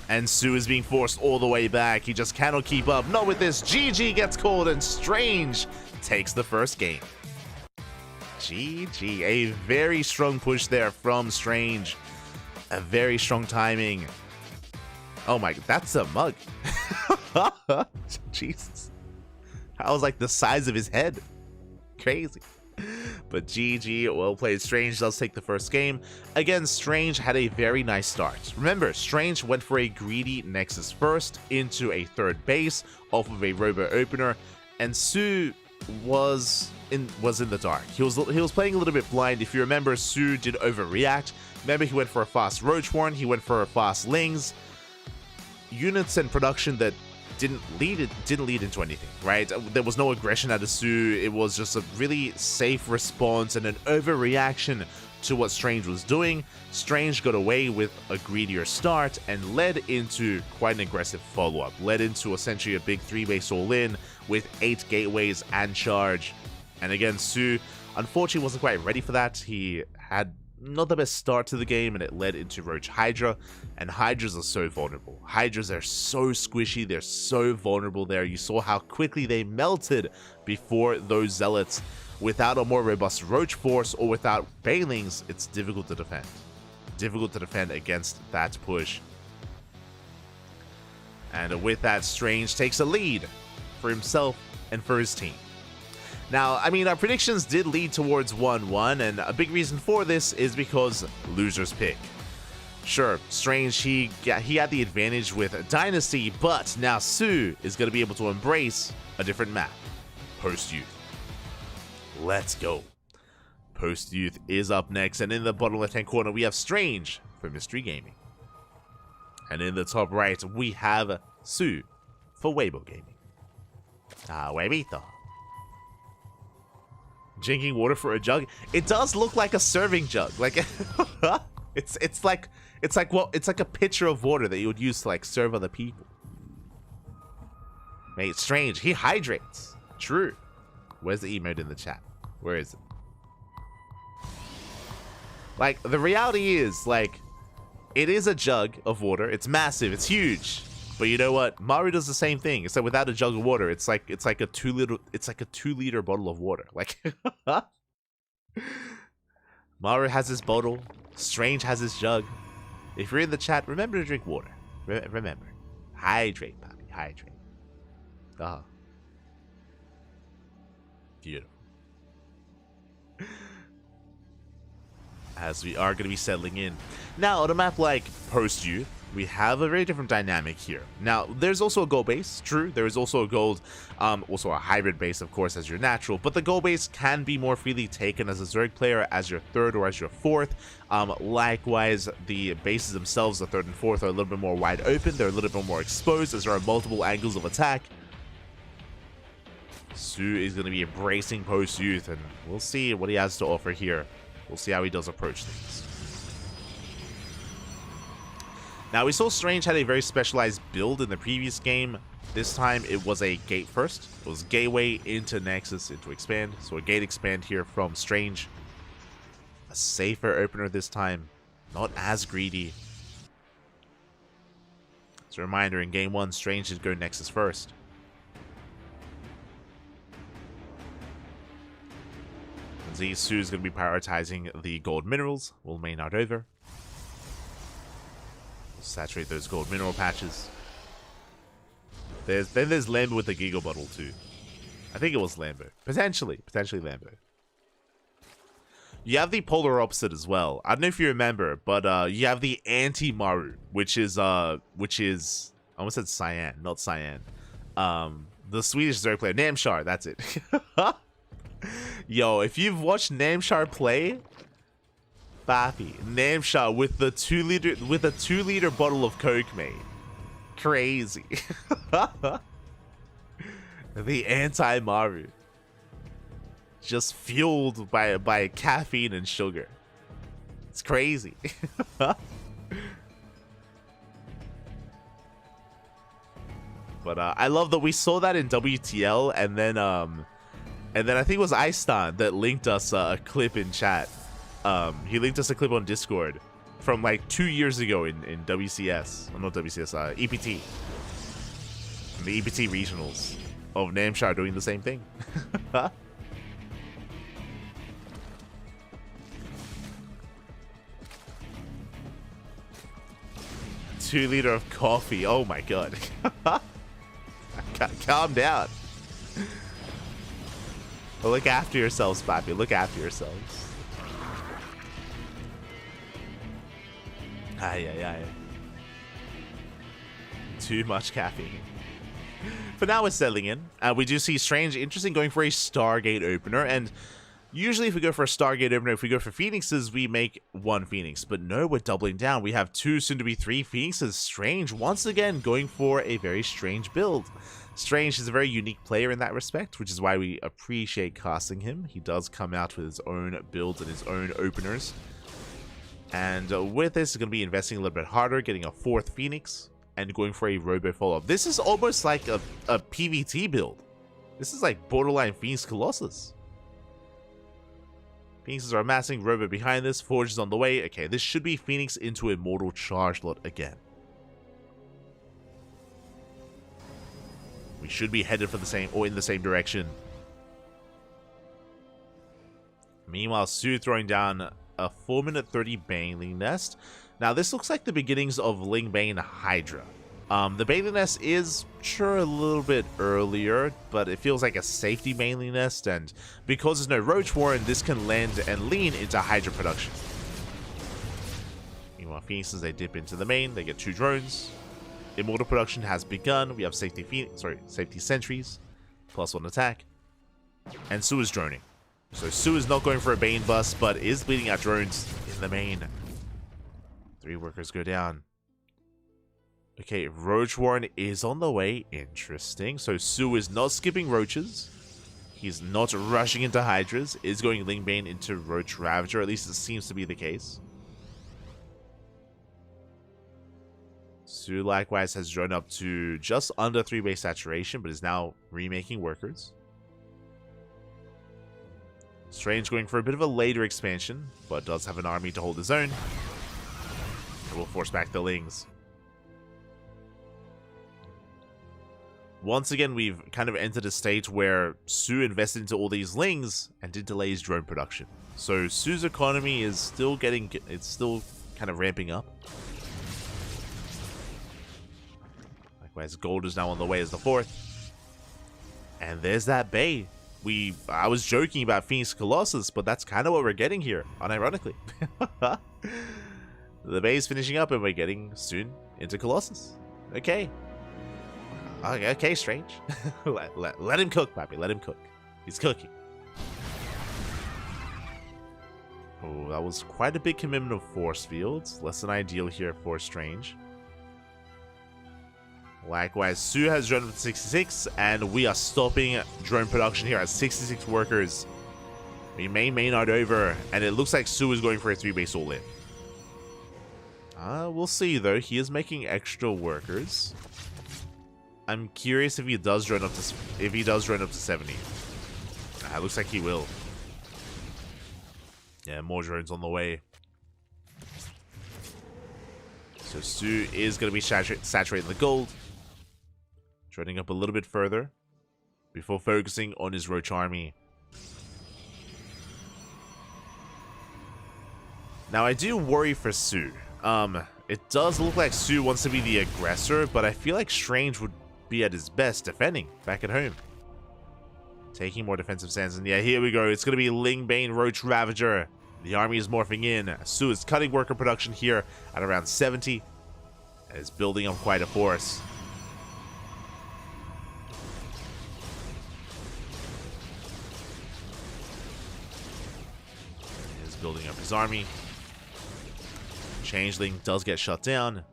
And Su is being forced all the way back. He just cannot keep up. Not with this. GG gets called. And Strange takes the first game. GG. A very strong push there from Strange. A very strong timing. Oh my, that's a mug. Jesus. That was like the size of his head. Crazy. But GG, well played. Strange does take the first game. Again, Strange had a very nice start. Remember, Strange went for a greedy Nexus first into a third base off of a Robo Opener, and Su was in the dark. He was playing a little bit blind. If you remember, Su did overreact. Remember, he went for a fast Roachhorn, he went for a fast Lings. Units and production that didn't lead into anything, right? There was no aggression out of Su. It was just a really safe response and an overreaction to what Strange was doing. Strange got away with a greedier start and led into quite an aggressive follow-up. Led into essentially a big 3-base all-in with 8 gateways and charge. And again, Su unfortunately wasn't quite ready for that. He had not the best start to the game, and it led into Roach Hydra. And Hydras are so vulnerable. Hydras are so squishy. They're so vulnerable there. You saw how quickly they melted before those Zealots. Without a more robust Roach force or without Banelings, it's difficult to defend. Difficult to defend against that push. And with that, Strange takes a lead for himself and for his team. Now, I mean, our predictions did lead towards 1-1, and a big reason for this is because loser's pick. Sure, Strange, he had the advantage with Dynasty, but now Su is going to be able to embrace a different map, Post-Youth. Let's go. Post-Youth is up next, and in the bottom left-hand corner, we have Strange for Mystery Gaming. And in the top right, we have Su for Weibo Gaming. Ah, Weibito. Drinking water for a jug. It does look like a serving jug. Like it's like a pitcher of water that you would use to like serve other people. Mate, strange. He hydrates. True. Where's the emote in the chat? Where is it? Like, the reality is, like, it is a jug of water. It's massive. It's huge. But you know what? Maru does the same thing. Except without a jug of water, it's like a 2-liter bottle of water. Like, Maru has his bottle. Strange has his jug. If you're in the chat, remember to drink water. Remember, hydrate, Poppy. Hydrate. Beautiful. As we are going to be settling in. Now, on a map like Post-Youth, we have a very different dynamic here. Now, there's also a gold base, true. There is also a gold, also a hybrid base, of course, as your natural. But the gold base can be more freely taken as a Zerg player, as your third or as your fourth. Likewise, the bases themselves, the third and fourth, are a little bit more wide open. They're a little bit more exposed as there are multiple angles of attack. Su is going to be embracing Post-Youth, and we'll see what he has to offer here. We'll see how he does approach things. Now, we saw Strange had a very specialized build in the previous game. This time, it was a gate first. It was gateway into Nexus into expand. So a gate expand here from Strange. A safer opener this time. Not as greedy. As a reminder, in game 1, Strange did go Nexus first. Su is going to be prioritizing the gold minerals. We'll main out over. Saturate those gold mineral patches. Then there's Lambo with the Giga bottle too. I think it was Lambo. Potentially Lambo. You have the polar opposite as well. I don't know if you remember, but you have the anti-Maru, which is I almost said Cyan, not Cyan. The Swedish Zerg player, Namshar, that's it. Yo, if you've watched Namshar play, Bappy, Namshar with the 2-liter bottle of Coke, mate. Crazy. The anti-Maru. Just fueled by caffeine and sugar. It's crazy. But I love that we saw that in WTL, and then I think it was Istan that linked us a clip in chat. He linked us a clip on Discord from like 2 years ago in WCS. Well, not WCS, EPT. From the EPT regionals of Namshar doing the same thing. 2-liter of coffee. Oh my god. Calm down. Look after yourselves, Papi. Look after yourselves. Ay. Too much caffeine. But now we're settling in. We do see Strange interesting going for a Stargate opener. And usually if we go for a Stargate opener, if we go for Phoenixes, we make 1 Phoenix. But no, we're doubling down. We have 2, soon to be 3 Phoenixes. Strange, once again, going for a very strange build. Strange is a very unique player in that respect, which is why we appreciate casting him. He does come out with his own builds and his own openers. And with this, he's going to be investing a little bit harder, getting a 4th Phoenix, and going for a Robo follow-up. This is almost like a PvT build. This is like borderline Phoenix Colossus. Phoenixes are amassing, Robo behind this, Forge is on the way. Okay, this should be Phoenix into Immortal Charge Lot again. We should be headed for the same, or in the same direction. Meanwhile, Su throwing down a 4-minute 30 Baneling Nest. Now, this looks like the beginnings of Lingbane Hydra. The Baneling Nest is, sure, a little bit earlier, but it feels like a safety Baneling Nest, and because there's no Roach Warren, this can land and lean into Hydra production. Meanwhile, Phoenixes, they dip into the main, they get 2 drones. Immortal production has begun. We have safety sentries, +1 attack, and Su is droning. So Su is not going for a Bane bust, but is bleeding out drones in the main. 3 workers go down. Okay, Roach Warren is on the way. Interesting. So Su is not skipping roaches. He's not rushing into Hydras. Is going Lingbane into Roach Ravager. At least it seems to be the case. Su likewise has drawn up to just under 3 base saturation, but is now remaking workers. Strange going for a bit of a later expansion, but does have an army to hold his own. And will force back the Lings. Once again, we've kind of entered a state where Su invested into all these Lings and did delay his drone production. So Su's economy is still it's still kind of ramping up. Likewise, gold is now on the way as the 4th. And there's that bay. I was joking about Phoenix Colossus, but that's kind of what we're getting here, unironically. The bay is finishing up and we're getting soon into Colossus. Okay. Okay, Strange. let him cook, papi. Let him cook. He's cooking. Oh, that was quite a big commitment of force fields. Less than ideal here for Strange. Likewise, Su has drone with 66, and we are stopping drone production here at 66 workers. We may not over, and it looks like Su is going for a 3-base all-in. We'll see though. He is making extra workers. I'm curious if he does drone up to 70. Looks like he will. Yeah, more drones on the way. So Su is going to be saturating the gold. Droning up a little bit further before focusing on his Roach army. Now I do worry for Su. It does look like Su wants to be the aggressor, but I feel like Strange would be at his best defending back at home. Taking more defensive stands, and yeah, here we go. It's going to be Lingbane, Roach Ravager. The army is morphing in. Su is cutting worker production here at around 70. And is building up quite a force. He is building up his army. Changeling does get shut down.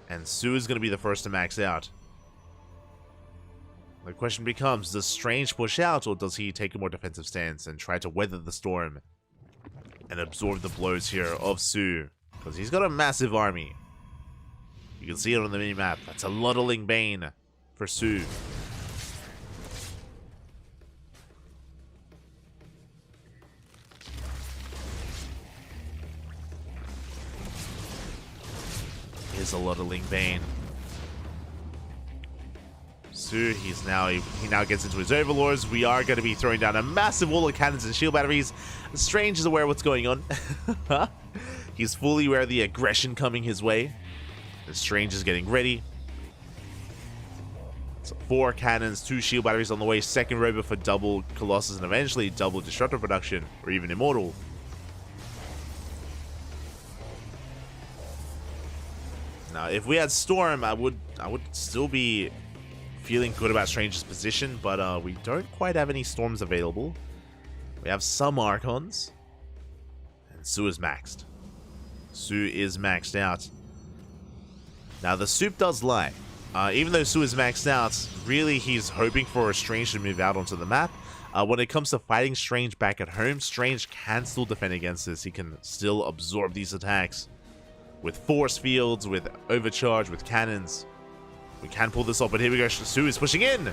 And Su is going to be the first to max out. The question becomes, does Strange push out, or does he take a more defensive stance and try to weather the storm and absorb the blows here of Su? Because he's got a massive army. You can see it on the mini-map. That's a lot of Lingbane for Su. Is a lot of Lingbane. Su, he now gets into his overlords. We are going to be throwing down a massive wall of cannons and shield batteries. Strange is aware of what's going on. He's fully aware of the aggression coming his way. The Strange is getting ready. So 4 cannons, 2 shield batteries on the way. Second robot for double Colossus and eventually double Disruptor production, or even Immortal. Now, if we had Storm, I would still be feeling good about Strange's position, but we don't quite have any Storms available. We have some Archons. And Su is maxed. Su is maxed out. Now, the soup does lie. Even though Su is maxed out, really he's hoping for Strange to move out onto the map. When it comes to fighting Strange back at home, Strange can still defend against this. He can still absorb these attacks. With force fields, with overcharge, with cannons. We can pull this off, but here we go. Su is pushing in.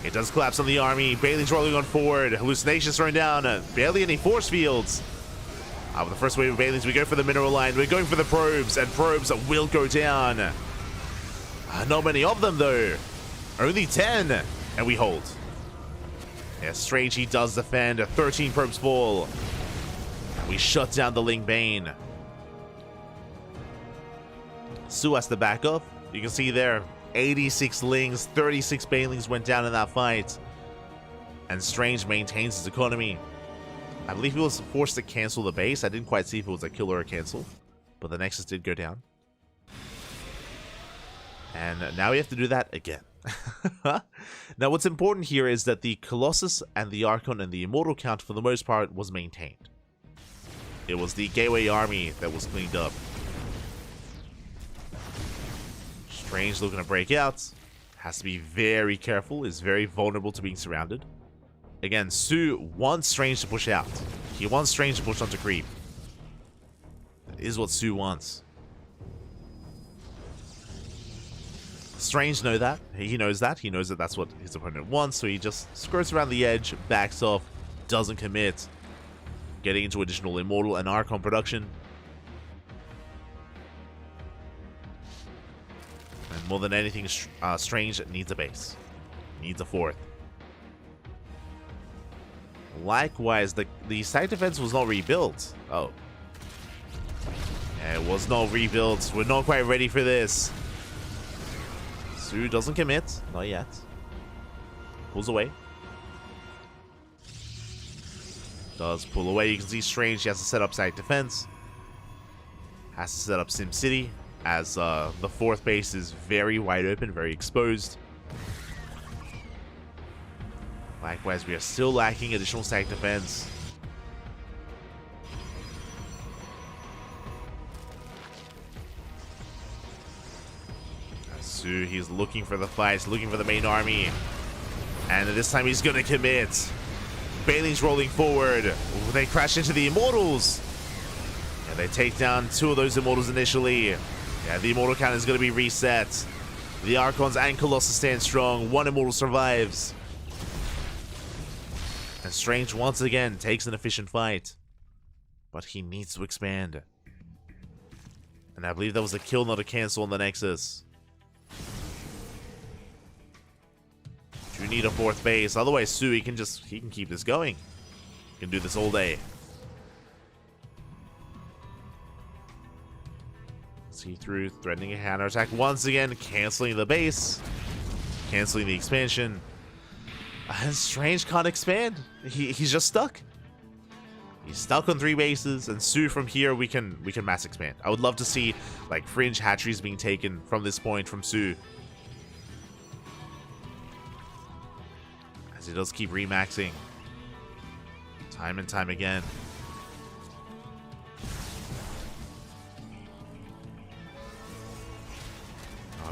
It does collapse on the army. Bailey's rolling on forward. Hallucinations thrown down. Barely any force fields. With the first wave of Bailey's, we go for the mineral line. We're going for the probes, and probes will go down. Not many of them, though. Only 10. And we hold. Yeah, Strange, he does defend. 13 probes fall. And we shut down the Lingbane. Su has to back up. You can see there, 86 Lings, 36 Banelings went down in that fight. And Strange maintains his economy. I believe he was forced to cancel the base. I didn't quite see if it was a kill or a cancel. But the Nexus did go down. And now we have to do that again. Now what's important here is that the Colossus and the Archon and the Immortal count for the most part was maintained. It was the Gateway army that was cleaned up. Strange looking to break out. Has to be very careful, is very vulnerable to being surrounded. Again, Su wants Strange to push out. He wants Strange to push onto creep. That is what Su wants. Strange knows that. He knows that. He knows that that's what his opponent wants, so he just skirts around the edge, backs off, doesn't commit. Getting into additional Immortal and Archon production. And more than anything, Strange needs a base. Needs a fourth. Likewise, the side defense was not rebuilt. Oh. Yeah, it was not rebuilt. We're not quite ready for this. Su doesn't commit. Not yet. Pulls away. Does pull away. You can see Strange. He has to set up side defense. Has to set up SimCity, as the fourth base is very wide open, very exposed. Likewise, we are still lacking additional side defense. Su, he's looking for the fight, looking for the main army. And this time he's gonna commit. Bailey's rolling forward. Ooh, they crash into the Immortals. Yeah, they take down 2 of those Immortals initially. Yeah, the Immortal count is gonna be reset. The Archons and Colossus stand strong. 1 Immortal survives. And Strange once again takes an efficient fight. But he needs to expand. And I believe that was a kill, not a cancel on the Nexus. You need a fourth base. Otherwise, Su, he can keep this going. He can do this all day. See through, threatening a counterattack once again, canceling the base, canceling the expansion. And Strange can't expand. He's just stuck. He's stuck on 3 bases, and Su from here we can mass expand. I would love to see like fringe hatcheries being taken from this point from Su. He does keep remaxing time and time again.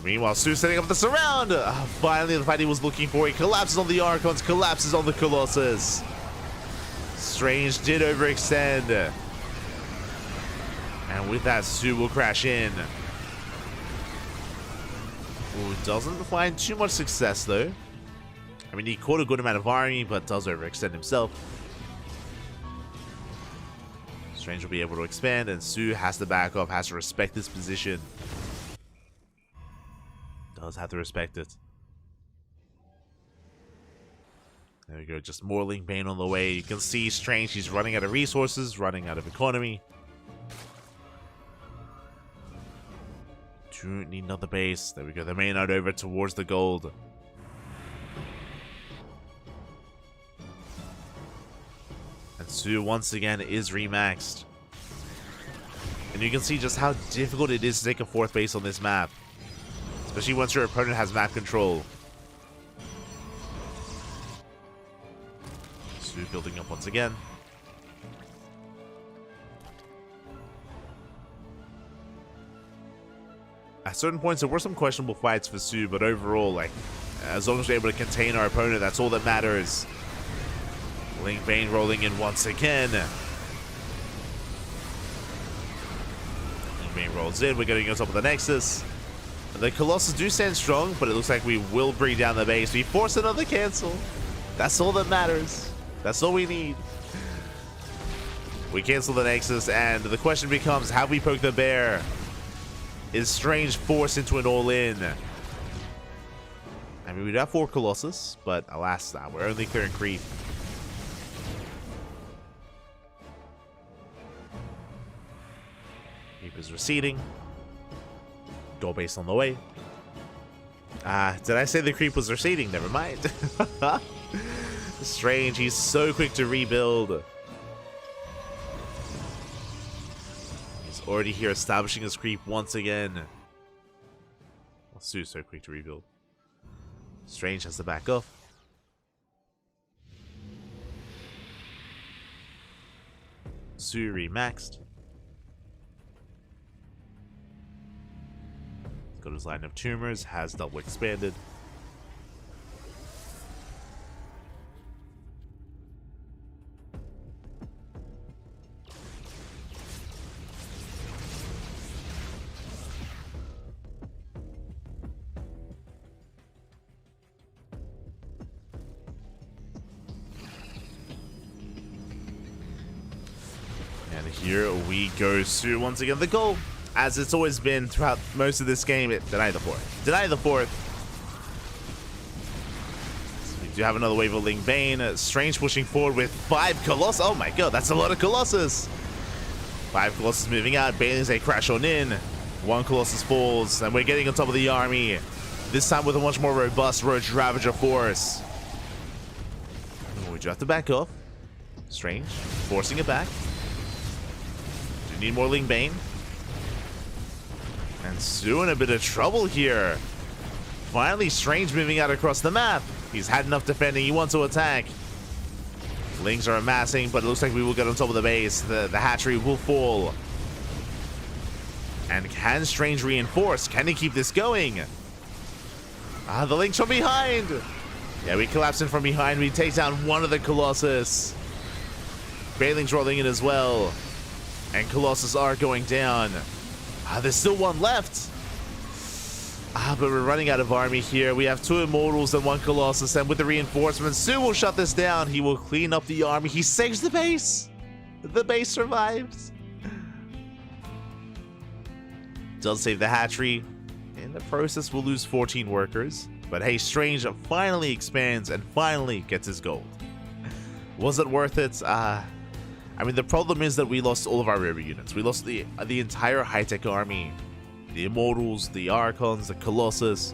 Meanwhile, Su's setting up the surround. Finally, the fight he was looking for. He collapses on the Archons, collapses on the Colossus. Strange did overextend. And with that, Su will crash in. Ooh, doesn't find too much success, though. I mean, he caught a good amount of army, but does overextend himself. Strange will be able to expand, and Su has to back off, has to respect this position. Does have to respect it. There we go, just more Link Bane on the way. You can see Strange, he's running out of resources, running out of economy. Do need another base. There we go, the main out over towards the gold. And Su once again is remaxed. And you can see just how difficult it is to take a fourth base on this map. Especially once your opponent has map control. Su building up once again. At certain points there were some questionable fights for Su, but overall, like, as long as we're able to contain our opponent, that's all that matters. Link Bane rolling in once again. Link Bane rolls in. We're getting on top of the Nexus. The Colossus do stand strong, but it looks like we will bring down the base. We force another cancel. That's all that matters. That's all we need. We cancel the Nexus, and the question becomes, have we poked the bear? Is Strange forced into an all-in? I mean, we do have 4 Colossus, but alas, we're only clearing creep. Creep is receding. Door base on the way. Did I say the creep was receding? Never mind. Strange, he's so quick to rebuild. He's already here establishing his creep once again. Well, Su's so quick to rebuild. Strange has to back off. Su remaxed. Got his line of tumors, has double expanded. here we go. Su once again the goal, as it's always been throughout most of this game. Deny the fourth. Deny the fourth. So we do have another wave of Ling Bane. Strange pushing forward with 5 Colossus. Oh my god, that's a lot of Colossus. 5 Colossus moving out. Banelings, they crash on in. 1 Colossus falls, and we're getting on top of the army. This time with a much more robust Roach Ravager force. We do have to back off. Strange forcing it back. Do need more Ling Bane. And Su in a bit of trouble here. Finally, Strange moving out across the map. He's had enough defending. He wants to attack. Lings are amassing, but it looks like we will get on top of the base. The hatchery will fall. And can Strange reinforce? Can he keep this going? The Lings from behind. Yeah, we collapse in from behind. We take down one of the Colossus. Banelings rolling in as well. And Colossus are going down. There's still one left. But we're running out of army here. We have 2 Immortals and 1 Colossus. And with the reinforcements, Su will shut this down. He will clean up the army. He saves the base. The base survives. Does save the hatchery. In the process, we'll lose 14 workers. But hey, Strange finally expands and finally gets his gold. Was it worth it? I mean, the problem is that we lost all of our river units. We lost the entire high-tech army. The Immortals, the Archons, the Colossus.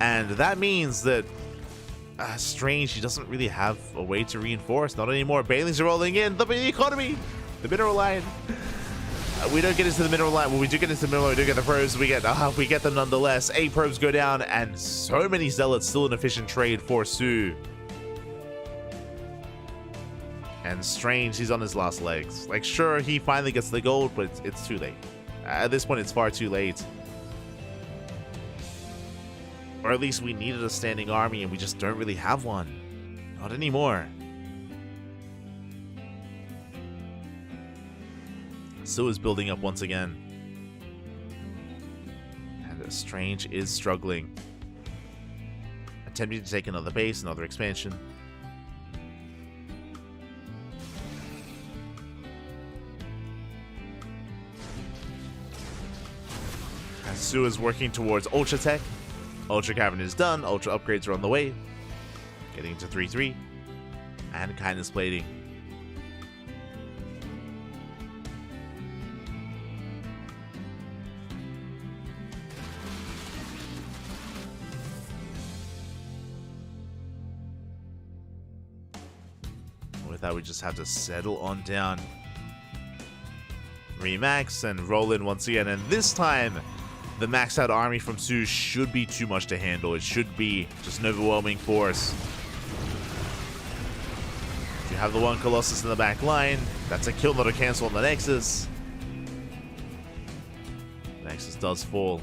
And that means that Strange, he doesn't really have a way to reinforce. Not anymore. Banelings are rolling in. The economy! The mineral line. We don't get into the mineral line. Well, we do get into the mineral line. We do get the probes. We get them nonetheless. 8 probes go down, and so many zealots. Still an efficient trade for Su. And Strange, he's on his last legs. Like, sure, he finally gets the gold, but it's too late. At this point, it's far too late. Or at least we needed a standing army, and we just don't really have one. Not anymore. Su is building up once again. And Strange is struggling. Attempting to take another base, another expansion. And Su is working towards Ultra Tech. Ultra Cavern is done. Ultra upgrades are on the way. Getting to 3-3. And Kindness Plating. With that, we just have to settle on down. Remax and roll in once again. And this time, the maxed out army from Su should be too much to handle. It should be just an overwhelming force. You have the 1 Colossus in the back line. That's a kill, not a cancel on the Nexus. The Nexus does fall.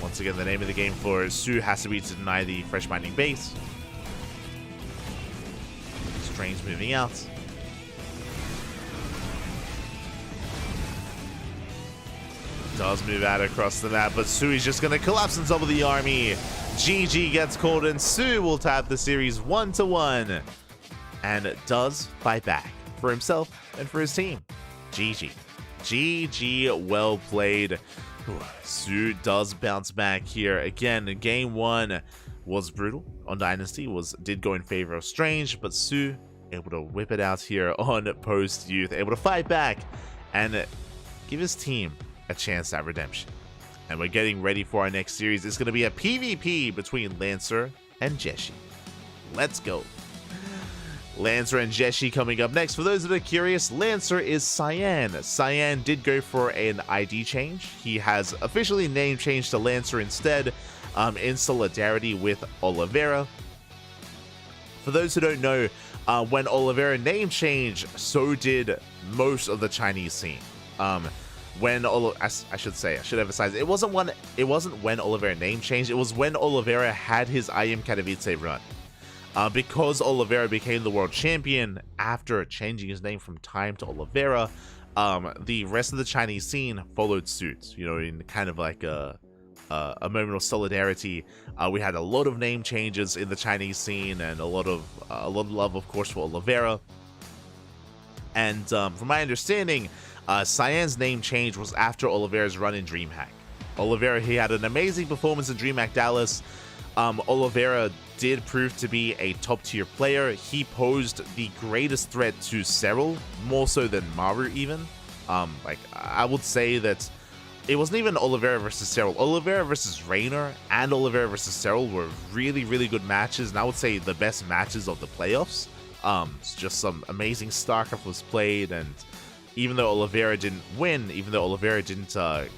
Once again, the name of the game for Su has to be to deny the fresh mining base. Strange moving out. Does move out across the map, but Su is just going to collapse on top of the army. GG gets called, and Su will tap the series 1-1. And does fight back for himself and for his team. GG. GG, well played. Su does bounce back here. Again, game 1 was brutal on Dynasty, did go in favor of Strange, but Su able to whip it out here on Post Youth, able to fight back and give his team a chance at redemption. And we're getting ready for our next series. It's going to be a PvP between Lancer and Jeshi. Let's go. Lancer and Jeshi coming up next. For those that are curious, Lancer is Cyan. Cyan did go for an ID change. He has officially name changed to Lancer instead, in solidarity with Oliveira. For those who don't know, when Oliveira name changed, so did most of the Chinese scene. I should emphasize, it wasn't when Oliveira name changed, it was when Oliveira had his I Am Katowice run. Because Oliveira became the world champion after changing his name from Time to Oliveira, the rest of the Chinese scene followed suit, in kind of like a a moment of solidarity. We had a lot of name changes in the Chinese scene, and a lot of love, of course, for Oliveira. And from my understanding, Cyan's name change was after Oliveira's run in DreamHack. Oliveira, he had an amazing performance in DreamHack Dallas. Oliveira did prove to be a top-tier player. He posed the greatest threat to Cyril, more so than Maru even. Like, I would say that it wasn't even Oliveira versus Cyril. Oliveira versus Reynor and Oliveira versus Cyril were really, really good matches, and I would say the best matches of the playoffs. Just some amazing StarCraft was played, and even though Oliveira didn't win, even though Oliveira didn't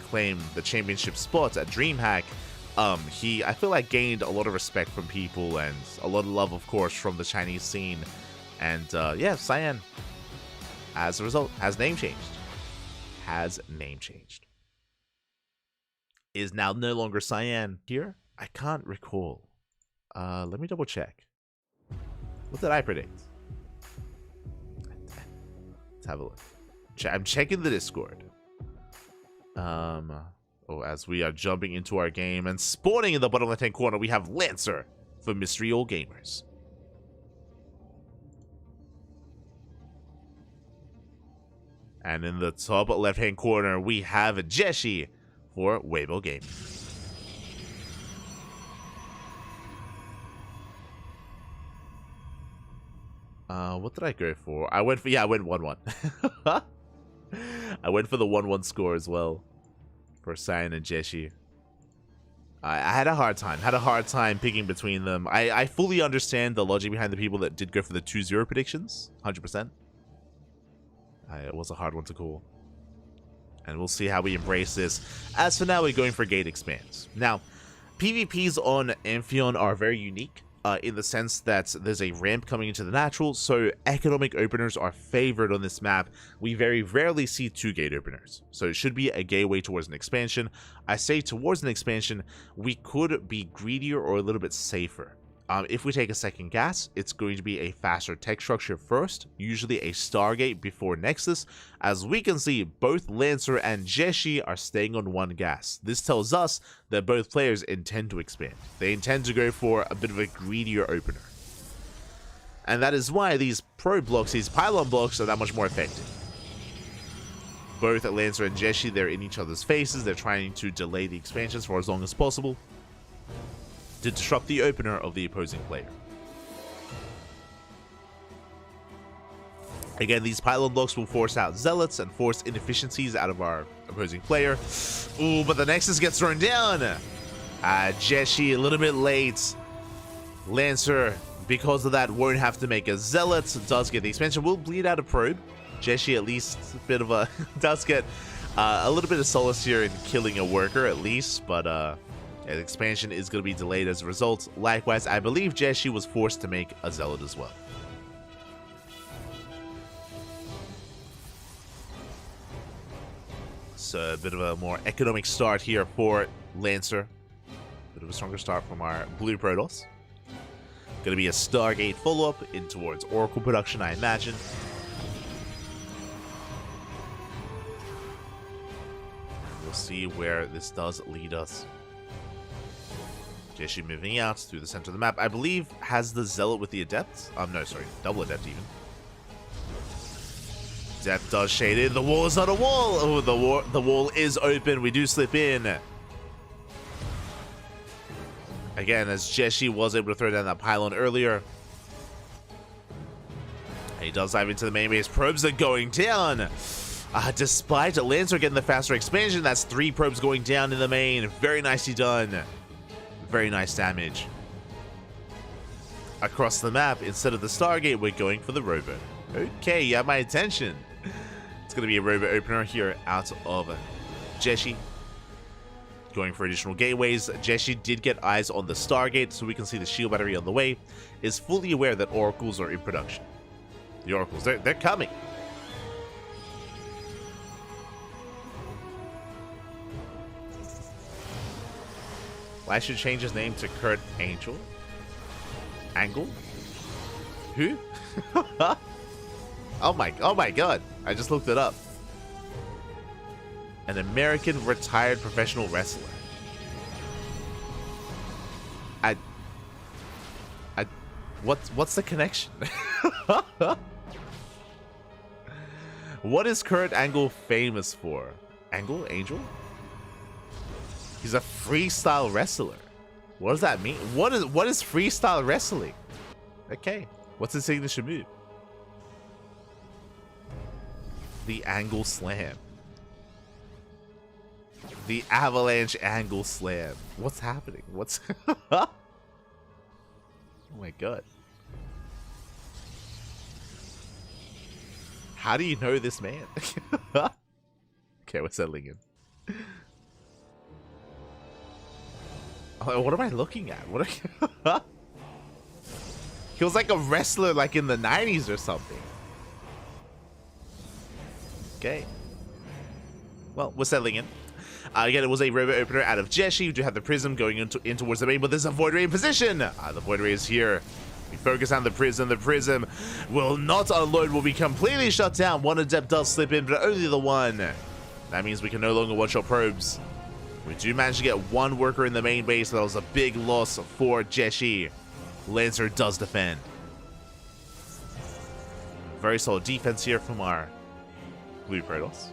claim the championship spot at DreamHack, he, I feel like, gained a lot of respect from people and a lot of love, of course, from the Chinese scene. And yeah, Cyan, as a result, has name changed. Is now no longer Cyan here? I can't recall. Let me double check. What did I predict? Let's have a look. I'm checking the Discord. As we are jumping into our game and spawning in the bottom left-hand corner, we have Lancer for Mystery All Gamers. And in the top left-hand corner, we have Jeshi for Weibo Gaming. What did I go for? I went 1-1. I went for the 1-1 score as well for Cyan and Jeshi. I had a hard time picking between them. I fully understand the logic behind the people that did go for the 2-0 predictions, 100%. It was a hard one to call. And we'll see how we embrace this. As for now, we're going for gate expands. Now, PvPs on Amphion are very unique. In the sense that there's a ramp coming into the natural, so economic openers are favored on this map. We very rarely see 2 gate openers, so it should be a gateway towards an expansion. I say towards an expansion, we could be greedier or a little bit safer. If we take a second gas, it's going to be a faster tech structure first, usually a Stargate before Nexus. As we can see, both Lancer and Jeshi are staying on 1 gas. This tells us that both players intend to expand. They intend to go for a bit of a greedier opener. And that is why these probe blocks, these pylon blocks, are that much more effective. Both Lancer and Jeshi, they're in each other's faces. They're trying to delay the expansions for as long as possible to disrupt the opener of the opposing player. Again, these pylon blocks will force out zealots and force inefficiencies out of our opposing player. Ooh, but the Nexus gets thrown down. Jeshi a little bit late. Lancer, because of that, won't have to make a zealot. Does get the expansion. Will bleed out a probe. Jeshi at least a bit of a does get a little bit of solace here in killing a worker at least, but the expansion is going to be delayed as a result. Likewise, I believe Jeshi was forced to make a zealot as well. So a bit of a more economic start here for Lancer. Bit of a stronger start from our blue Protoss. Going to be a Stargate follow-up in towards Oracle production, I imagine. We'll see where this does lead us. Jeshi moving out through the center of the map. I believe has the Zealot with the Adept. No, sorry, double Adept even. Adept does shade in. The wall is not a wall. Oh, the wall is open. We do slip in. Again, as Jeshi was able to throw down that pylon earlier. He does dive into the main base. Probes are going down. Despite Lancer getting the faster expansion, that's 3 probes going down in the main. Very nicely done. Very nice damage. Across the map, instead of the Stargate, we're going for the Robo. Okay, you have my attention. It's going to be a Robo opener here out of Jeshi. Going for additional gateways. Jeshi did get eyes on the Stargate, so we can see the shield battery on the way. Is fully aware that Oracles are in production. The Oracles, they're coming. Well, I should change his name to Kurt Angel. Angle? Who? Oh my god. I just looked it up. An American retired professional wrestler. What's the connection? What is Kurt Angle famous for? Angle? Angel? He's a freestyle wrestler. What does that mean? What is freestyle wrestling? Okay. What's his signature move? The Angle Slam. The Avalanche Angle Slam. What's happening? What's... Oh my god. How do you know this man? Okay, we're settling in. Oh, what am I looking at? What? He was like a wrestler like in the 90s or something. Okay. Well, we're settling in. Again, it was a robot opener out of Jeshi. We do have the Prism going in towards the main, but there's a Void Ray in position. The Void Ray is here. We focus on the Prism. The Prism will not unload, will be completely shut down. One Adept does slip in, but only the one. That means we can no longer one-shot probes. We do manage to get one worker in the main base, but that was a big loss for Jeshi. Lancer does defend. Very solid defense here from our Blue Protoss.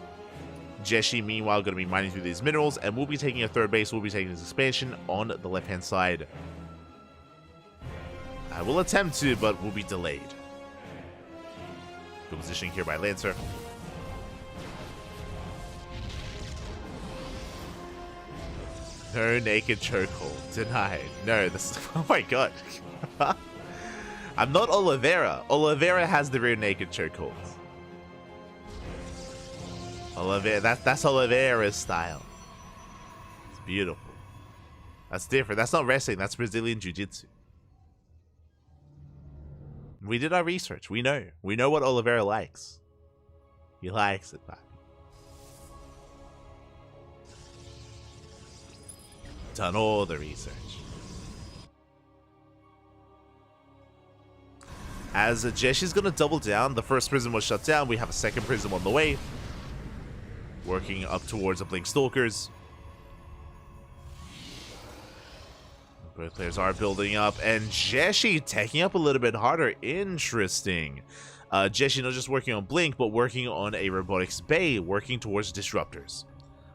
Jeshi, meanwhile, going to be mining through these minerals, and we'll be taking a third base. We'll be taking this expansion on the left-hand side. I will attempt to, but will be delayed. Good positioning here by Lancer. No naked chokehold. Denied. No, this is... Oh my god. I'm not Oliveira. Oliveira has the real naked chokehold. Oliveira, that's Oliveira's style. It's beautiful. That's different. That's not wrestling. That's Brazilian Jiu-Jitsu. We did our research. We know. We know what Oliveira likes. He likes it, man. Done all the research. As Jeshi's gonna double down, the first prism was shut down. We have a second prism on the way. Working up towards the Blink Stalkers. Both players are building up, and Jeshi taking up a little bit harder. Interesting. Jeshi not just working on Blink, but working on a Robotics Bay, working towards Disruptors.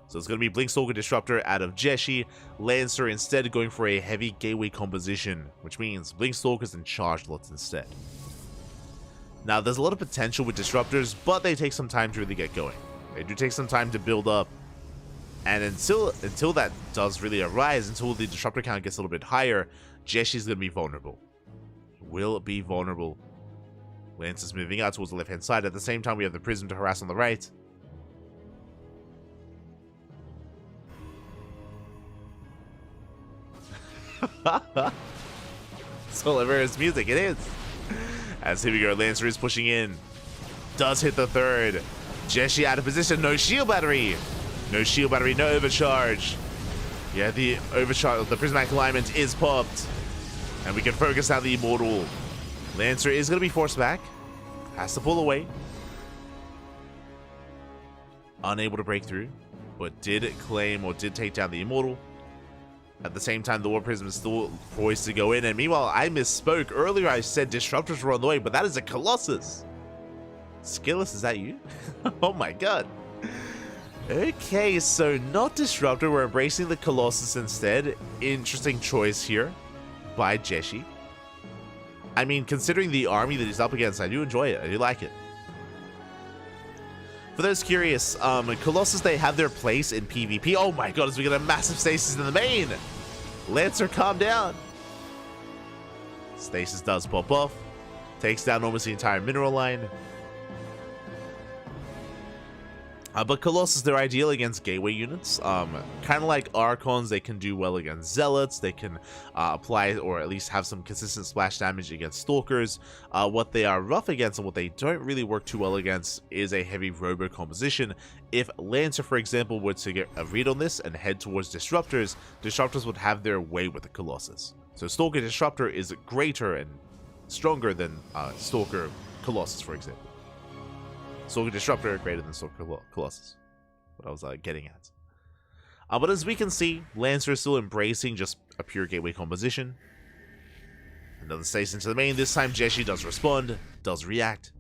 So it's going to be Blink Stalker Disruptor out of Jeshi. Lancer instead going for a heavy gateway composition, which means Blink Stalkers and Charged Lots instead. Now, there's a lot of potential with Disruptors, but they take some time to really get going. They do take some time to build up. And until that does really arise, until the Disruptor count gets a little bit higher, Jeshi's going to be vulnerable. Will be vulnerable. Lance is moving out towards the left-hand side. At the same time, we have the Prism to harass on the right. It's Oliveira's music. It is. As here we go, Lancer is pushing in. Does hit the third. Jeshi out of position. No shield battery. No shield battery. No overcharge. Yeah, the overcharge, the prismatic alignment is popped. And we can focus on the Immortal. Lancer is going to be forced back. Has to pull away. Unable to break through. But did claim or did take down the Immortal. At the same time, the War Prism is still poised to go in. And meanwhile, I misspoke. Earlier I said Disruptors were on the way, but that is a Colossus. Skillus, is that you? Oh my god. Okay, so not Disruptor. We're embracing the Colossus instead. Interesting choice here by Jeshi. I mean, considering the army that he's up against, I do enjoy it. I do like it. For those curious, Colossus, they have their place in PvP. Oh my god, as we get a massive stasis in the main. Lancer, calm down. Stasis does pop off. Takes down almost the entire mineral line. But Colossus, they're ideal against gateway units. Kind of like Archons, they can do well against Zealots. They can apply or at least have some consistent splash damage against Stalkers. What they are rough against and what they don't really work too well against is a heavy Robo composition. If Lancer, for example, were to get a read on this and head towards Disruptors, Disruptors would have their way with the Colossus. So Stalker Disruptor is greater and stronger than Stalker Colossus, for example. Stalker Disruptor greater than Stalker Colossus. What I was getting at. But as we can see, Lancer is still embracing just a pure gateway composition. Another stays into the main. This time Jeshi does respond, does react.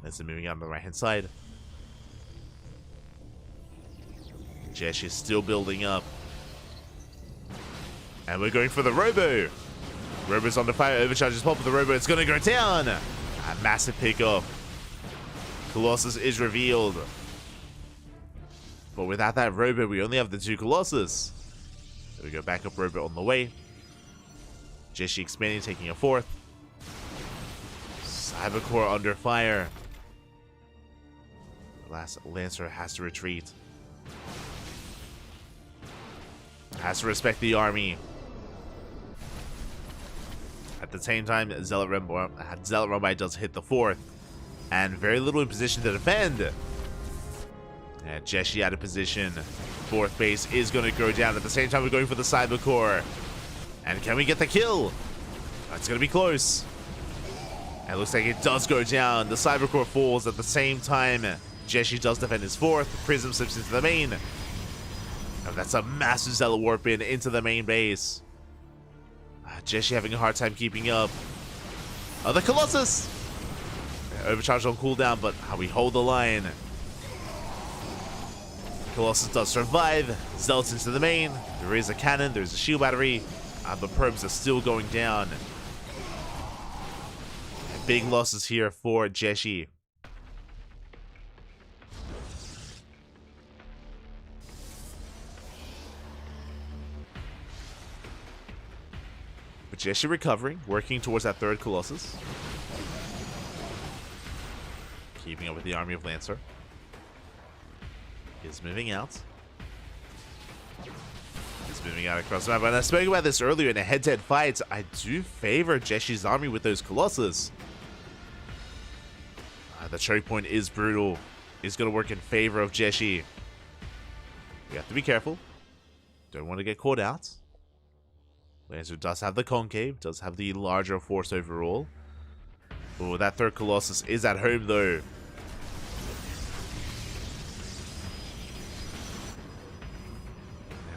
Lancer moving out on the right hand side. Jeshi is still building up. And we're going for the Robo. Robo's under fire, overcharges pop with the Robo. It's going to go down. A massive pickoff. Colossus is revealed. But without that Robo, we only have the 2 Colossus. There we go, backup Robo on the way. Jeshi expanding, taking a 4th. Cybercore under fire. Last Lancer has to retreat. Has to respect the army. At the same time, Zealot Rumbai does hit the 4th. And very little in position to defend. And Jeshi out of position. 4th base is going to go down. At the same time, we're going for the Cybercore. And can we get the kill? It's going to be close. And it looks like it does go down. The Cybercore falls at the same time. Jeshi does defend his 4th. Prism slips into the main. And that's a massive Zealot warp in into the main base. Jeshi having a hard time keeping up. Oh, the Colossus! Overcharged on cooldown, but we hold the line. Colossus does survive. Zealots into the main. There is a cannon. There's a shield battery. The probes are still going down. Big losses here for Jeshi. But Jeshi recovering, working towards that 3rd Colossus. Keeping up with the army of Lancer. Is moving out. Is moving out across the map. And I spoke about this earlier in a head-to-head fight. I do favor Jeshi's army with those Colossus. The choke point is brutal. Is going to work in favor of Jeshi. We have to be careful. Don't want to get caught out. Lancer does have the concave. Does have the larger force overall. Oh, that 3rd Colossus is at home though.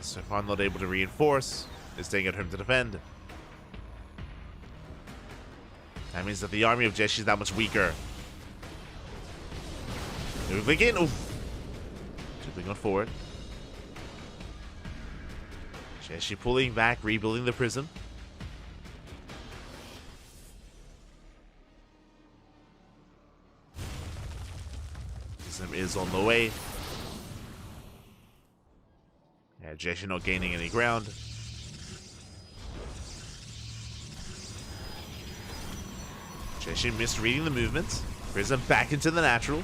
So far not able to reinforce. Is staying at home to defend. That means that the army of Jeshi is that much weaker. Moving in. Ooh. Moving on forward. Jeshi pulling back, rebuilding the prism. Prism is on the way. Yeah, Jeshi not gaining any ground. Jeshi misreading the movement. Prism back into the natural.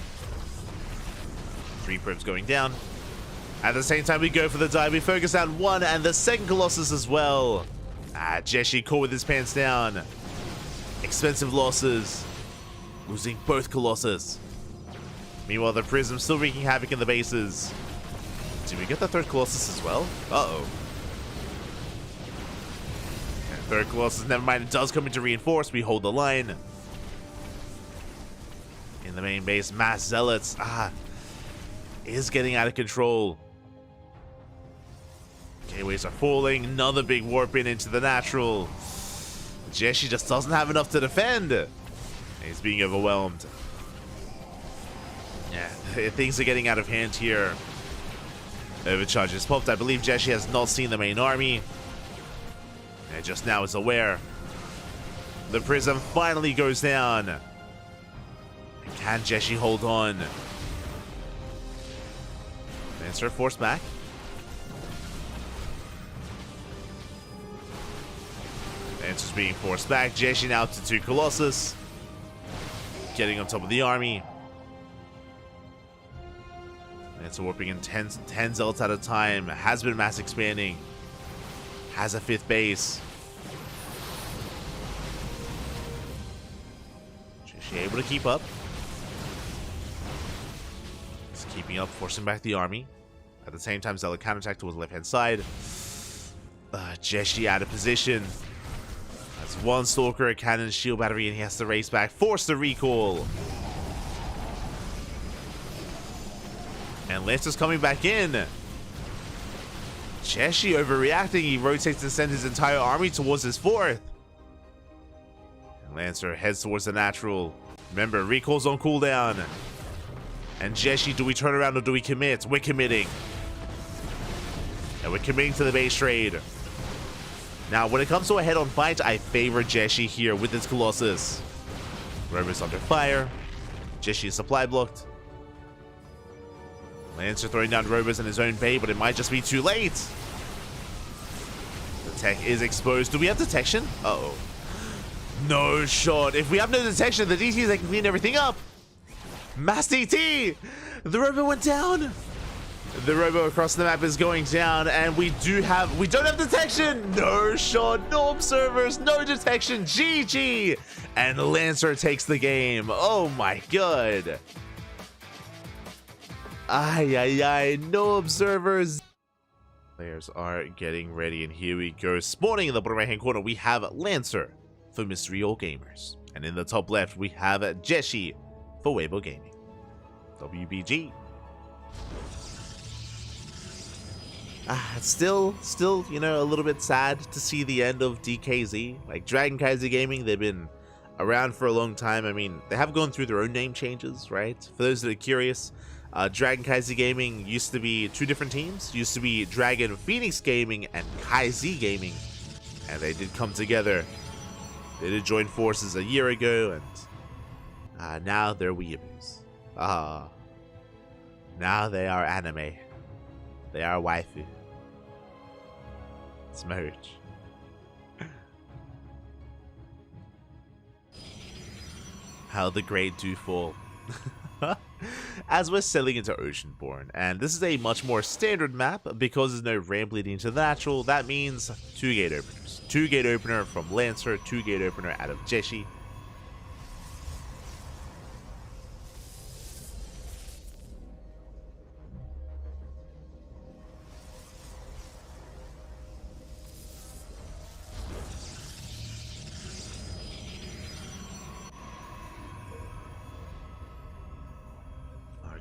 3 probes going down. At the same time, we go for the dive. We focus on 1 and the 2nd Colossus as well. Jeshi caught with his pants down. Expensive losses. Losing both Colossus. Meanwhile, the Prism still wreaking havoc in the bases. Did we get the 3rd Colossus as well? Uh-oh. Yeah, 3rd Colossus, never mind. It does come into reinforce. We hold the line. In the main base, mass Zealots. Is getting out of control. Gateways are falling. Another big warp in into the natural. Jeshi just doesn't have enough to defend. He's being overwhelmed. Yeah, things are getting out of hand here. Overcharge is popped. I believe Jeshi has not seen the main army. And just now is aware. The prism finally goes down. Can Jeshi hold on? Lancer forced back. Lancer's being forced back. Jeshi now to 2 Colossus. Getting on top of the army. Lancer warping in 10 Zealots at a time. Has been mass expanding. Has a 5th base. Jeshi able to keep up. Keeping up, forcing back the army. At the same time, Zealot counterattack towards the left-hand side. Jeshi out of position. That's 1 Stalker, a cannon, shield battery, and he has to race back. Force the recall. And Lancer's coming back in. Jeshi overreacting. He rotates and sends his entire army towards his 4th. Lancer heads towards the natural. Remember, recall's on cooldown. And Jeshi, do we turn around or do we commit? We're committing. And we're committing to the base trade. Now, when it comes to a head-on fight, I favor Jeshi here with his Colossus. Robo's under fire. Jeshi is supply blocked. Lancer throwing down Robos in his own bay, but it might just be too late. The tech is exposed. Do we have detection? Uh-oh. No shot. If we have no detection, the DTs, they can clean everything up. Mass DT! The Robo went down. The Robo across the map is going down, and we don't have detection. No shot, no observers, no detection. GG! And Lancer takes the game. Oh my god. Ay, ay, ay, no observers. Players are getting ready, and here we go. Spawning in the bottom right-hand corner, we have Lancer for Mystery All Gamers. And in the top left, we have Jeshi for Weibo Gaming. WBG. Still, you know, a little bit sad to see the end of DKZ. Like, Dragon Kaiser Gaming, they've been around for a long time. I mean, they have gone through their own name changes, right? For those that are curious, Dragon Kaiser Gaming used to be two different teams. Used to be Dragon Phoenix Gaming and KaiZ Gaming. And they did come together. They did join forces a year ago, and now they're weeaboos. Now they are anime. They are waifu. Smooch. How the great do fall. As we're sailing into Oceanborn, and this is a much more standard map because there's no ramp leading to the natural. That means 2 gate openers. 2 gate opener from Lancer, 2 gate opener out of Jeshi.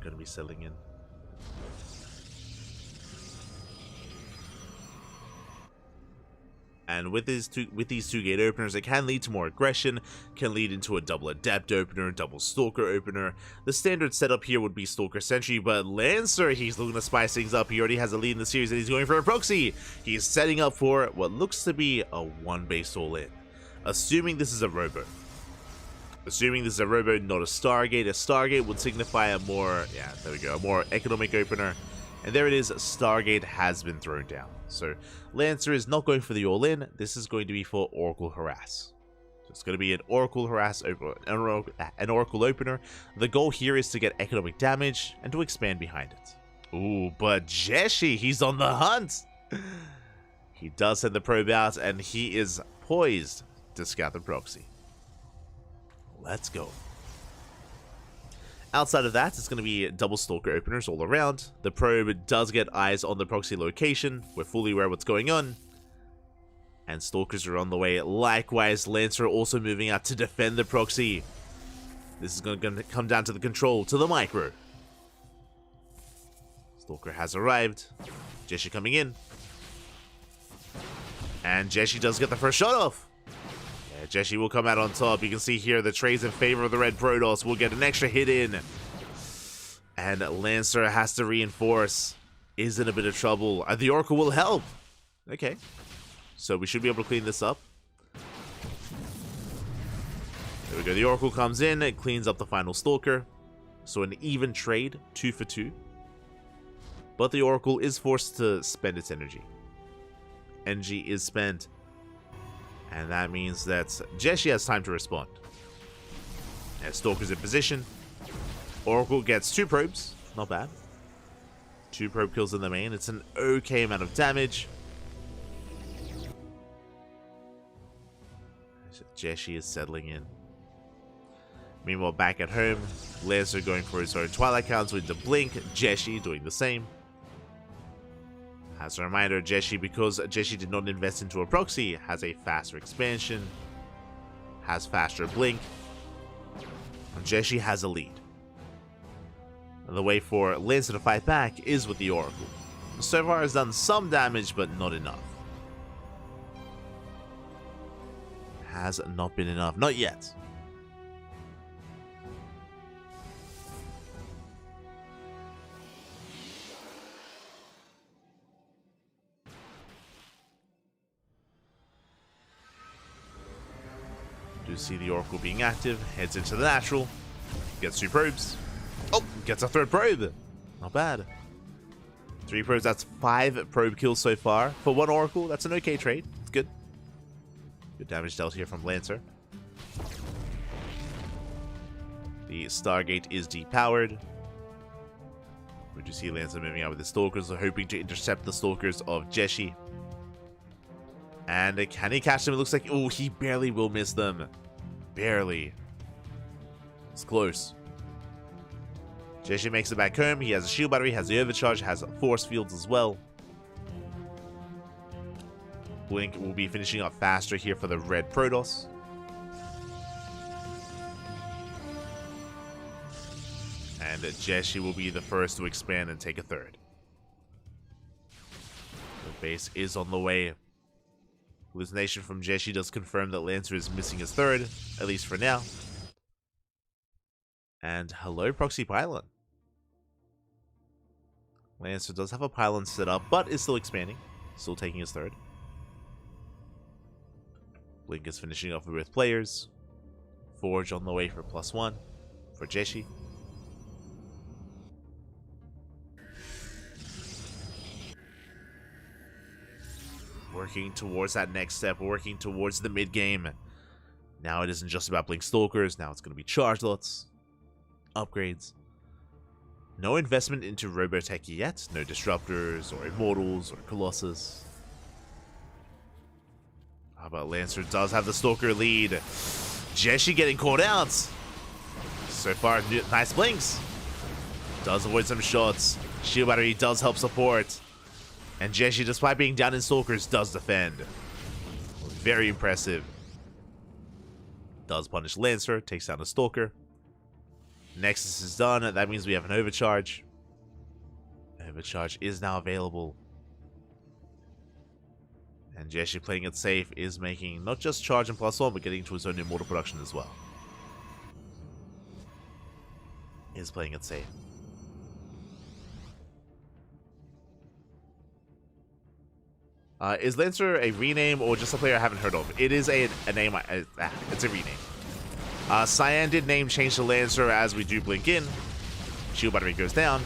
Going to be selling in. And with these two gate openers, it can lead to more aggression, can lead into a double Adept opener, double Stalker opener. The standard setup here would be Stalker Sentry, but Lancer, he's looking to spice things up. He already has a lead in the series and he's going for a proxy. He's setting up for what looks to be a 1-base all-in. Assuming this is a Robo. Assuming this is a Robo, not a Stargate. A Stargate would signify a more, yeah, there we go, a more economic opener. And there it is, Stargate has been thrown down. So Lancer is not going for the all-in. This is going to be for Oracle Harass. So it's going to be an Oracle Harass, an Oracle opener. The goal here is to get economic damage and to expand behind it. Ooh, but Jeshi, he's on the hunt. He does send the probe out, and he is poised to scout the proxy. Let's go. Outside of that, it's going to be double Stalker openers all around. The probe does get eyes on the proxy location. We're fully aware of what's going on. And Stalkers are on the way. Likewise, Lancer also moving out to defend the proxy. This is going to come down to the control, to the micro. Stalker has arrived. Jeshi coming in. And Jeshi does get the first shot off. Jeshi will come out on top. You can see here the trades in favor of the red Protoss will get an extra hit in. And Lancer has to reinforce. Is in a bit of trouble. The Oracle will help. Okay. So we should be able to clean this up. There we go. The Oracle comes in. It cleans up the final Stalker. So an even trade. 2 for 2. But the Oracle is forced to spend its energy. Energy is spent. And that means that Jeshi has time to respond. As Stalker's in position. Oracle gets 2 probes. Not bad. 2 probe kills in the main. It's an okay amount of damage. Jeshi is settling in. Meanwhile, back at home, Lancer going for his own Twilight counts with the blink. Jeshi doing the same. As a reminder, Jeshi, because Jeshi did not invest into a proxy, has a faster expansion, has faster blink, and Jeshi has a lead. And the way for Lancer to fight back is with the Oracle. So far has done some damage, but not enough. has not been enough. Not yet. Do see the Oracle being active, heads into the natural, gets 2 probes. Oh, gets a 3rd probe. Not bad. 3 probes, that's 5 probe kills so far. For 1 Oracle, that's an okay trade. It's good. Good damage dealt here from Lancer. The Stargate is depowered. We do see Lancer moving out with the Stalkers, hoping to intercept the Stalkers of Jeshi. And can he catch them? It looks like, oh, he barely will miss them. Barely. It's close. Jeshi makes it back home. He has a shield battery, has the overcharge, has force fields as well. Blink will be finishing up faster here for the red Protoss. And Jeshi will be the first to expand and take a 3rd. The base is on the way. Hallucination from Jeshi does confirm that Lancer is missing his 3rd, at least for now. And hello, Proxy Pylon. Lancer does have a pylon set up, but is still expanding. Still taking his 3rd. Blink is finishing off with players. Forge on the way for +1 for Jeshi. Working towards that next step, working towards the mid-game. Now it isn't just about Blink Stalkers, now it's going to be charge lots, upgrades. No investment into Robotech yet, no Disruptors, or Immortals, or Colossus. How about Lancer does have the Stalker lead. Jeshi getting caught out. So far, nice blinks. Does avoid some shots. Shield battery does help support. And Jeshi, despite being down in Stalkers, does defend. Very impressive. Does punish Lancer, takes down a Stalker. Nexus is done, that means we have an overcharge. Overcharge is now available. And Jeshi, playing it safe, is making not just charge and +1, but getting to his own immortal production as well. Is playing it safe. Is Lancer a rename or just a player I haven't heard of? It is a name. It's a rename. Cyan did name change to Lancer as we do blink in. Shield battery goes down.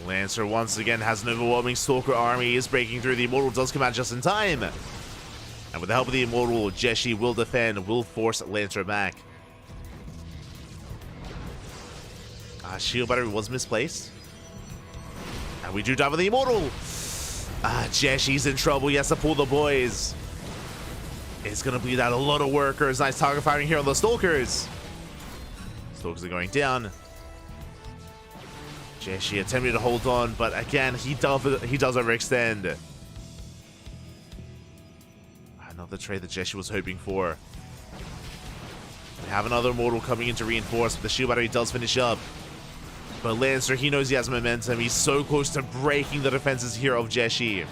Lancer once again has an overwhelming Stalker army. Is breaking through. The Immortal does come out just in time. And with the help of the Immortal, Jeshi will defend, will force Lancer back. Shield battery was misplaced. And we do dive with the Immortal. Jeshi's in trouble. He has to pull the boys. It's going to bleed out a lot of workers. Nice target firing here on the Stalkers. Stalkers are going down. Jeshi attempting to hold on, but again, he does overextend. Another trade that Jeshi was hoping for. We have another Immortal coming in to reinforce, but the shield battery does finish up. But Lancer, he knows he has momentum. He's so close to breaking the defenses here of Jeshi.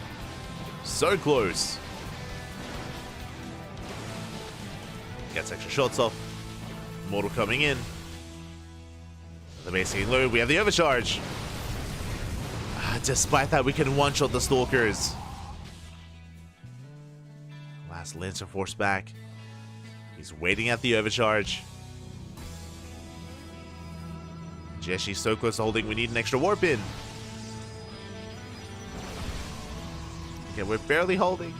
So close. Gets extra shots off. Immortal coming in. The base getting low. We have the overcharge. Despite that, we can one-shot the Stalkers. Last Lancer forced back. He's waiting at the overcharge. Jeshi so close to holding. We need an extra warp in. Okay, we're barely holding.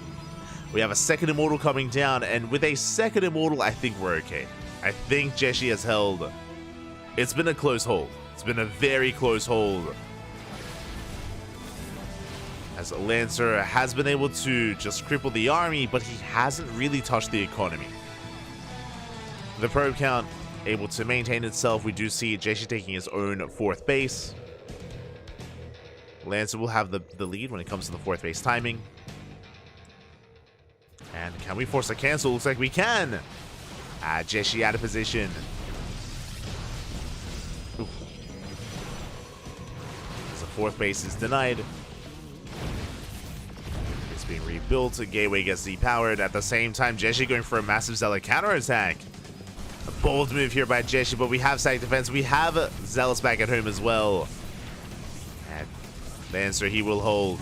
We have a second Immortal coming down, and with a second Immortal, I think we're okay. I think Jeshi has held. It's been a close hold. It's been a very close hold. As Lancer has been able to just cripple the army, but he hasn't really touched the economy. The probe count able to maintain itself. We do see Jeshi taking his own 4th base. Lancer will have the lead when it comes to the 4th base timing. And can we force a cancel? Looks like we can. Jeshi out of position. Ooh. The 4th base is denied. It's being built. Gateway gets depowered. At the same time, Jeshi going for a massive Zealot counterattack. A bold move here by Jeshi, but we have side defense. We have Zealots back at home as well. And Lancer, he will hold.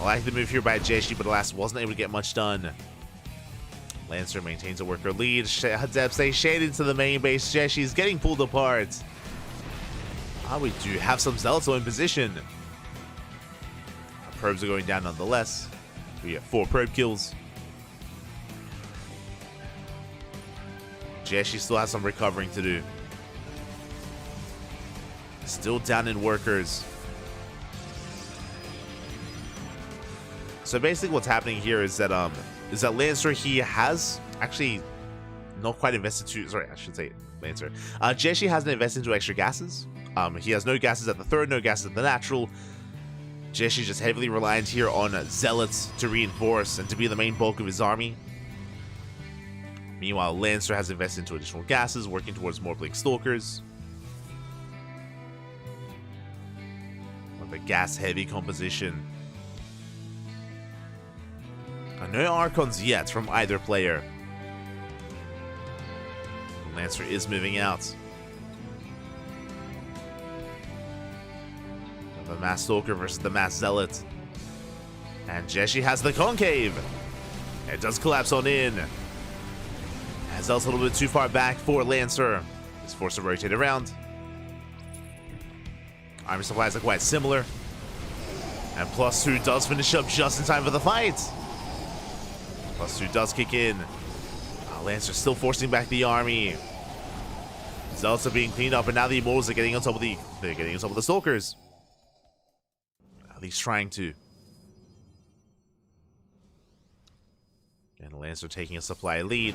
I like the move here by Jeshi, but alas, wasn't able to get much done. Lancer maintains a worker lead. Deb stays shaded to the main base. Jeshi's getting pulled apart. We do have some Zealots in position. Our probes are going down nonetheless. We have 4 probe kills. Jeshi still has some recovering to do. Still down in workers. So basically what's happening here is that Lancer, he has actually not quite invested too, sorry, I should say Lancer. Jeshi hasn't invested into extra gases. He has no gases at the third, no gases at the natural. Jeshi just heavily reliant here on Zealots to reinforce and to be the main bulk of his army. Meanwhile, Lancer has invested into additional gases, working towards more Blink Stalkers. With a gas-heavy composition. No Archons yet from either player. Lancer is moving out. The Mass Stalker versus the Mass Zealot. And Jeshi has the Concave. It does collapse on in. Zealot's a little bit too far back for Lancer. He's forced to rotate around. Armor supplies are quite similar. And +2 does finish up just in time for the fight. +2 does kick in. Lancer still forcing back the army. Zealots are being cleaned up, and now the Immortals are getting on top of the Stalkers. At least trying to. And Lancer taking a supply lead.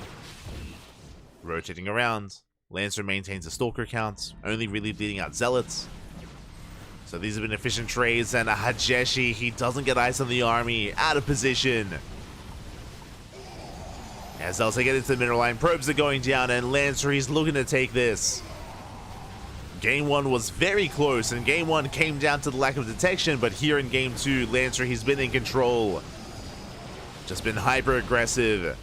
Rotating around. Lancer maintains a Stalker count, only really bleeding out Zealots. So these have been efficient trades, and Jeshi, he doesn't get eyes on the army. Out of position. As Zealots get into the mineral line, probes are going down, and Lancer, he's looking to take this. Game 1 was very close, and Game 1 came down to the lack of detection, but here in Game 2, Lancer, he's been in control. Just been hyper-aggressive.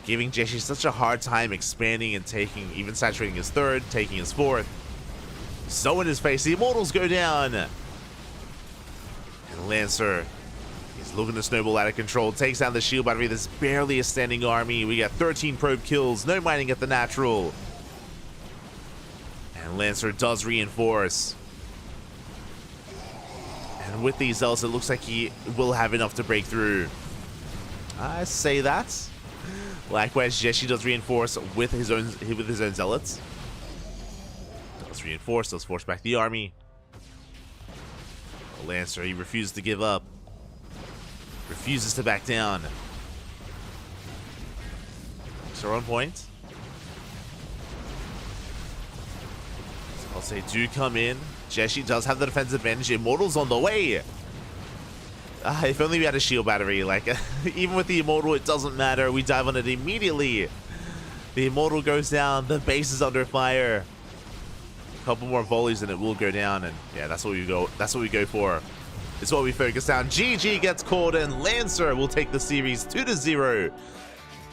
Giving Jeshi such a hard time expanding and taking, even saturating his third, taking his fourth. So in his face, the Immortals go down. And Lancer, he's looking to snowball out of control, takes down the shield battery. There's barely a standing army. We got 13 probe kills, no mining at the natural. And Lancer does reinforce. And with these Zealots, it looks like he will have enough to break through. I say that. Likewise, Jeshi does reinforce with his own Zealots. Does reinforce, does force back the army. Lancer, he refuses to give up. Refuses to back down. So on point. I'll say do come in. Jeshi does have the defensive advantage. Immortal's on the way. If only we had a shield battery. Like, even with the Immortal, it doesn't matter. We dive on it immediately. The Immortal goes down. The base is under fire. A couple more volleys and it will go down. And yeah, that's what we go. That's what we go for. It's what we focus on. GG gets called, and Lancer will take the series 2-0,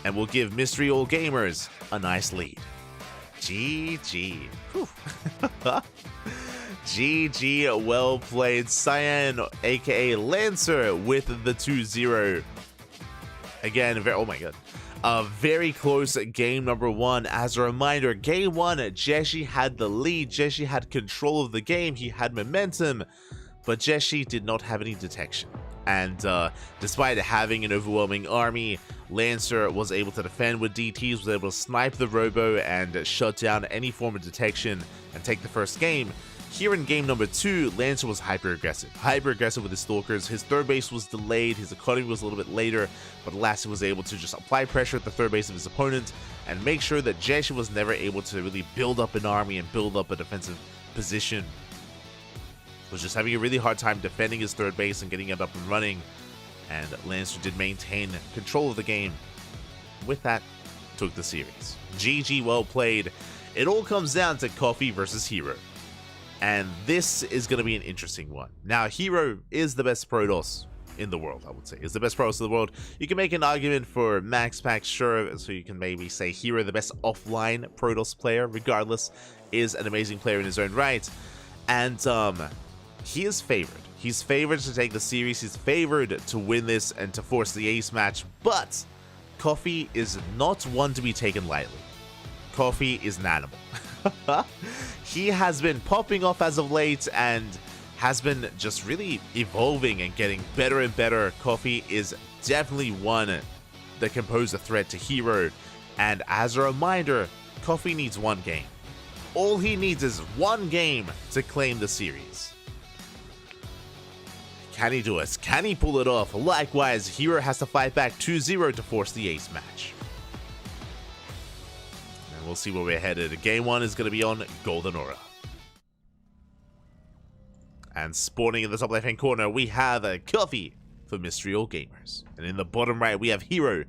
and will give Mystery All Gamers a nice lead. GG. GG, well played. Cyan, aka Lancer, with the 2-0. Again, oh my god. A very close game number 1. As a reminder, game 1, Jeshi had the lead. Jeshi had control of the game. He had momentum, but Jeshi did not have any detection. And despite having an overwhelming army, Lancer was able to defend with DTs, was able to snipe the Robo and shut down any form of detection and take the first game. Here in game number 2, Lancer was hyper-aggressive with his Stalkers. His third base was delayed, his economy was a little bit later, but alas, he was able to just apply pressure at the third base of his opponent and make sure that Jeshi was never able to really build up an army and build up a defensive position. Was just having a really hard time defending his third base and getting it up and running, and Lancer did maintain control of the game. With that, took the series. GG, well played. It all comes down to Coffee versus Hero. And this is going to be an interesting one. Now, Hero is the best Protoss in the world, I would say. Is the best Protoss in the world. You can make an argument for Max Pack, sure. So you can maybe say Hero, the best offline Protoss player, regardless, is an amazing player in his own right. And he is favored. He's favored to take the series. He's favored to win this and to force the ace match. But Coffee is not one to be taken lightly. Coffee is an animal. He has been popping off as of late and has been just really evolving and getting better and better. Coffee is definitely one that can pose a threat to Hero. And as a reminder, Coffee needs one game. All he needs is one game to claim the series. Can he do it? Can he pull it off? Likewise, Hero has to fight back 2-0 to force the ace match. And we'll see where we're headed. Game 1 is going to be on Golden Aura. And spawning in the top left-hand corner, we have a Coffee for Mystery All Gamers. And in the bottom right, we have Hero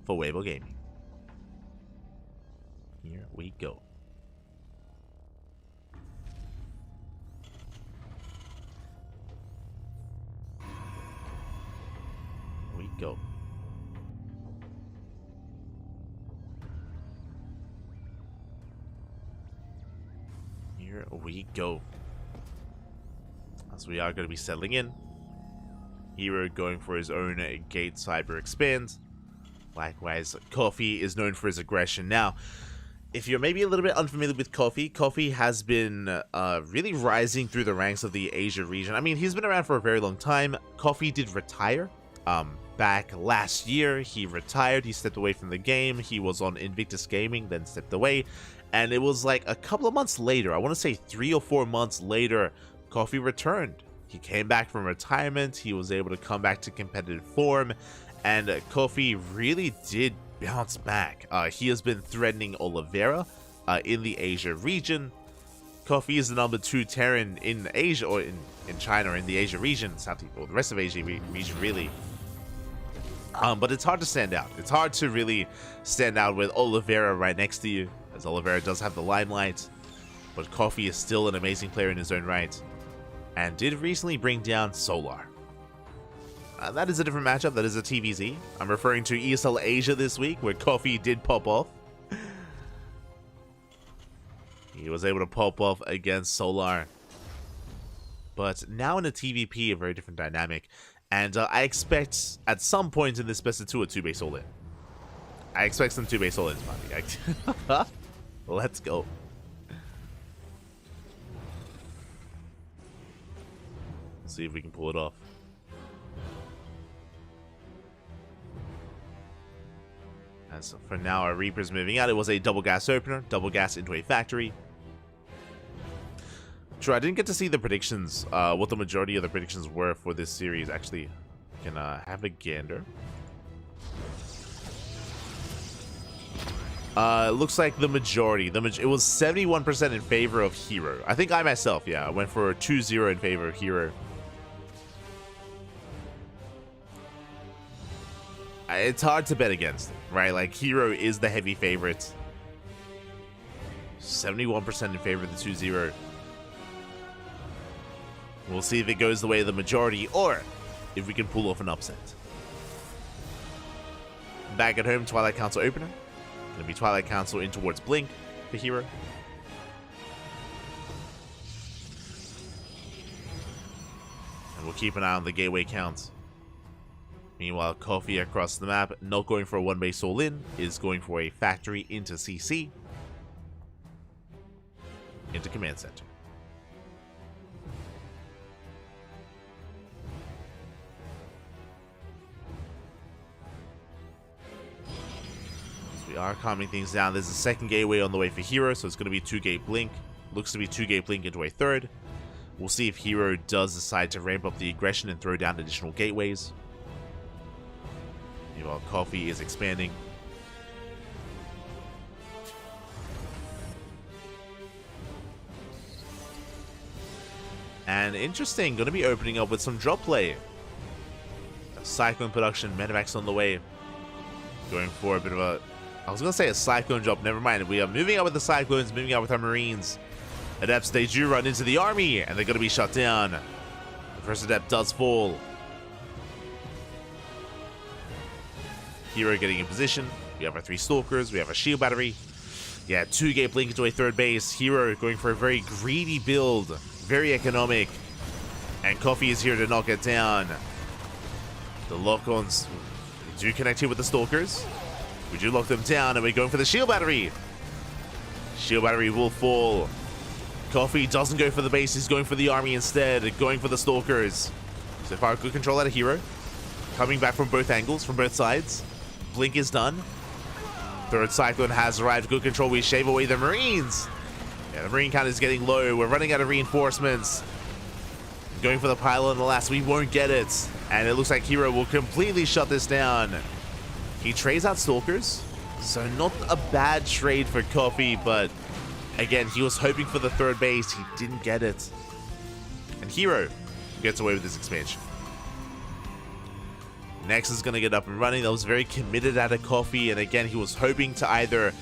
for Weibo Gaming. Here we go. Go. Here we go. As we are going to be settling in. Hero going for his own Gate Cyber Expand. Likewise, Coffee is known for his aggression. Now, if you're maybe a little bit unfamiliar with Coffee, Coffee has been really rising through the ranks of the Asia region. I mean, he's been around for a very long time. Coffee did retire. Back last year, he retired. He stepped away from the game. He was on Invictus Gaming, then stepped away. And it was like a couple of months later, I want to say 3 or 4 months later, Coffee returned. He came back from retirement. He was able to come back to competitive form. And Coffee really did bounce back. He has been threatening Oliveira in the Asia region. Coffee is the number 2 Terran in Asia, or in China, or in the Asia region, South, or the rest of Asia region, really. But it's hard to stand out. It's hard to really stand out with Oliveira right next to you, as Oliveira does have the limelight. But Coffee is still an amazing player in his own right, and did recently bring down Solar. That is a different matchup. That is a TVZ. I'm referring to ESL Asia this week, where Coffee did pop off. He was able to pop off against Solar. But now in a TVP, a very different dynamic. And I expect at some point in this best of 2 a 2-base all-in. I expect some 2-base all-ins, buddy. Let's go. See if we can pull it off. As for now, our Reaper's moving out. It was a double gas opener, double gas into a factory. Sure, I didn't get to see the predictions, what the majority of the predictions were for this series. Actually, I can have a gander. Looks like the majority, it was 71% in favor of Hero. I think I myself, yeah, went for a 2-0 in favor of Hero. It's hard to bet against him, right? Like, Hero is the heavy favorite. 71% in favor of the 2-0. We'll see if it goes the way of the majority, or if we can pull off an upset. Back at home, Twilight Council opener. Gonna be Twilight Council in towards Blink for Hero. And we'll keep an eye on the gateway count. Meanwhile, Coffee across the map, not going for a 1-base all-in, is going for a factory into CC. Into Command Center. We are calming things down. There's a second gateway on the way for Hero, so it's going to be 2-gate Blink. Looks to be 2-gate Blink into a third. We'll see if Hero does decide to ramp up the aggression and throw down additional gateways. Meanwhile, Coffee is expanding. And interesting, going to be opening up with some drop play. Cyclone production, Medivacs on the way. Going for a bit of a... I was going to say a Cyclone drop, never mind. We are moving out with the Cyclones, moving out with our Marines. Adepts, they do run into the army, and they're going to be shut down. The first Adept does fall. Hero getting in position. We have our 3 Stalkers. We have our Shield Battery. Yeah, 2-gate blink into a third base. Hero going for a very greedy build. Very economic. And Coffee is here to knock it down. The lock-ons do connect here with the Stalkers. We do lock them down, and we're going for the Shield Battery. Shield Battery will fall. Coffee doesn't go for the base. He's going for the army instead. Going for the Stalkers. So far, good control out of Hero. Coming back from both angles, from both sides. Blink is done. Third Cyclone has arrived. Good control. We shave away the Marines. Yeah, the Marine count is getting low. We're running out of reinforcements. Going for the pylon. Alas, we won't get it. And it looks like Hero will completely shut this down. He trades out Stalkers. So not a bad trade for Coffee, but again, he was hoping for the third base. He didn't get it. And Hero gets away with this expansion. Next is going to get up and running. That was very committed out of Coffee. And again, he was hoping to either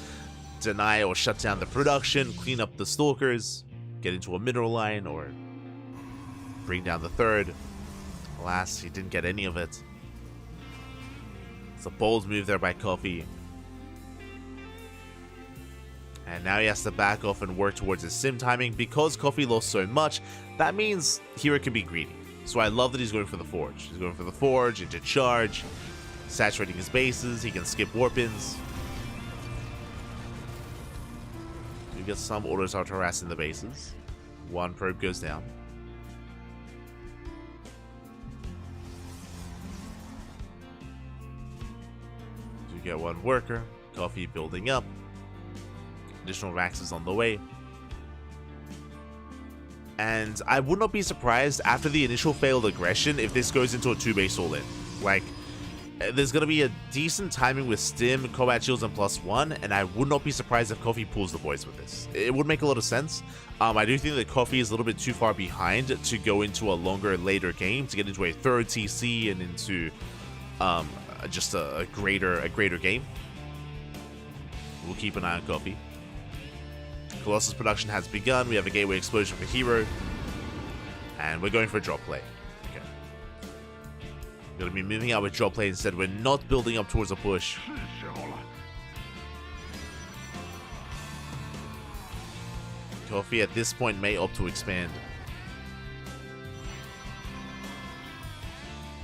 deny or shut down the production, clean up the Stalkers, get into a mineral line, or bring down the third. Alas, he didn't get any of it. It's a bold move there by Coffee. And now he has to back off and work towards his sim timing. Because Coffee lost so much, that means Hero can be greedy. So I love that he's going for the Forge. He's going for the Forge into charge, saturating his bases. He can skip Warpins. We get some orders out harassing the bases. 1 probe goes down. We get 1 worker. Coffee building up. Additional racks is on the way. And I would not be surprised after the initial failed aggression if this goes into a 2-base all-in. Like, there's going to be a decent timing with Stim, Combat Shields, and +1, and I would not be surprised if Coffee pulls the boys with this. It would make a lot of sense. I do think that Coffee is a little bit too far behind to go into a longer, later game, to get into a third TC and into just a greater game. We'll keep an eye on Coffee. Colossus production has begun. We have a gateway explosion for Hero. And we're going for a drop play. Okay. We're going to be moving out with drop play instead. We're not building up towards a push. Coffee at this point may opt to expand.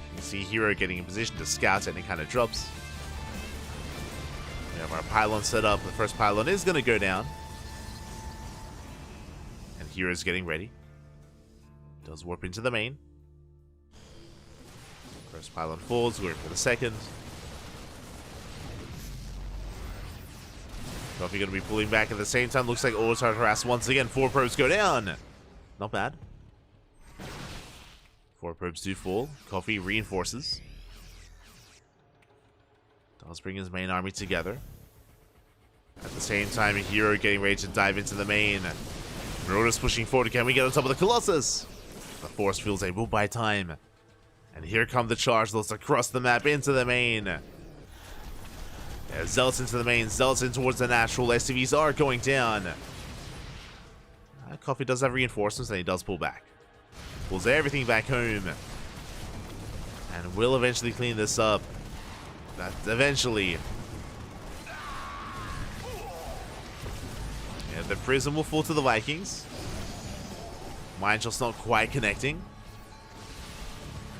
You can see Hero getting in position to scout any kind of drops. We have our pylon set up. The first pylon is going to go down. Hero's getting ready. Does warp into the main. First pylon falls, going for the second. Coffee going to be pulling back at the same time. Looks like orders are harassed once again. 4 probes go down. Not bad. 4 probes do fall. Coffee reinforces. Does bring his main army together. At the same time, a Hero getting ready to dive into the main. Marauders pushing forward. Can we get on top of the Colossus? The force fields a will buy time. And here come the charge loads across the map into the main. Yeah, Zealots into the main. Zealots in towards the natural. SCVs are going down. Coffee does have reinforcements and he does pull back. Pulls everything back home. And will eventually clean this up. Eventually. The prism will fall to the Vikings. Mine just not quite connecting.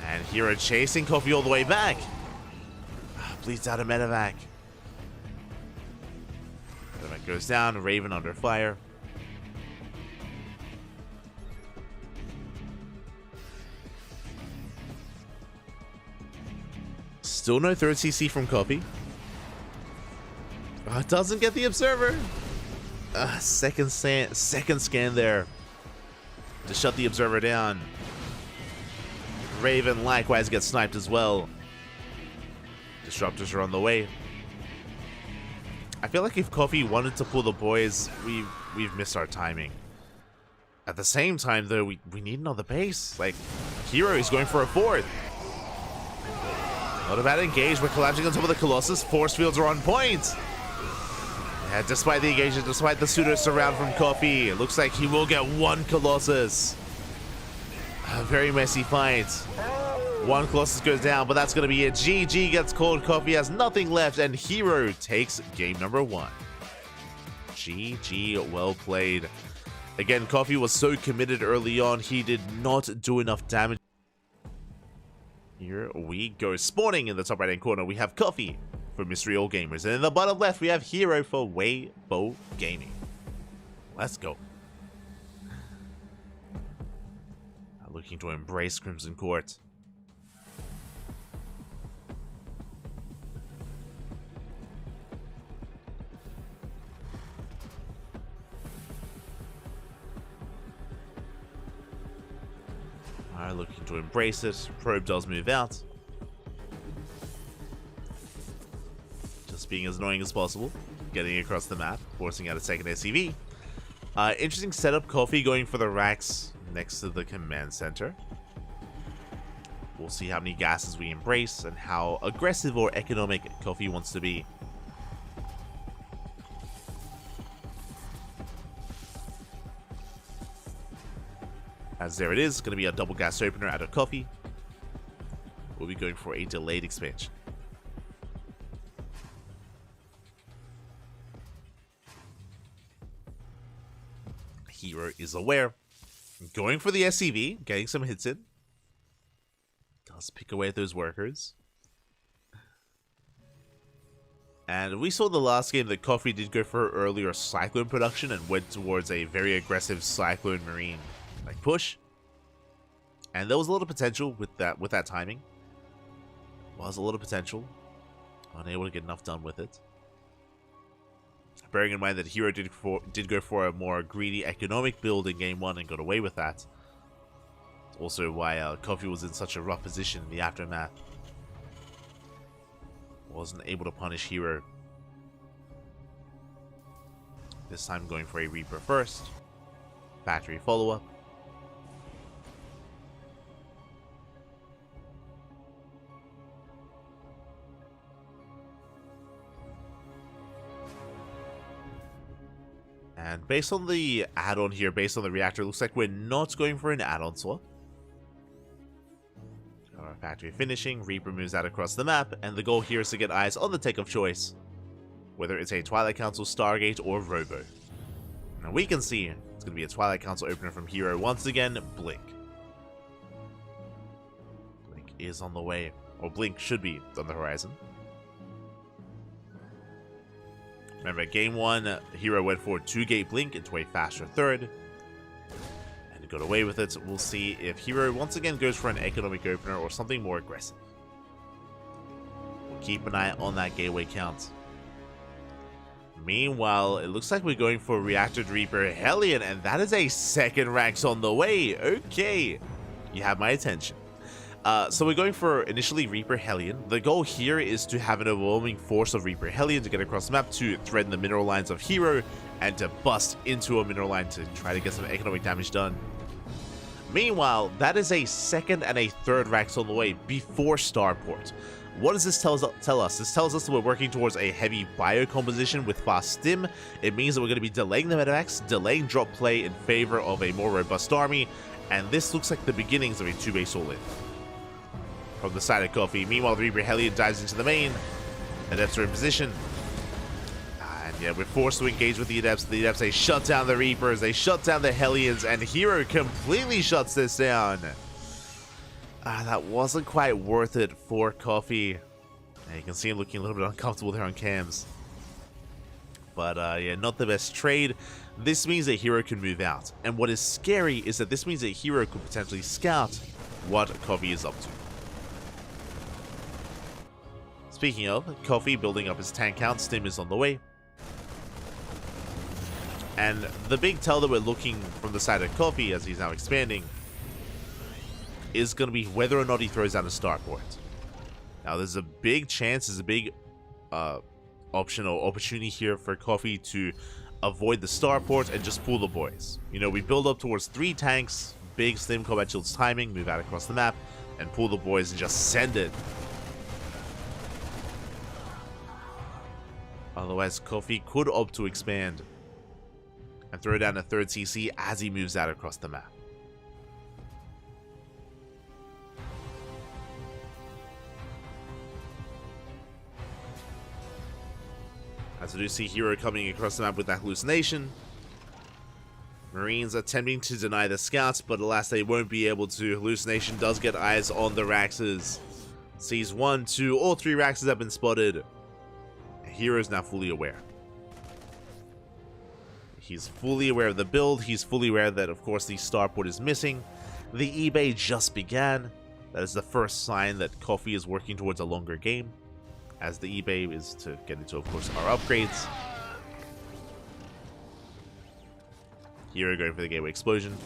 And Hero chasing Coffee all the way back. Bleeds out a medevac. Medevac goes down. Raven under fire. Still no third CC from Coffee. Doesn't get the Observer. Second scan there to shut the Observer down. Raven likewise gets sniped as well. Disruptors are on the way. I feel like if Coffee wanted to pull the boys, we've missed our timing. At the same time, though, we need another base. Like, Hero is going for a 4th. Not a bad engage. We're collapsing on top of the Colossus. Force fields are on point. Yeah, despite the engagement, despite the pseudo surround from Coffee, it looks like he will get one Colossus. A very messy fight. One Colossus goes down, but that's going to be it. GG gets called. Coffee has nothing left, and Hero takes game number 1. GG, well played. Again, Coffee was so committed early on, he did not do enough damage. Here we go. Spawning in the top right-hand corner, we have Coffee for Mystery All Gamers. And in the bottom left, we have Hero for Weibo Gaming. Let's go. Looking to embrace Crimson Court. Alright, looking to embrace it. Probe does move out. Just being as annoying as possible. Getting across the map, forcing out a second SCV. Interesting setup. Coffee going for the racks next to the command center. We'll see how many gases we embrace and how aggressive or economic Coffee wants to be. As there it is, going to be a double gas opener out of Coffee. We'll be going for a delayed expansion. Hero is aware. Going for the SCV, getting some hits in. Does pick away at those workers. And we saw the last game that Coffee did go for earlier Cyclone production and went towards a very aggressive Cyclone Marine like push. And there was a lot of potential with that timing. Was a lot of potential. Unable to get enough done with it. Bearing in mind that Hero did go for a more greedy economic build in game 1 and got away with that. It's also why Coffee was in such a rough position in the aftermath. Wasn't able to punish Hero. This time going for a Reaper first. Factory follow-up. And based on the add-on here, based on the reactor, it looks like we're not going for an add-on swap. Our factory finishing, Reaper moves out across the map, and the goal here is to get eyes on the tech of choice. Whether it's a Twilight Council, Stargate, or Robo. Now we can see it's going to be a Twilight Council opener from Hero once again, Blink. Blink is on the way, or Blink should be on the horizon. Remember, game 1, Hero went for 2-gate Blink into a faster third. And got away with it. We'll see if Hero once again goes for an economic opener or something more aggressive. We'll keep an eye on that gateway count. Meanwhile, it looks like we're going for Reactored Reaper Hellion, and that is a second ranks on the way. Okay, you have my attention. So we're going for initially Reaper Hellion. The goal here is to have an overwhelming force of Reaper Hellion to get across the map to threaten the mineral lines of Hero and to bust into a mineral line to try to get some economic damage done. Meanwhile, that is a second and a third racks on the way before Starport. What does this tell us? This tells us that we're working towards a heavy bio composition with fast stim. It means that we're going to be delaying the medevacs, delaying drop play in favor of a more robust army, and this looks like the beginnings of a 2-base all-in. From the side of Coffee. Meanwhile, the Reaper Hellion dives into the main. Adepts are in position. And yeah, we're forced to engage with the Adepts. The Adepts, they shut down the Reapers, they shut down the Hellions, and Hero completely shuts this down. That wasn't quite worth it for Coffee. Yeah, you can see him looking a little bit uncomfortable there on cams. But yeah, not the best trade. This means that Hero can move out. And what is scary is that this means that Hero could potentially scout what Coffee is up to. Speaking of, Coffee building up his tank count, Stim is on the way. And the big tell that we're looking from the side of Coffee as he's now expanding is going to be whether or not he throws out a starport. Now there's a big chance, there's a big option or opportunity here for Coffee to avoid the starport and just pull the boys. You know, we build up towards 3 tanks, big Stim combat shields timing, move out across the map, and pull the boys and just send it. Otherwise, Coffee could opt to expand and throw down a third CC as he moves out across the map. As we do see Hero coming across the map with that hallucination. Marines attempting to deny the scouts, but alas, they won't be able to. Hallucination does get eyes on the Raxes. Sees 1, 2, all 3 Raxes have been spotted. Hero is now fully aware. He's fully aware of the build. He's fully aware that, of course, the starport is missing. The eBay just began. That is the first sign that Coffee is working towards a longer game, as the eBay is to get into, of course, our upgrades. Hero going for the gateway explosion.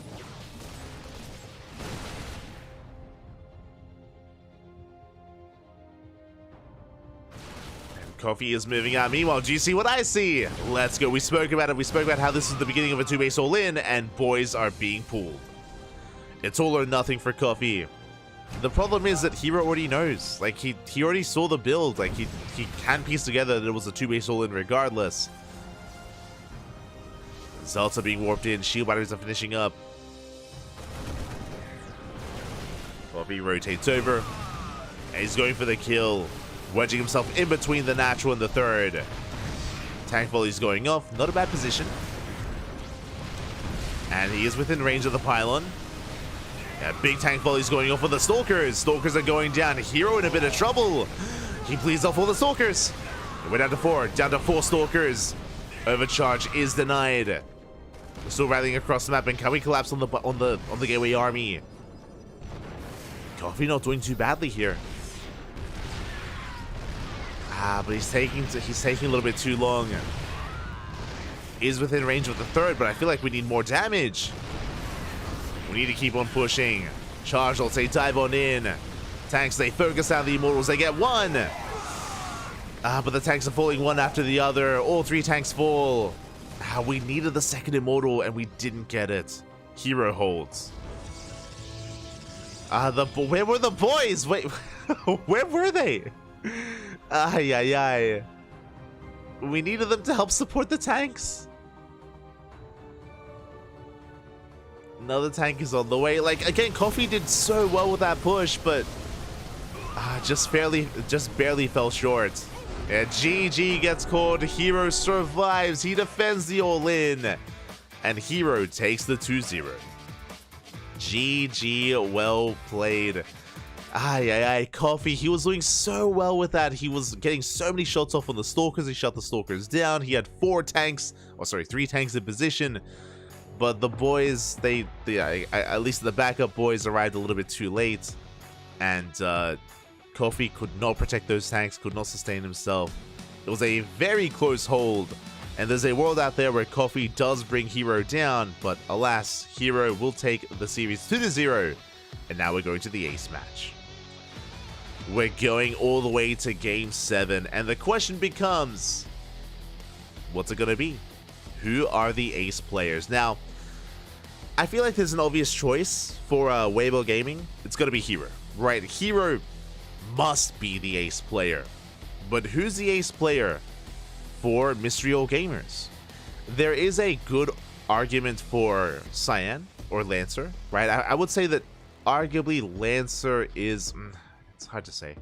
And Coffee is moving out. Meanwhile, do you see what I see? Let's go. We spoke about it. We spoke about how this is the beginning of a 2-base all-in, and boys are being pulled. It's all or nothing for Coffee. The problem is that Hero already knows. Like, he already saw the build. Like, he can piece together that it was a 2-base all-in regardless. Zealots are being warped in. Shield batteries are finishing up. Coffee rotates over. And he's going for the kill. Wedging himself in between the natural and the third. Tank volley's going off. Not a bad position. And he is within range of the pylon. Yeah, big tank volley's going off for the Stalkers. Stalkers are going down. Hero in a bit of trouble. He bleeds off all the Stalkers. We're down to 4. Down to 4 Stalkers. Overcharge is denied. We're still rallying across the map, and can we collapse on the gateway army? Coffee not doing too badly here. But he's taking a little bit too long. Is within range of the third, but I feel like we need more damage. We need to keep on pushing. Charge, let's say, dive on in. Tanks, they focus on the Immortals. They get 1. But the tanks are falling one after the other. All 3 tanks fall. We needed the second Immortal, and we didn't get it. Hero holds. Where were the boys? Wait, where were they? Ay. We needed them to help support the tanks. Another tank is on the way. Like, again, Coffee did so well with that push, but just barely fell short. And GG gets called. Hero survives. He defends the all-in. And Hero takes the 2-0. GG, well played. Coffee, he was doing so well with that. He was getting so many shots off on the Stalkers. He shot the Stalkers down. He had 3 tanks in position. But the boys, at least the backup boys arrived a little bit too late. And Coffee could not protect those tanks, could not sustain himself. It was a very close hold. And there's a world out there where Coffee does bring Hero down, but alas, Hero will take the series 2-0. And now we're going to the ace match. We're going all the way to Game 7, and the question becomes, what's it going to be? Who are the ace players? Now, I feel like there's an obvious choice for Weibo Gaming. It's going to be Hero, right? Hero must be the ace player. But who's the ace player for Mystery All Gamers? There is a good argument for Cyan or Lancer, right? I would say that arguably Lancer is... it's hard to say.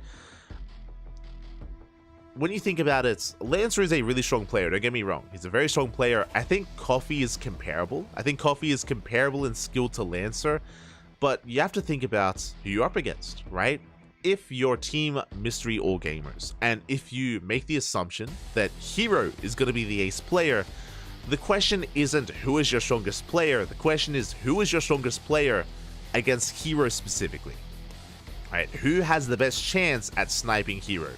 When you think about it, Lancer is a really strong player, don't get me wrong. He's a very strong player. I think Coffee is comparable. I think Coffee is comparable in skill to Lancer, but you have to think about who you're up against, right? If your team Mystery All Gamers, and if you make the assumption that Hero is going to be the ace player, the question isn't who is your strongest player, the question is who is your strongest player against Hero specifically. Right? Who has the best chance at sniping Hero?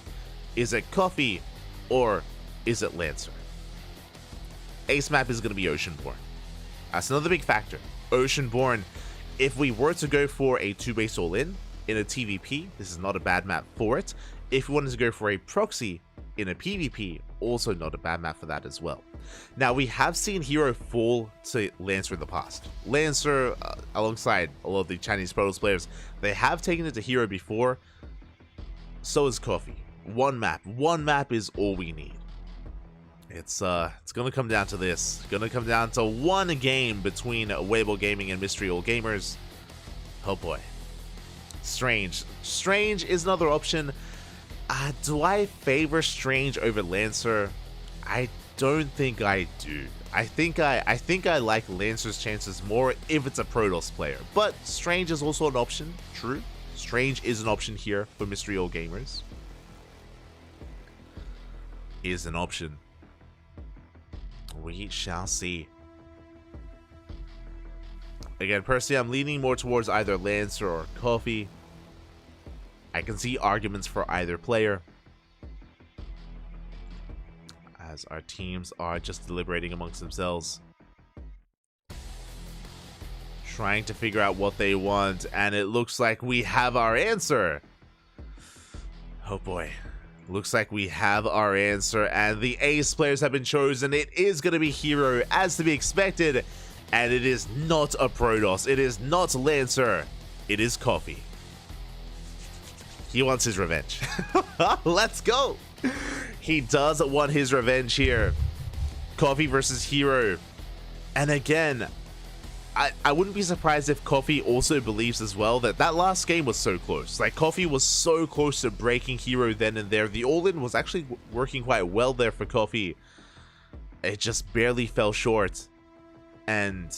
Is it Coffee or is it Lancer? Ace map is going to be Oceanborn. That's another big factor. Oceanborn, if we were to go for a 2-base all-in in a TVP, this is not a bad map for it. If we wanted to go for a proxy in a PvP, also not a bad map for that as well. Now, we have seen Hero fall to Lancer in the past. Lancer, alongside a lot of the Chinese Protoss players, they have taken it to Hero before. So is Coffee. One map is all we need. It's gonna come down to this. Gonna come down to one game between Weibo Gaming and Mystery All Gamers. Oh boy. Strange. Strange is another option. Do I favor Strange over Lancer? I don't think I do. I think I like Lancer's chances more if it's a Protoss player. But Strange is also an option. True. Strange is an option here for Mystery All Gamers. Is an option. We shall see. Again, personally, I'm leaning more towards either Lancer or Coffee. I can see arguments for either player, as our teams are just deliberating amongst themselves, trying to figure out what they want, and it looks like we have our answer. Oh boy. Looks like we have our answer, and the ace players have been chosen. It is going to be Hero, as to be expected, and it is not a Protoss. It is not Lancer. It is Coffee. He wants his revenge. Let's go. He does want his revenge here. Coffee versus Hero. And again, I wouldn't be surprised if Coffee also believes as well that that last game was so close. Like, Coffee was so close to breaking Hero then and there. The all-in was actually working quite well there for Coffee. It just barely fell short. And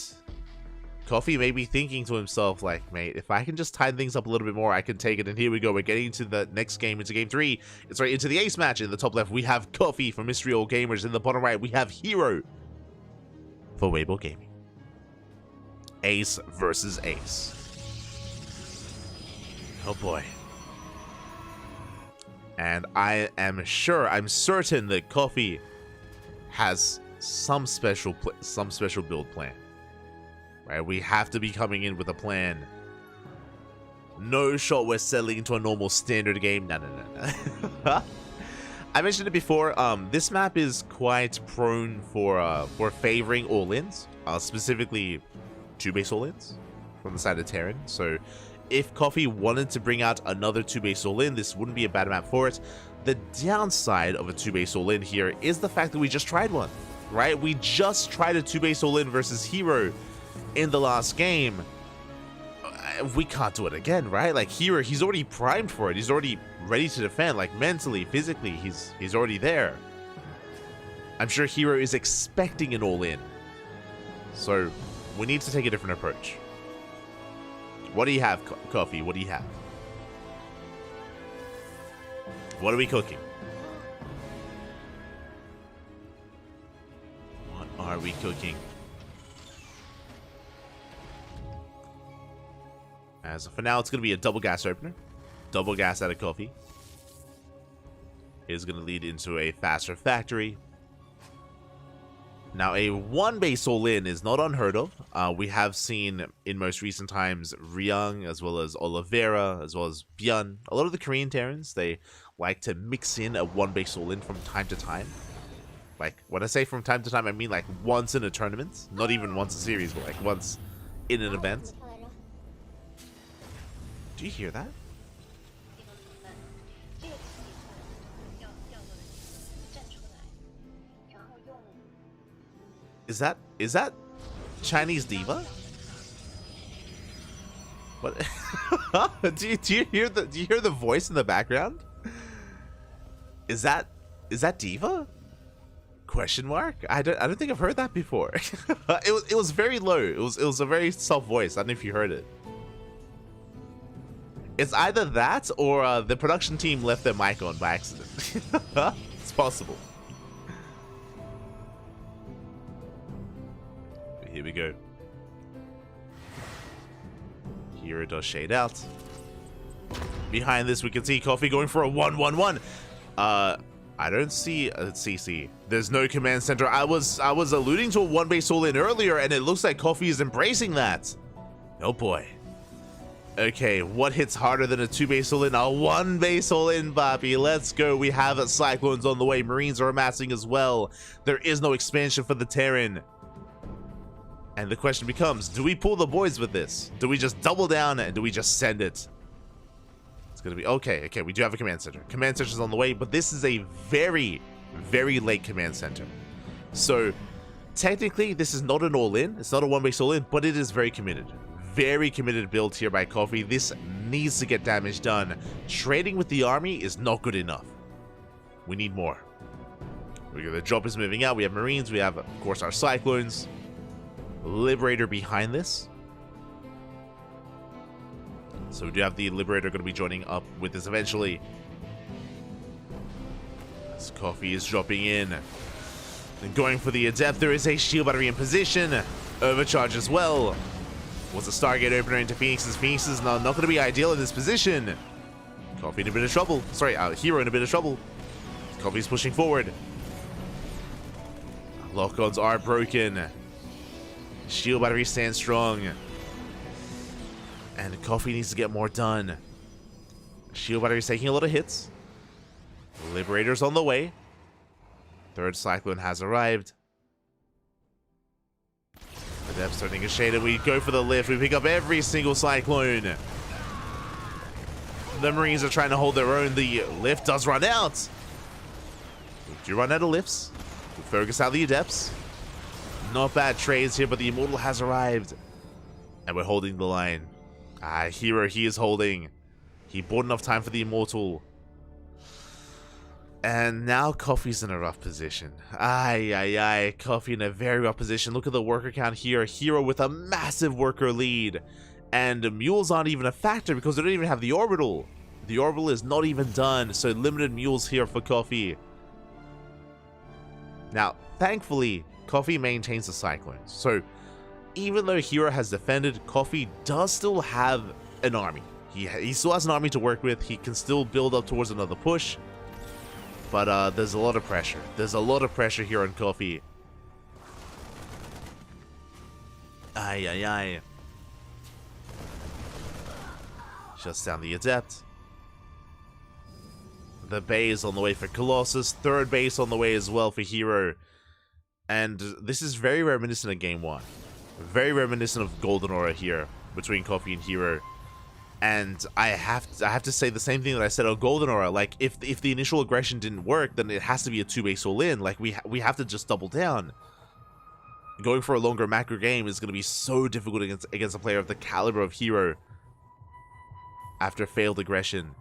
Coffee may be thinking to himself, like, mate, if I can just tighten things up a little bit more, I can take it. And here we go. We're getting into the next game, into game 3. It's right into the ace match. In the top left, we have Coffee for Mystery All Gamers. In the bottom right, we have Hero for Weibo Gaming. Ace versus ace. Oh boy. And I'm certain that Coffee has some special build plan. Right? We have to be coming in with a plan. No shot we're settling into a normal standard game. No. I mentioned it before. This map is quite prone for favoring all-ins, specifically 2-base all-ins from the side of Terran. So if Coffee wanted to bring out another 2-base all-in, this wouldn't be a bad map for it. The downside of a 2-base all-in here is the fact that we just tried one, right? We just tried a 2-base all-in versus Hero in the last game. We can't do it again, right? Like, Hero, he's already primed for it. He's already ready to defend, like, mentally, physically, he's already there. I'm sure Hero is expecting an all-in. So we need to take a different approach. What do you have, Coffee? What do you have? What are we cooking? What are we cooking? As for now, it's going to be a double gas opener. Double gas out of Coffee is going to lead into a faster factory. Now, a 1-base all-in is not unheard of. We have seen in most recent times Ryung, as well as Oliveira, as well as Byun. A lot of the Korean Terrans, they like to mix in a 1-base all-in from time to time. Like, when I say from time to time, I mean like once in a tournament. Not even once a series, but like once in an event. Do you hear that? Is that Chinese diva? What? do you hear the voice in the background? Is that diva? Question mark? I don't think I've heard that before. it was very low. It was a very soft voice. I don't know if you heard it. It's either that or the production team left their mic on by accident. It's possible. Here we go. Hero does shade out. Behind this, we can see Coffee going for a 1-1-1. I don't see a CC. There's no command center. I was alluding to a 1-base all-in earlier, and it looks like Coffee is embracing that. Oh boy. Okay, what hits harder than a 2-base all-in? A 1-base all-in, Bobby. Let's go. We have Cyclones on the way. Marines are amassing as well. There is no expansion for the Terran. And the question becomes, do we pull the boys with this? Do we just double down and do we just send it? It's going to be... Okay, we do have a command center. Command center's on the way, but this is a very, very late command center. So technically, this is not an all-in. It's not a one-base all-in, but it is very committed. Very committed build here by Coffee. This needs to get damage done. Trading with the army is not good enough. We need more. The drop is moving out. We have Marines. We have, of course, our Cyclones. Liberator behind this. So we do have the Liberator going to be joining up with this eventually. As Coffee is dropping in. And going for the Adept. There is a shield battery in position. Overcharge as well. Was a Stargate opener into Phoenix's. Phoenix is not going to be ideal in this position. Coffee in a bit of trouble. Sorry, Hero in a bit of trouble. Coffee's pushing forward. Lock-ons are broken. Shield battery stands strong. And Coffee needs to get more done. Shield battery's taking a lot of hits. Liberator's on the way. Third Cyclone has arrived. The Depth's turning a shade and we go for the lift. We pick up every single Cyclone. The Marines are trying to hold their own. The lift does run out. We do run out of lifts. We focus out the Adepts. Not bad trades here, but the Immortal has arrived. And we're holding the line. Hero, he is holding. He bought enough time for the Immortal. And now Coffee's in a rough position. Coffee in a very rough position. Look at the worker count here. Hero with a massive worker lead. And mules aren't even a factor because they don't even have the orbital. The orbital is not even done, so limited mules here for Coffee. Now, thankfully, Coffee maintains the Cyclones. So, even though Hero has defended, Coffee does still have an army. He still has an army to work with. He can still build up towards another push. But there's a lot of pressure. There's a lot of pressure here on Coffee. Shuts down the Adept. The Bay is on the way for Colossus. Third base on the way as well for Hero. And this is very reminiscent of Game 1. Very reminiscent of Golden Aura here between Coffee and Hero. And I have to say the same thing that I said on Golden Aura. Like, if the initial aggression didn't work, then it has to be a 2-base all-in. Like, we have to just double down. Going for a longer macro game is going to be so difficult against a player of the caliber of Hero after failed aggression.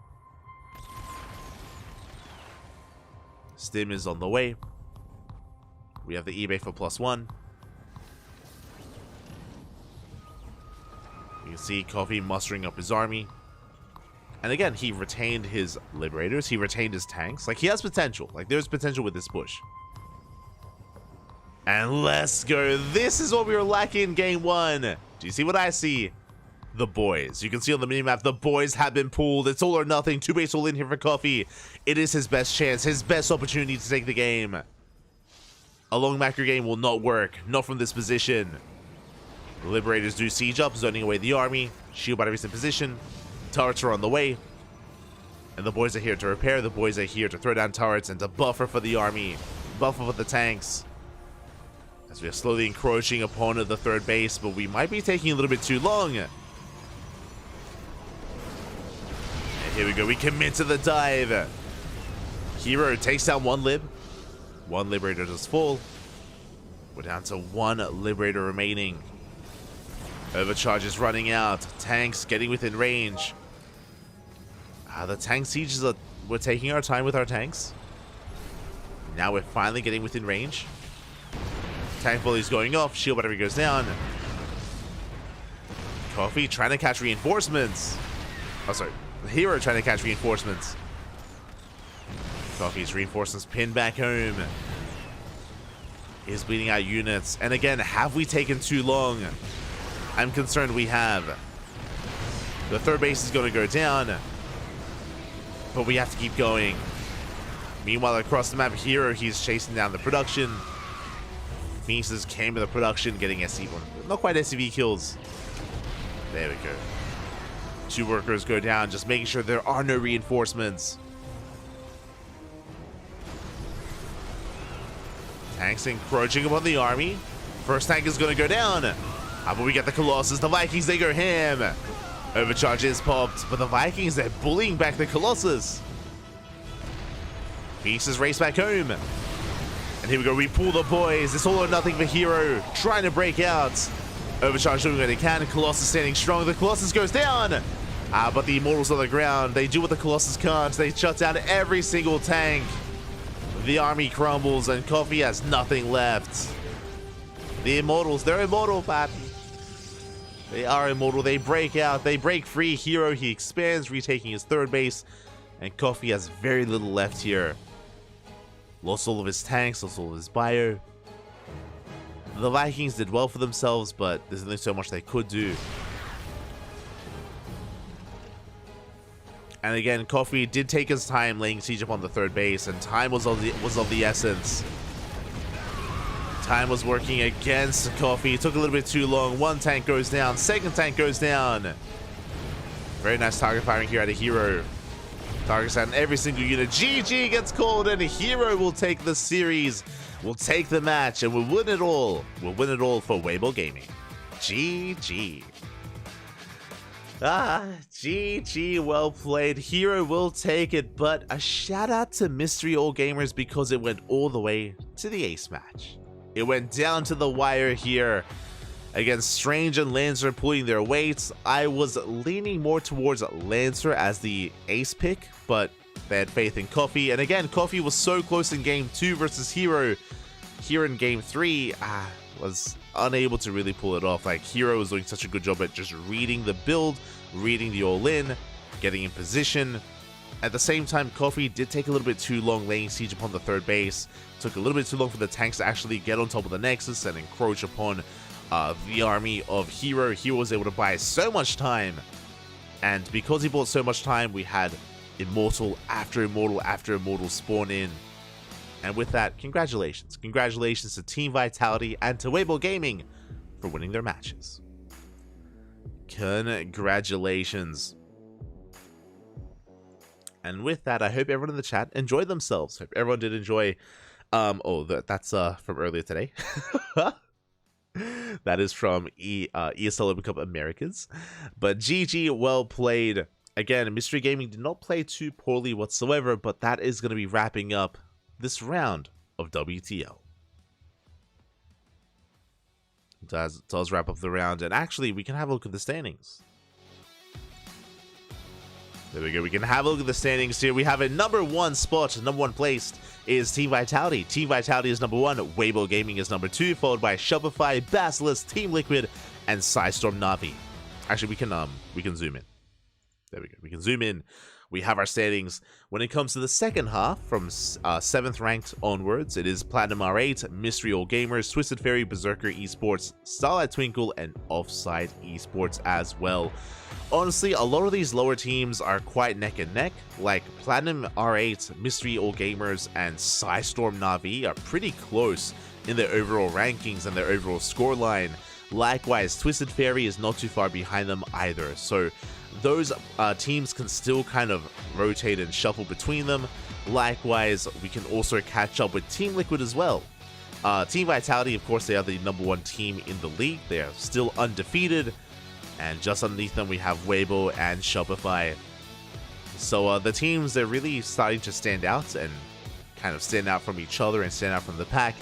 Stim is on the way. We have the eBay for +1. You can see Coffee mustering up his army. And again, he retained his Liberators. He retained his tanks. Like, he has potential. Like, there's potential with this push. And let's go. This is what we were lacking in Game 1. Do you see what I see? The boys. You can see on the minimap, the boys have been pulled. It's all or nothing. 2-base all in here for Coffee. It is his best chance, his best opportunity to take the game. A long macro game will not work. Not from this position. The Liberators do siege up, zoning away the army. Shield batteries in position. Turrets are on the way. And the boys are here to repair. The boys are here to throw down turrets and to buffer for the army. Buffer for the tanks. As we are slowly encroaching upon the third base, but we might be taking a little bit too long. And here we go. We commit to the dive. Hero takes down one Lib. One Liberator does fall. We're down to one Liberator remaining. Overcharge is running out. Tanks getting within range. The tank sieges are... We're taking our time with our tanks. Now we're finally getting within range. Tank volley's going off. Shield battery goes down. Coffee trying to catch reinforcements. Oh, sorry. Hero trying to catch reinforcements. Coffee's reinforcements pinned back home. Is bleeding out units. And again, have we taken too long? I'm concerned we have. The third base is going to go down. But we have to keep going. Meanwhile, across the map, Hero, he's chasing down the production. Phoenixes came to the production, getting SCV. Not quite SCV kills. There we go. 2 workers go down, just making sure there are no reinforcements. Tanks encroaching upon the army. First tank is going to go down. How about we get the Colossus? The Vikings, they go ham. Overcharge is popped, but the Vikings, they're bullying back the Colossus. Phoenixes race back home. And here we go, we pull the boys. It's all or nothing for Hero, trying to break out. Overcharge doing what they can. Colossus standing strong. The Colossus goes down. But the Immortals on the ground, they do what the Colossus can't. They shut down every single tank. The army crumbles and CranKy has nothing left. The Immortals, they're immortal, Pat. They are immortal. They break out. They break free. Hero, he expands, retaking his third base. And CranKy has very little left here. Lost all of his tanks, lost all of his bio. The Vikings did well for themselves, but there's only so much they could do. And again, CranKy did take his time laying siege upon the third base, and time was of the essence. Time was working against CranKy. It took a little bit too long. One tank goes down, second tank goes down. Very nice target firing here at a Hero. Targets on every single unit. GG gets called, and a Hero will take the series. We'll take the match, and we'll win it all. We'll win it all for Weibo Gaming. GG. GG, well played. Hero will take it, but a shout out to Mystery All Gamers because it went all the way to the ace match. It went down to the wire here. Against Strange and Lancer pulling their weights, I was leaning more towards Lancer as the ace pick, but they had faith in CranKy. And again, CranKy was so close in Game 2 versus Hero. Here in Game 3, was unable to really pull it off. Like, Hero was doing such a good job at just reading the build, reading the all-in, getting in position. At the same time, CranKy did take a little bit too long laying siege upon the third base. Took a little bit too long for the tanks to actually get on top of the Nexus and encroach upon the army of Hero. Hero was able to buy so much time, and because he bought so much time, we had Immortal after Immortal after Immortal spawn in. And with that, congratulations. Congratulations to Team Vitality and to Weibo Gaming for winning their matches. Congratulations. And with that, I hope everyone in the chat enjoyed themselves. Hope everyone did enjoy. That's from earlier today. That is from ESL Open Cup Americas. But GG, well played. Again, Mystery Gaming did not play too poorly whatsoever, but that is going to be wrapping up this round of WTL. It does wrap up the round, and actually, we can have a look at the standings. There we go. We can have a look at the standings here. We have a number one spot. Number one placed is Team Vitality. Team Vitality is number one. Weibo Gaming is number two, followed by Shopify, Basilisk, Team Liquid, and Psystorm Navi. Actually, we can zoom in. There we go. We can zoom in. We have our standings. When it comes to the second half, from 7th ranked onwards, it is Platinum R8, Mystery All Gamers, Twisted Fairy, Berserker Esports, Starlight Twinkle, and Offside Esports as well. Honestly, a lot of these lower teams are quite neck and neck. Like Platinum R8, Mystery All Gamers, and Psystorm Navi are pretty close in their overall rankings and their overall scoreline. Likewise, Twisted Fairy is not too far behind them either. So those teams can still kind of rotate and shuffle between them. Likewise, we can also catch up with Team Liquid as well. Team Vitality, of course, they are the number one team in the league. They are still undefeated. And just underneath them, we have Weibo and Shopify. So the teams, they're really starting to stand out and kind of stand out from each other and stand out from the pack.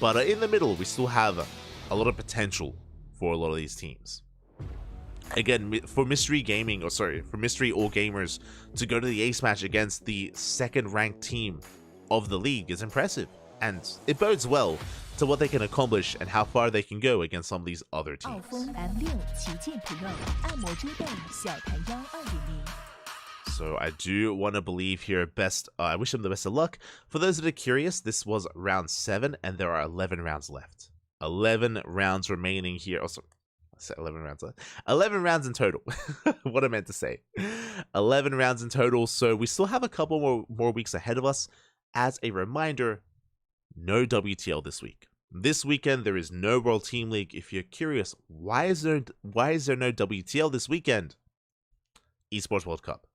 But in the middle, we still have a lot of potential for a lot of these teams. Again, for Mystery Gaming, for Mystery All Gamers to go to the ace match against the second ranked team of the league is impressive. And it bodes well to what they can accomplish and how far they can go against some of these other teams. So I do want to believe here, I wish them the best of luck. For those that are curious, this was round 7 and there are 11 rounds left. 11 rounds remaining here. Oh, sorry. I said 11 rounds left. 11 rounds in total. What I meant to say. 11 rounds in total. So we still have a couple more weeks ahead of us. As a reminder, no WTL this week. This weekend, there is no World Team League. If you're curious, why is there no WTL this weekend? Esports World Cup.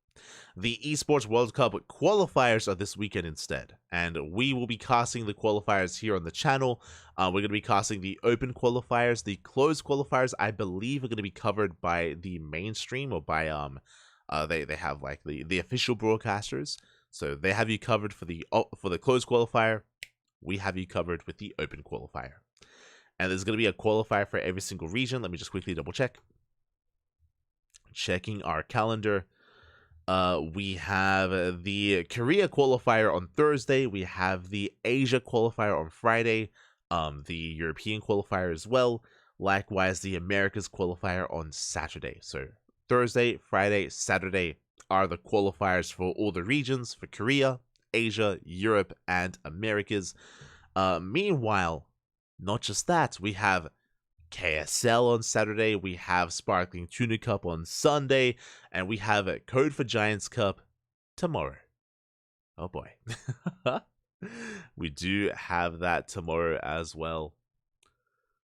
The Esports World Cup qualifiers are this weekend instead, and we will be casting the qualifiers here on the channel. We're going to be casting the open qualifiers. The closed qualifiers, I believe, are going to be covered by the mainstream, or by they have like the official broadcasters. So they have you covered for the closed qualifier. we have you covered with the Open qualifier. And there's going to be a qualifier for every single region. Let me just quickly double check. Checking our calendar. We have the Korea qualifier on Thursday. We have the Asia qualifier on Friday. The European qualifier as well. Likewise, the Americas qualifier on Saturday. So Thursday, Friday, Saturday are the qualifiers for all the regions for Korea, Asia, Europe, and Americas. Meanwhile, not just that, we have KSL on Saturday, we have Sparkling Tuna Cup on Sunday, and we have a Code for Giants Cup tomorrow. Oh boy. We do have that tomorrow as well.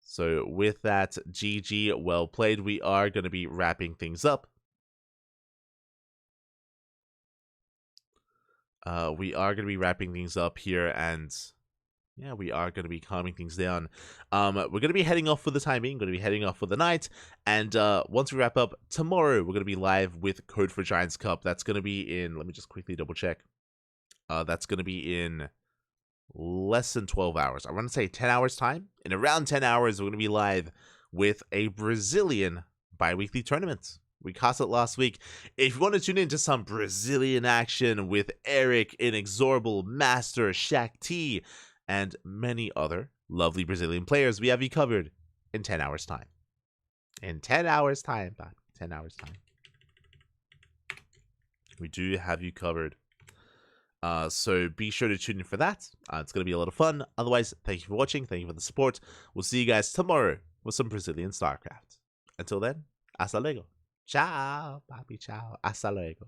So with that, GG, well played. We are going to be wrapping things up. We are going to be wrapping things up here, and yeah, we are going to be calming things down. We're going to be heading off for the time being, going to be heading off for the night, and once we wrap up tomorrow, we're going to be live with Code for Giants Cup. That's going to be in, let me just quickly double check. That's going to be in less than 12 hours. I want to say 10 hours time. In around 10 hours, we're going to be live with a Brazilian bi-weekly tournament. We cast it last week. If you want to tune into some Brazilian action with Eric, Inexorable, Master, Shaq T, and many other lovely Brazilian players, we have you covered in 10 hours time. In 10 hours time, 10 hours time. We do have you covered. So be sure to tune in for that. It's going to be a lot of fun. Otherwise, thank you for watching. Thank you for the support. We'll see you guys tomorrow with some Brazilian StarCraft. Until then, hasta luego. Ciao, papi, ciao. Hasta luego.